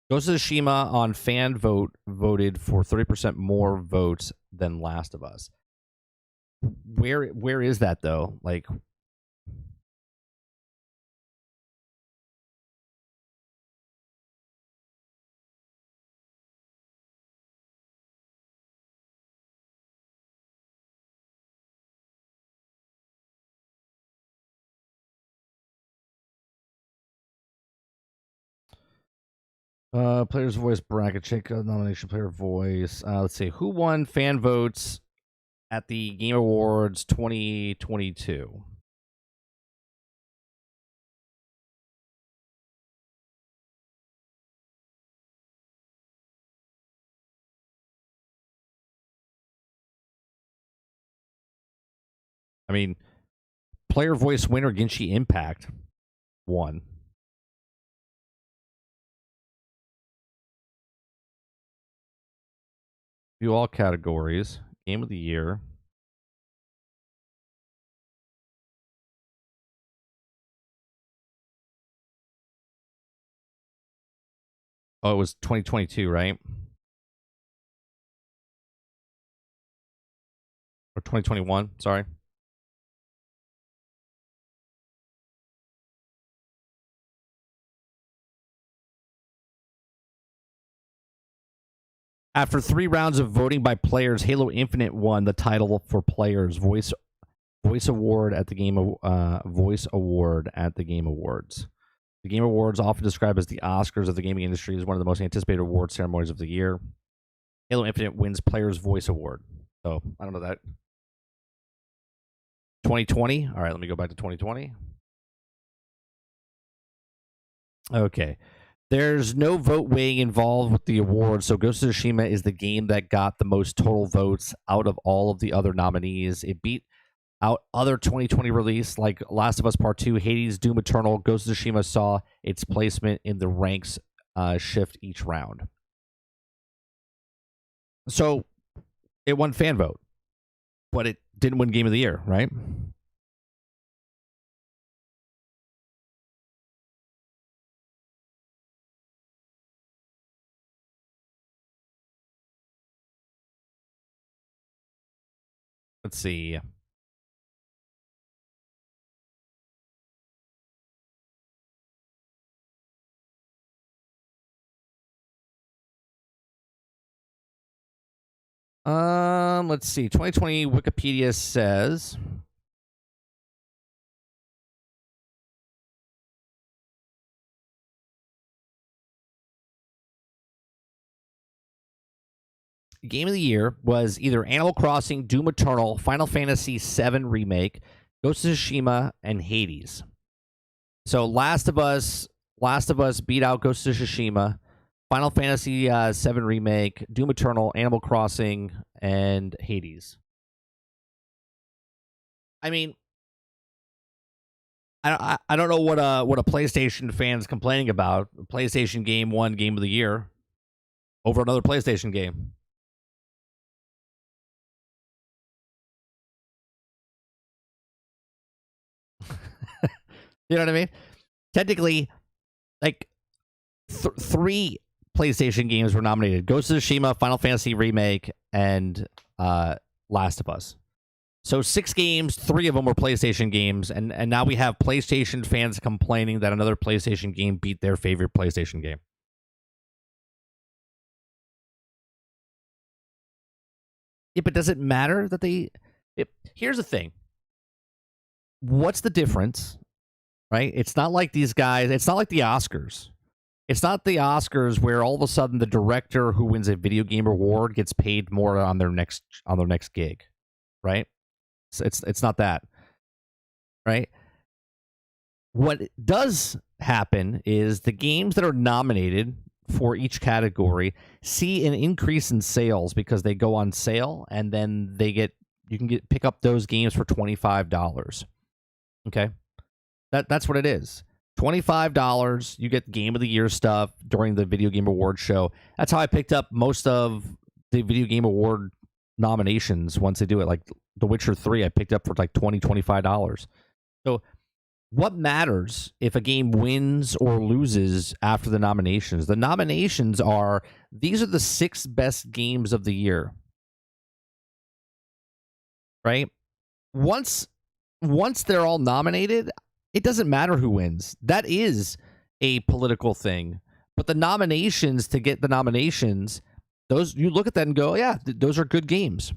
Ghost of Tsushima on fan vote voted for 30% more votes than Last of Us. Where is that though? Like, player's voice bracket, check nomination player voice. Let's see, who won fan votes at the Game Awards 2022? I mean, player voice winner Genshin Impact won. View all categories. Game of the year. Oh, it was 2022, right? Or 2021. Sorry. After 3 rounds of voting by players, Halo Infinite won the title for players voice award at the Voice Award at the Game Awards. The Game Awards, often described as the Oscars of the gaming industry, is one of the most anticipated award ceremonies of the year. Halo Infinite wins Players Voice Award. So I don't know that. 2020. All right, let me go back to 2020. Okay. There's no vote weighing involved with the award, so Ghost of Tsushima is the game that got the most total votes out of all of the other nominees. It beat out other 2020 release like Last of Us Part 2, Hades, Doom Eternal. Ghost of Tsushima saw its placement in the ranks shift each round. So it won fan vote, but it didn't win Game of the Year, right? Let's see. Let's see. 2020 Wikipedia says Game of the Year was either Animal Crossing, Doom Eternal, Final Fantasy VII Remake, Ghost of Tsushima, and Hades. So Last of Us beat out Ghost of Tsushima, Final Fantasy VII Remake, Doom Eternal, Animal Crossing, and Hades. I mean, I don't know what a PlayStation fan's complaining about. A PlayStation game won Game of the Year over another PlayStation game. You know what I mean? Technically, like 3 PlayStation games were nominated: Ghost of Tsushima, Final Fantasy Remake, and Last of Us. So 6 games, 3 of them were PlayStation games, and now we have PlayStation fans complaining that another PlayStation game beat their favorite PlayStation game. Yeah, but does it matter that they... Here's the thing. What's the difference, right? It's not like these guys... It's not like the Oscars. It's not the Oscars where all of a sudden the director who wins a video game award gets paid more on their next gig, right? It's not that, right? What does happen is the games that are nominated for each category see an increase in sales because they go on sale, and then you can pick up those games for $25. Okay, that's what it is. $25. You get Game of the Year stuff during the Video Game Award show. That's how I picked up most of the Video Game Award nominations once they do it. Like The Witcher 3, I picked up for like $20, $25. So what matters if a game wins or loses after the nominations? The nominations are, these are the 6 best games of the year. Right? Once they're all nominated, it doesn't matter who wins. That is a political thing. But the nominations, to get the nominations, those, you look at that and go, yeah, those are good games.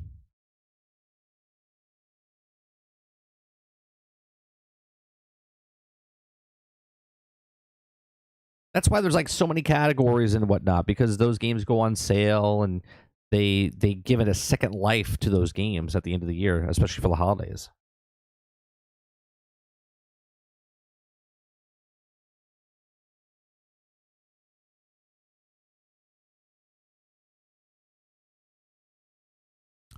That's why there's like so many categories and whatnot, because those games go on sale and they give it a second life to those games at the end of the year, especially for the holidays.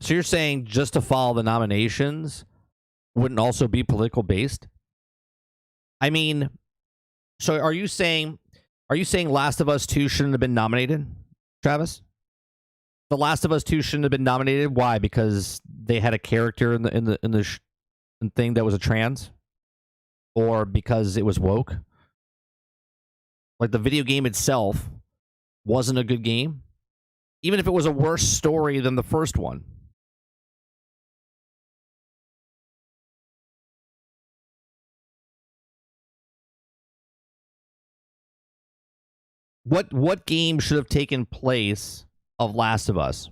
So you're saying just to follow the nominations wouldn't also be political based? I mean, so are you saying Last of Us 2 shouldn't have been nominated, Travis? The Last of Us 2 shouldn't have been nominated. Why? Because they had a character in the thing that was a trans, or because it was woke? Like the video game itself wasn't a good game, even if it was a worse story than the first one. What game should have taken place of Last of Us?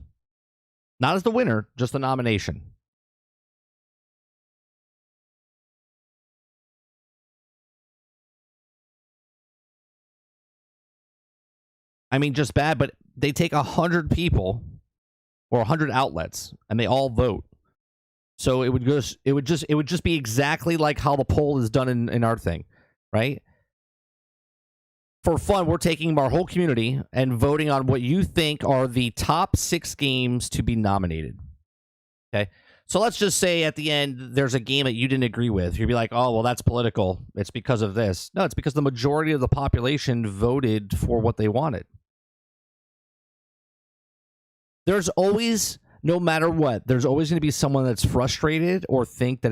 Not as the winner, just the nomination. I mean, just bad, but they take 100 people or 100 outlets and they all vote. So it would just be exactly like how the poll is done in our thing, right? For fun, we're taking our whole community and voting on what you think are the top 6 games to be nominated. Okay. So let's just say at the end, there's a game that you didn't agree with. You'd be like, oh, well, that's political. It's because of this. No, it's because the majority of the population voted for what they wanted. There's always, no matter what, there's always going to be someone that's frustrated or think that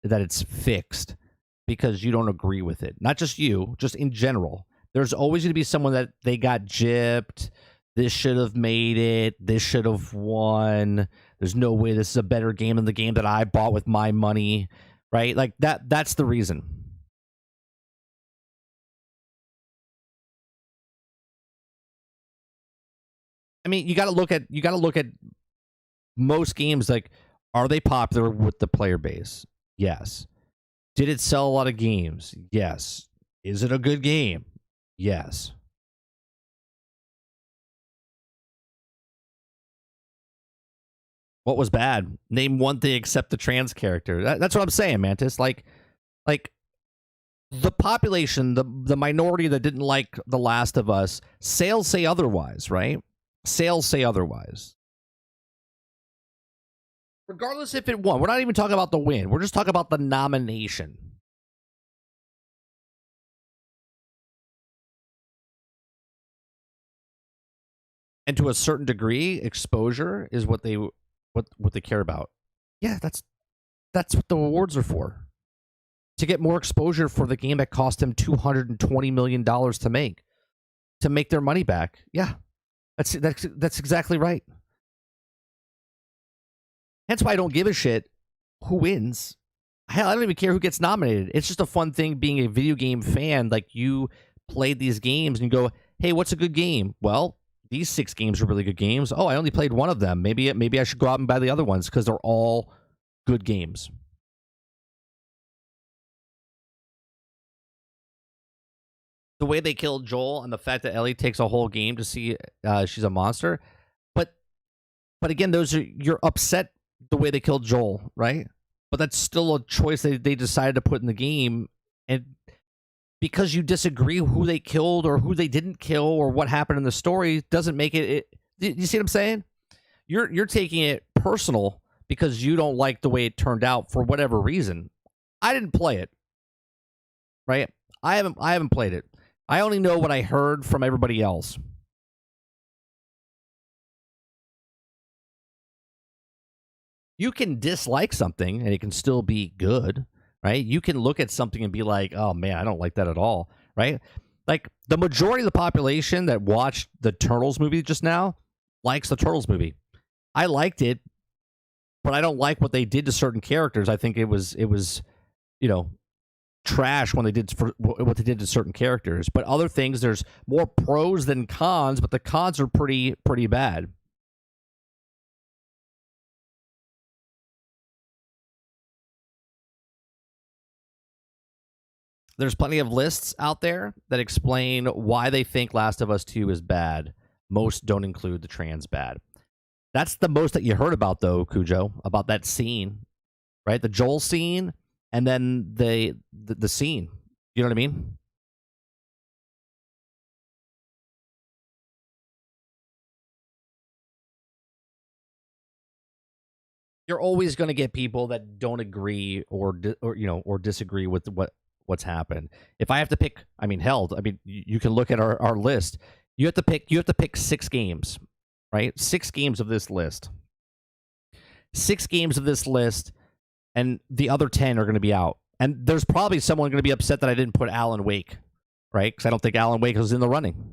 it's fixed because you don't agree with it. Not just you, just in general. There's always going to be someone that they got gypped. This should have made it. This should have won. There's no way this is a better game than the game that I bought with my money, right? Like that's the reason. I mean, you got to look at most games, like, are they popular with the player base? Yes. Did it sell a lot of games? Yes. Is it a good game? Yes. What was bad? Name one thing except the trans character. That's what I'm saying, Mantis. Like the population, the minority that didn't like The Last of Us, sales say otherwise, right? Sales say otherwise. Regardless if it won, we're not even talking about the win. We're just talking about the nomination. And to a certain degree, exposure is what they care about. Yeah, that's what the awards are for. To get more exposure for the game that cost them $220 million to make their money back. Yeah, that's exactly right. Hence why I don't give a shit who wins. Hell, I don't even care who gets nominated. It's just a fun thing being a video game fan. Like, you played these games and you go, hey, what's a good game? Well, these 6 games are really good games. Oh, I only played one of them. Maybe I should go out and buy the other ones because they're all good games. The way they killed Joel and the fact that Ellie takes a whole game to see she's a monster. But again, you're upset the way they killed Joel, right? But that's still a choice they decided to put in the game. And because you disagree who they killed or who they didn't kill or what happened in the story doesn't make it. You see what I'm saying? You're taking it personal because you don't like the way it turned out for whatever reason. I didn't play it, right? I haven't played it. I only know what I heard from everybody else. You can dislike something and it can still be good, right? You can look at something and be like, oh man, I don't like that at all, right? Like, the majority of the population that watched the Turtles movie just now likes the Turtles movie. I liked it, but I don't like what they did to certain characters. I think it was, trash when they did what they did to certain characters. But other things, there's more pros than cons, but the cons are pretty bad. There's plenty of lists out there that explain why they think Last of Us 2 is bad. Most don't include the trans bad. That's the most that you heard about, though, Cujo, about that scene, right? The Joel scene, and then the scene. You know what I mean? You're always going to get people that don't agree or disagree with what's happened. If I have to pick, you can look at our list. You have to pick 6 games, right? 6 games of this list. 6 games of this list, and the other 10 are going to be out. And there's probably someone going to be upset that I didn't put Alan Wake, right? Because I don't think Alan Wake was in the running.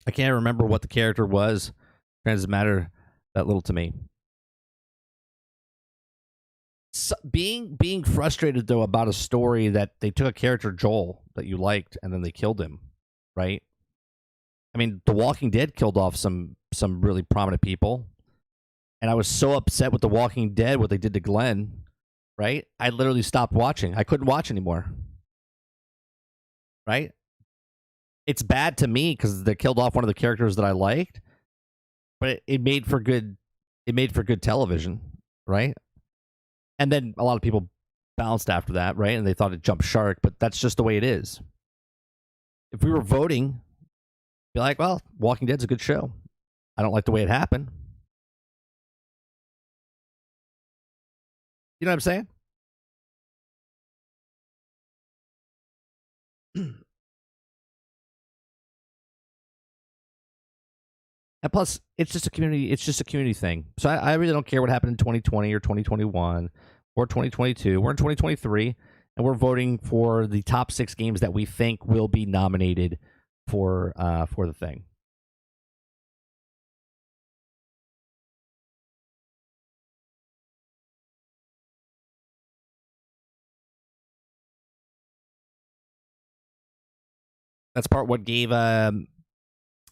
I can't remember what the character was. It doesn't matter that little to me. being frustrated though about a story that they took a character Joel that you liked and then they killed him, right? I mean, The Walking Dead killed off some really prominent people, and I was so upset with The Walking Dead what they did to Glenn, right? I literally stopped watching. I couldn't watch anymore, right? It's bad to me because they killed off one of the characters that I liked, but it made for good. It made for good television, right? And then a lot of people bounced after that, right? And they thought it jumped shark, but that's just the way it is. If we were voting, be like, well, Walking Dead's a good show. I don't like the way it happened. You know what I'm saying? And plus, it's just a community thing. So I really don't care what happened in 2020 or 2021 or 2022. We're in 2023, and we're voting for the top 6 games that we think will be nominated for the thing. That's part what gave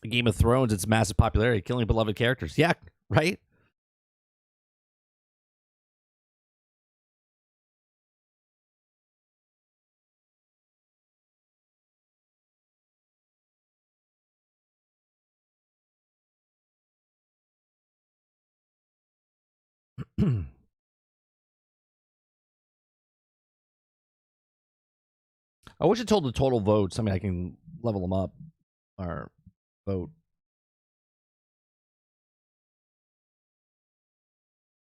Game of Thrones its massive popularity, killing beloved characters. Yeah, right? I wish it told the total votes. I mean, I can level them up or vote.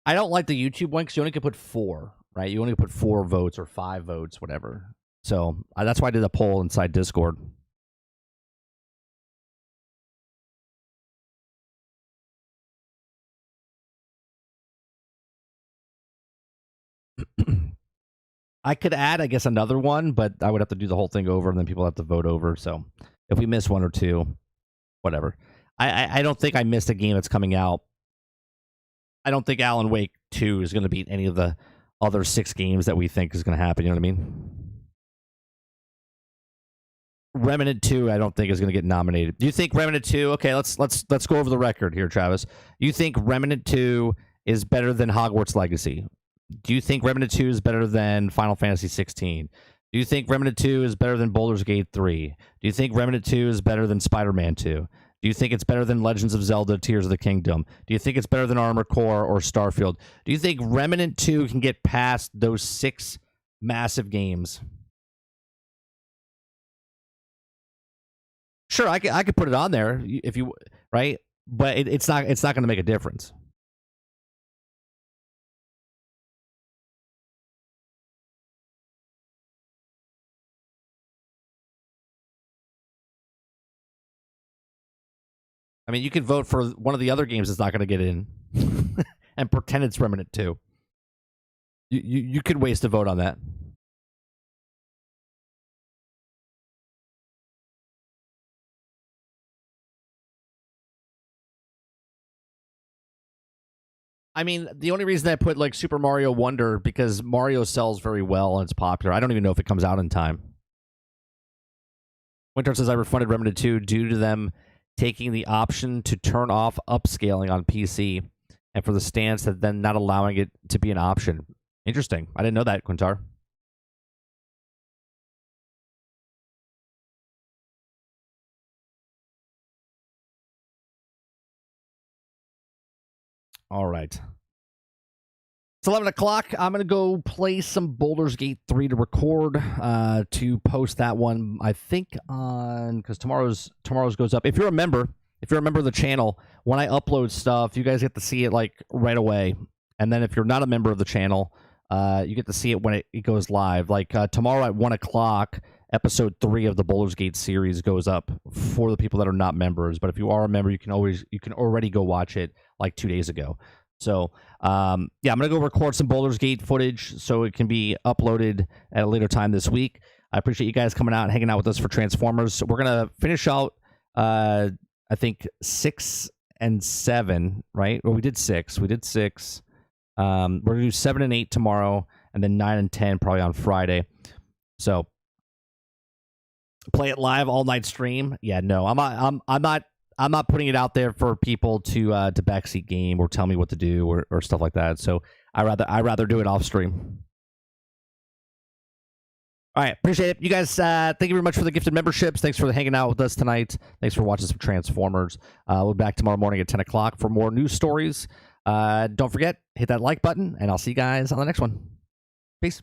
I don't like the YouTube one because you only can put 4, right? You only put 4 votes or 5 votes, whatever. So that's why I did a poll inside Discord. I could add, I guess, another one, but I would have to do the whole thing over, and then people have to vote over. So if we miss 1 or 2, whatever. I don't think I missed a game that's coming out. I don't think Alan Wake 2 is going to beat any of the other 6 games that we think is going to happen. You know what I mean? Remnant 2, I don't think is going to get nominated. Do you think Remnant 2? Okay, let's go over the record here, Travis. You think Remnant 2 is better than Hogwarts Legacy? Do you think Remnant 2 is better than Final Fantasy 16? Do you think Remnant 2 is better than Baldur's Gate 3? Do you think Remnant 2 is better than Spider-Man 2? Do you think it's better than Legends of Zelda Tears of the Kingdom? Do you think it's better than Armored Core or Starfield? Do you think Remnant 2 can get past those 6 massive games? Sure, I could put it on there if you, right? But it's not going to make a difference. I mean, you could vote for one of the other games that's not going to get in and pretend it's Remnant 2. You could waste a vote on that. I mean, the only reason I put like Super Mario Wonder because Mario sells very well and it's popular. I don't even know if it comes out in time. Winter says I refunded Remnant 2 due to them taking the option to turn off upscaling on PC and for the stance of then not allowing it to be an option. Interesting. I didn't know that, Quintar. All right. It's 11 o'clock. I'm going to go play some Baldur's Gate 3 to record, to post that one, I think, on, because tomorrow's goes up. If you're a member of the channel, when I upload stuff, you guys get to see it like right away. And then if you're not a member of the channel, you get to see it when it goes live. Like tomorrow at 1 o'clock, episode 3 of the Baldur's Gate series goes up for the people that are not members. But if you are a member, you can already go watch it like 2 days ago. So, yeah, I'm going to go record some Baldur's Gate footage so it can be uploaded at a later time this week. I appreciate you guys coming out and hanging out with us for Transformers. So we're going to finish out, I think, 6 and 7, right? Well, we did 6. We're gonna do 7 and 8 tomorrow, and then 9 and 10 probably on Friday. So play it live all night stream. Yeah, no, I'm not putting it out there for people to backseat game or tell me what to do or stuff like that. So I rather do it off stream. All right, appreciate it. You guys, thank you very much for the gifted memberships. Thanks for hanging out with us tonight. Thanks for watching some Transformers. We'll be back tomorrow morning at 10 o'clock for more news stories. Don't forget, hit that like button, and I'll see you guys on the next one. Peace.